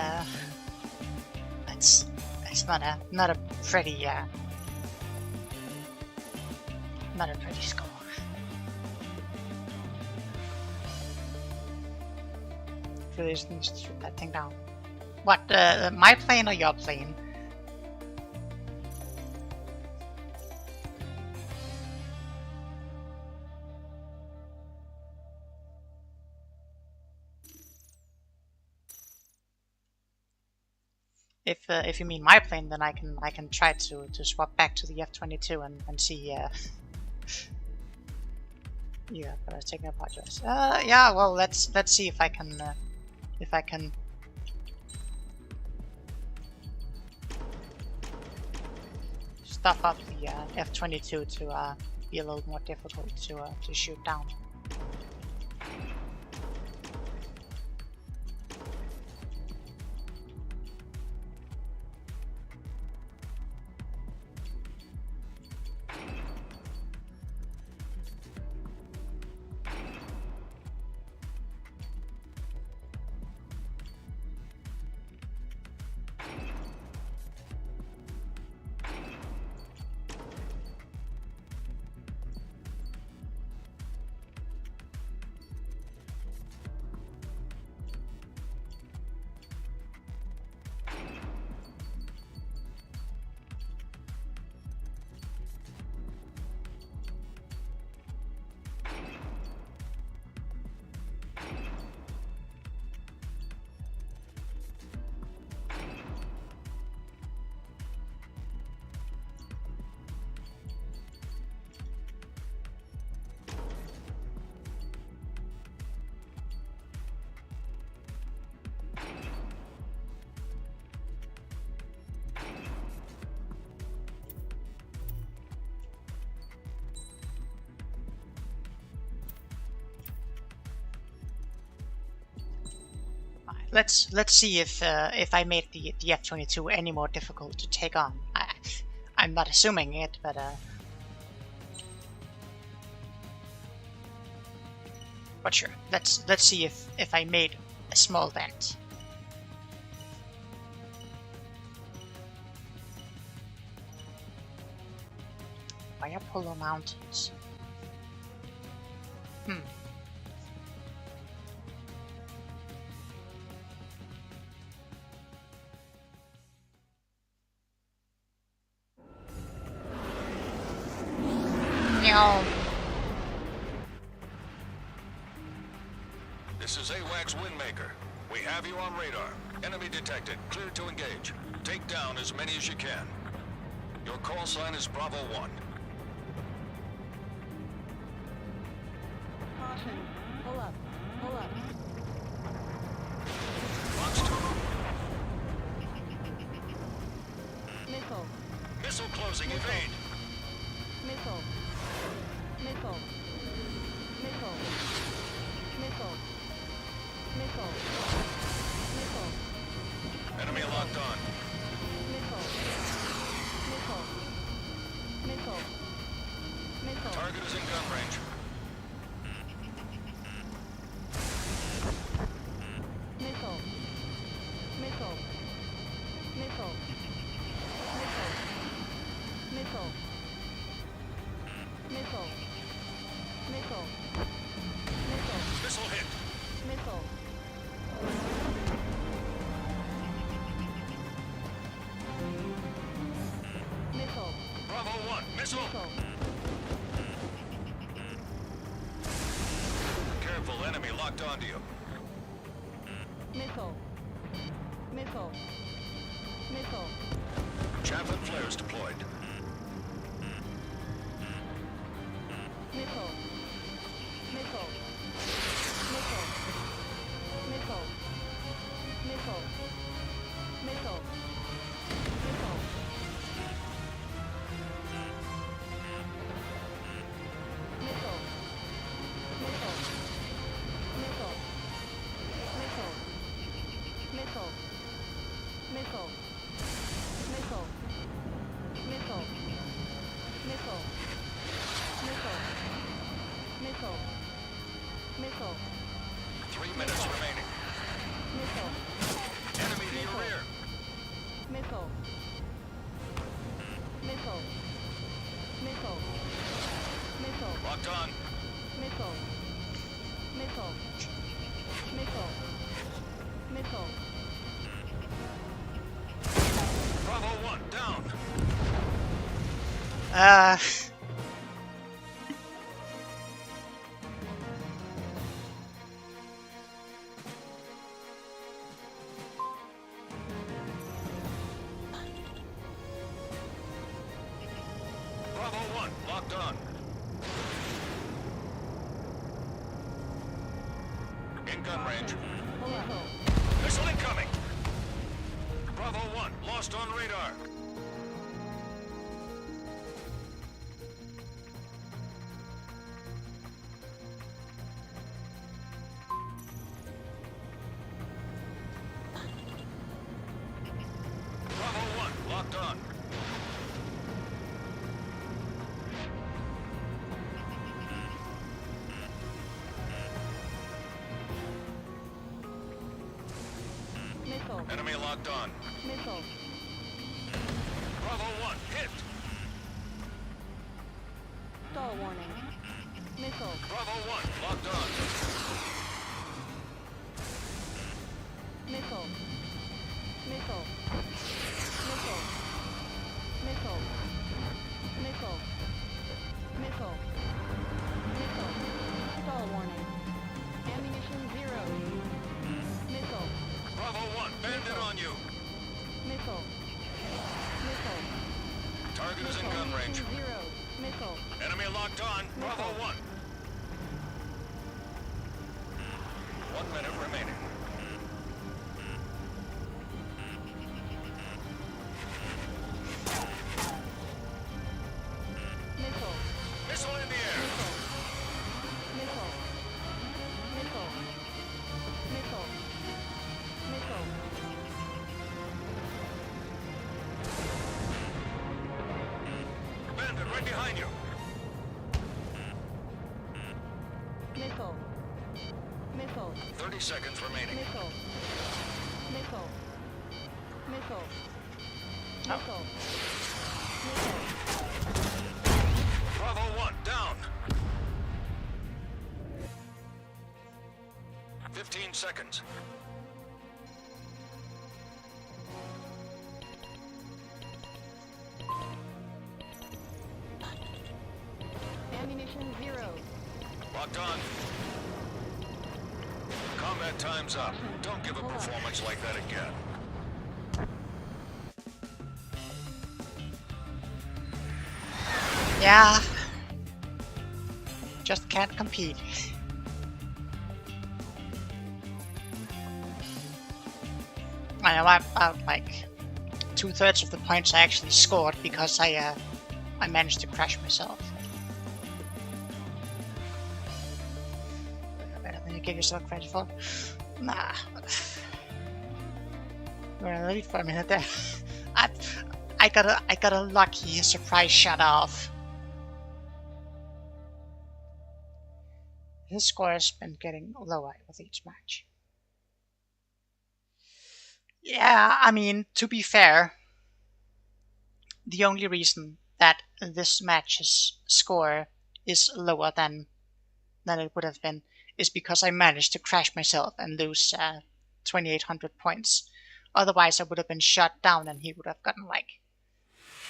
not a pretty not a pretty score. Really just needs to shoot that thing down. What, my plane or your plane? If you mean my plane, then I can try to swap back to the F-22 and see. Yeah, but I was taking apart yours. Yeah. Well, let's see if I can stuff up the F-22 to be a little more difficult to shoot down. Let's see if I made the F-22 any more difficult to take on. I'm not assuming it, but sure. Let's see if I made a small dent. Why are Polo Mountains? home. This is AWACS Windmaker. We have you on radar. Enemy detected. Clear to engage. Take down as many as you can. Your call sign is Bravo 1. Caution. Pull up. Pull up. Box 2. Missile. Missile closing. Evade. Missile. Missile. Missile. Missile. Missile. Missile. Enemy locked on. Missile. Missile. Missile. Missile. Target is in gun range. Missile. Missile. Missile. Missile. Missile. Missile. Missile. Missile. Missile hit. Missile. Missile. Bravo 1. Missile. Careful. Enemy locked onto you. Missile. Missile. Missile. Chaff and flares deployed. Missile. Missile. Missile. Missile. Missile. Missile. Missile. Missile. Missile. Missile. Missile. Missile. Missile. Missile. Missile. Missile. Missile. Missile. Missile. 3 minutes remaining. Missile. Enemy to your rear. Missile. Missile. Missile. Missile. Locked on. Missile. Missile. Missile. Missile. Bravo 1. Down. Bravo 1. Locked on. In gun range. Missile incoming. Bravo 1. Lost on radar. Bravo 1. Locked on. Missile. Enemy locked on. Missile. Bravo 1. Hit. Stall warning. Missile. Bravo 1. Locked on. Missile. Missile. Missile. Missile. Missile. Missile. Missile. Stall warning. Ammunition 0. Missile. Bravo 1. Bandit on you. Missile. Missile. Target is in gun range. 0. Missile. Enemy locked on. Bravo 1. 1 minute remaining. Missile. Missile in the air. Missile. Missile. Missile. Missile. Bandit right behind you. Missile. Missile. 30 seconds remaining. Missile. Missile. Missile. Missile. Missile. Bravo 1. Down. 15 seconds. Lieutenant, time's up. Don't give a performance like that again. Yeah. Just can't compete. I know I'm about like 2/3 of the points I actually scored because I managed to crash myself. Better than you give yourself credit for. Nah. We're gonna leave for a minute there. I got a lucky surprise shut off. His score has been getting lower with each match. Yeah, I mean, to be fair, the only reason that this match's score is lower than it would have been is because I managed to crash myself and lose 2,800 points. Otherwise, I would have been shut down and he would have gotten like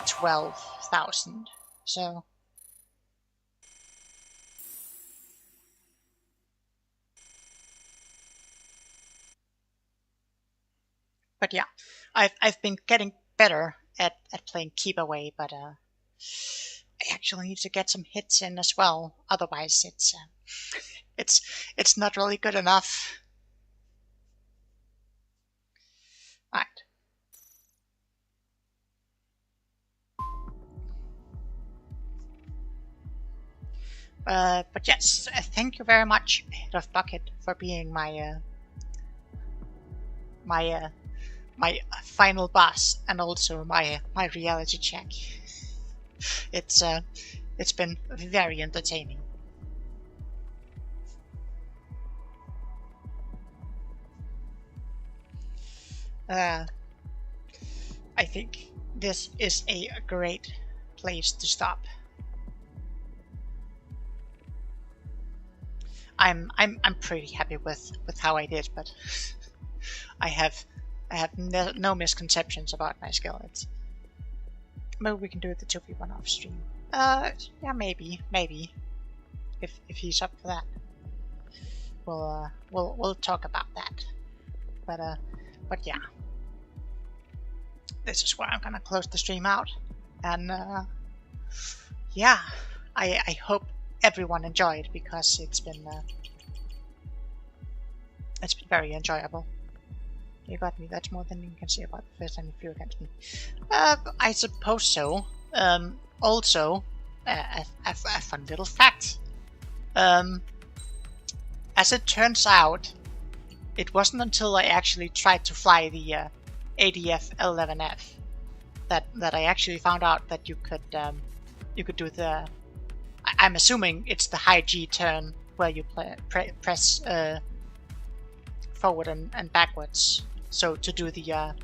12,000. So... But yeah, I've been getting better at playing keep away, but I actually need to get some hits in as well. Otherwise, it's not really good enough. All right. But yes, thank you very much, Head of Bucket, for being my final boss and also my reality check. It's been very entertaining. I think this is a great place to stop. I'm pretty happy with how I did, but I have no misconceptions about my skill. Maybe we can do it the 2v1 off stream. Yeah, maybe if he's up for that. We'll talk about that. But yeah, this is where I'm gonna close the stream out. And yeah, I hope everyone enjoyed, because it's been very enjoyable. You got me. That's more than you can say about the first time you flew against me. I suppose so. Also, a fun little fact. As it turns out, it wasn't until I actually tried to fly the ADF L11F that I actually found out that you could do the. I'm assuming it's the high G turn where you press forward and backwards. So to do the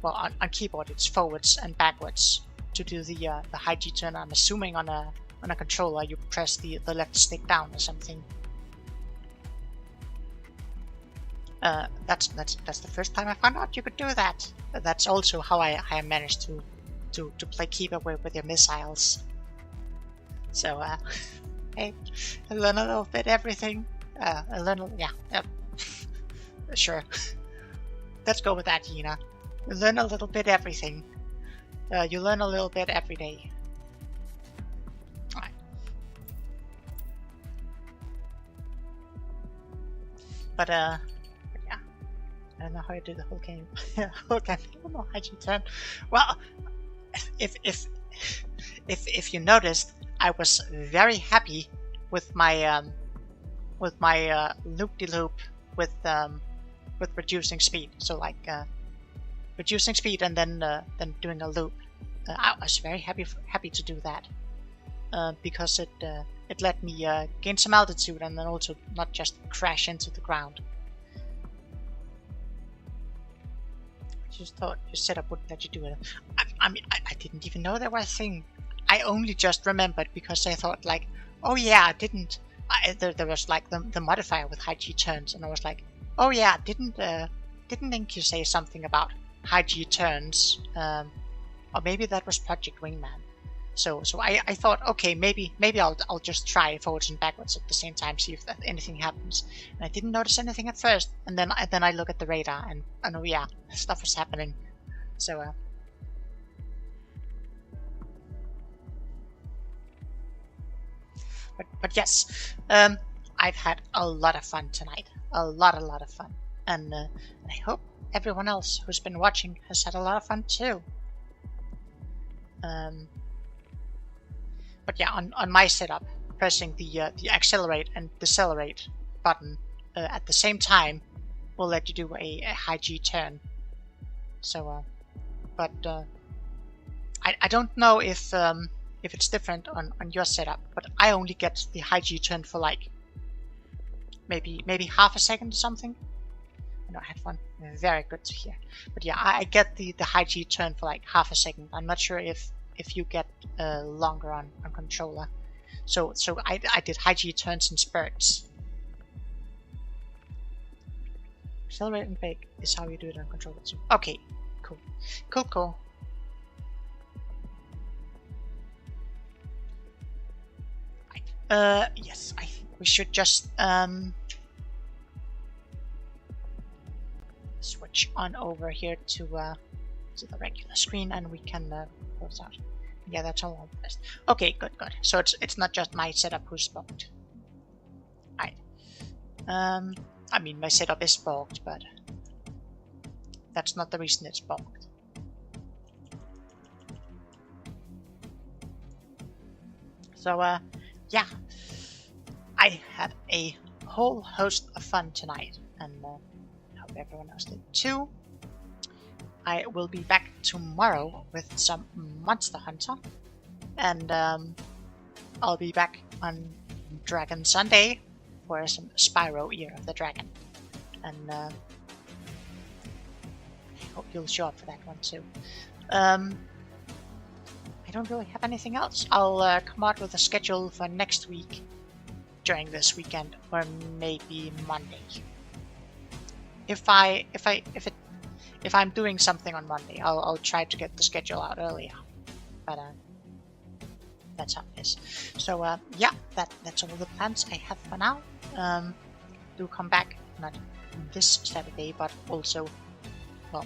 on keyboard it's forwards and backwards. To do the high G turn, I'm assuming on a controller you press the left stick down or something. That's the first time I found out you could do that. That's also how I managed to play keep away with your missiles. So hey, I learn a little bit everything. I learn sure. Let's go with that, Yena. You learn a little bit everything. You learn a little bit every day. Alright. But yeah. I don't know how you do the whole game. whole game. I don't know how you turn. Well, if you noticed, I was very happy with my loop-de-loop with reducing speed. So like reducing speed and then doing a loop. I was very happy to do that because it let me gain some altitude and then also not just crash into the ground. I just thought your setup wouldn't let you do it. I mean, I didn't even know there was a thing. I only just remembered because I thought like, oh yeah, there was like the modifier with high G turns, and I was like, oh yeah, didn't Inky say something about high G turns? Or maybe that was Project Wingman. So I thought, okay, maybe I'll just try forwards and backwards at the same time, see if anything happens. And I didn't notice anything at first, and then I look at the radar, and oh yeah, stuff was happening. So but yes, I've had a lot of fun tonight, a lot of fun, and I hope everyone else who's been watching has had a lot of fun too. But yeah, on my setup, pressing the accelerate and decelerate button at the same time will let you do a high G turn. So, but I don't know if it's different on your setup, but I only get the high G turn for like maybe half a second or something. I know I had fun. Very good to hear. But yeah, I get the high G turn for like half a second. I'm not sure if you get longer on controller. So I did high G turns in spurts. Accelerate and bake is how you do it on controller too. Okay, cool. Right. Yes, I think we should just switch on over here to the regular screen, and we can close out. Yeah, that's all best. Okay, good. So it's not just my setup who's bugged. Right. I mean, my setup is bugged, but that's not the reason it's bugged. So yeah, I had a whole host of fun tonight, and I hope everyone else did too. I will be back tomorrow with some Monster Hunter, and I'll be back on Dragon Sunday for some Spyro Ear of the Dragon, and I hope you'll show up for that one too. I don't really have anything else. I'll come out with a schedule for next week during this weekend, or maybe Monday. If I'm doing something on Monday, I'll try to get the schedule out earlier. But that's how it is. So yeah, that's all the plans I have for now. Do come back, not this Saturday, but also, well,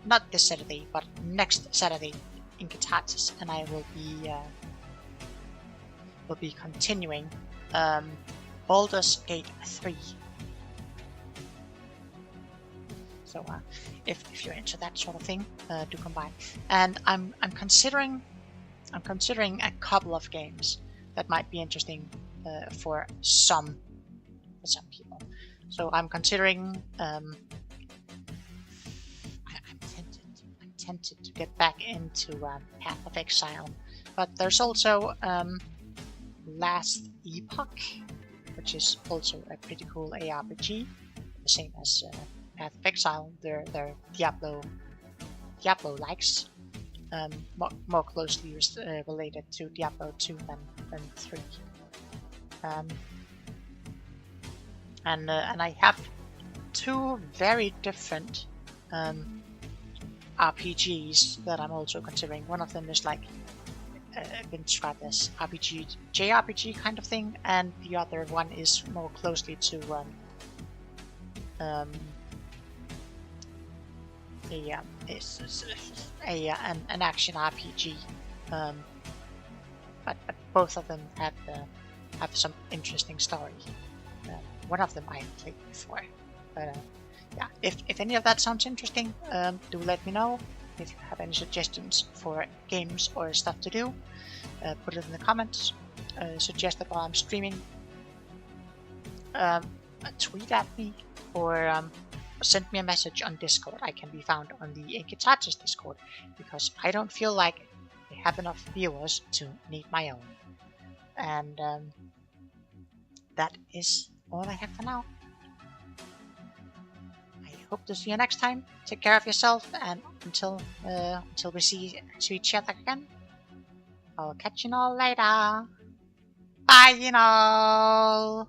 not this Saturday, but next Saturday in Catharsis, and I will be continuing Baldur's Gate 3. So if you're into that sort of thing, do come by. And I'm considering a couple of games that might be interesting for some people. So I'm considering. I'm tempted to get back into Path of Exile, but there's also Last Epoch, which is also a pretty cool ARPG, the same as Path of Exile. They're Diablo likes, more closely related to Diablo 2 than 3. And I have two very different RPGs that I'm also considering. One of them is like been described as RPG, JRPG kind of thing, and the other one is more closely to an action RPG. But both of them have some interesting story. One of them I have played before, but yeah, if any of that sounds interesting, do let me know. If you have any suggestions for games or stuff to do, put it in the comments. Suggest it while I'm streaming. Tweet at me, or send me a message on Discord. I can be found on the Catharsis Discord, because I don't feel like I have enough viewers to need my own. And that is all I have for now. Hope to see you next time. Take care of yourself, and until we see each other again, I'll catch you all later. Bye, you know.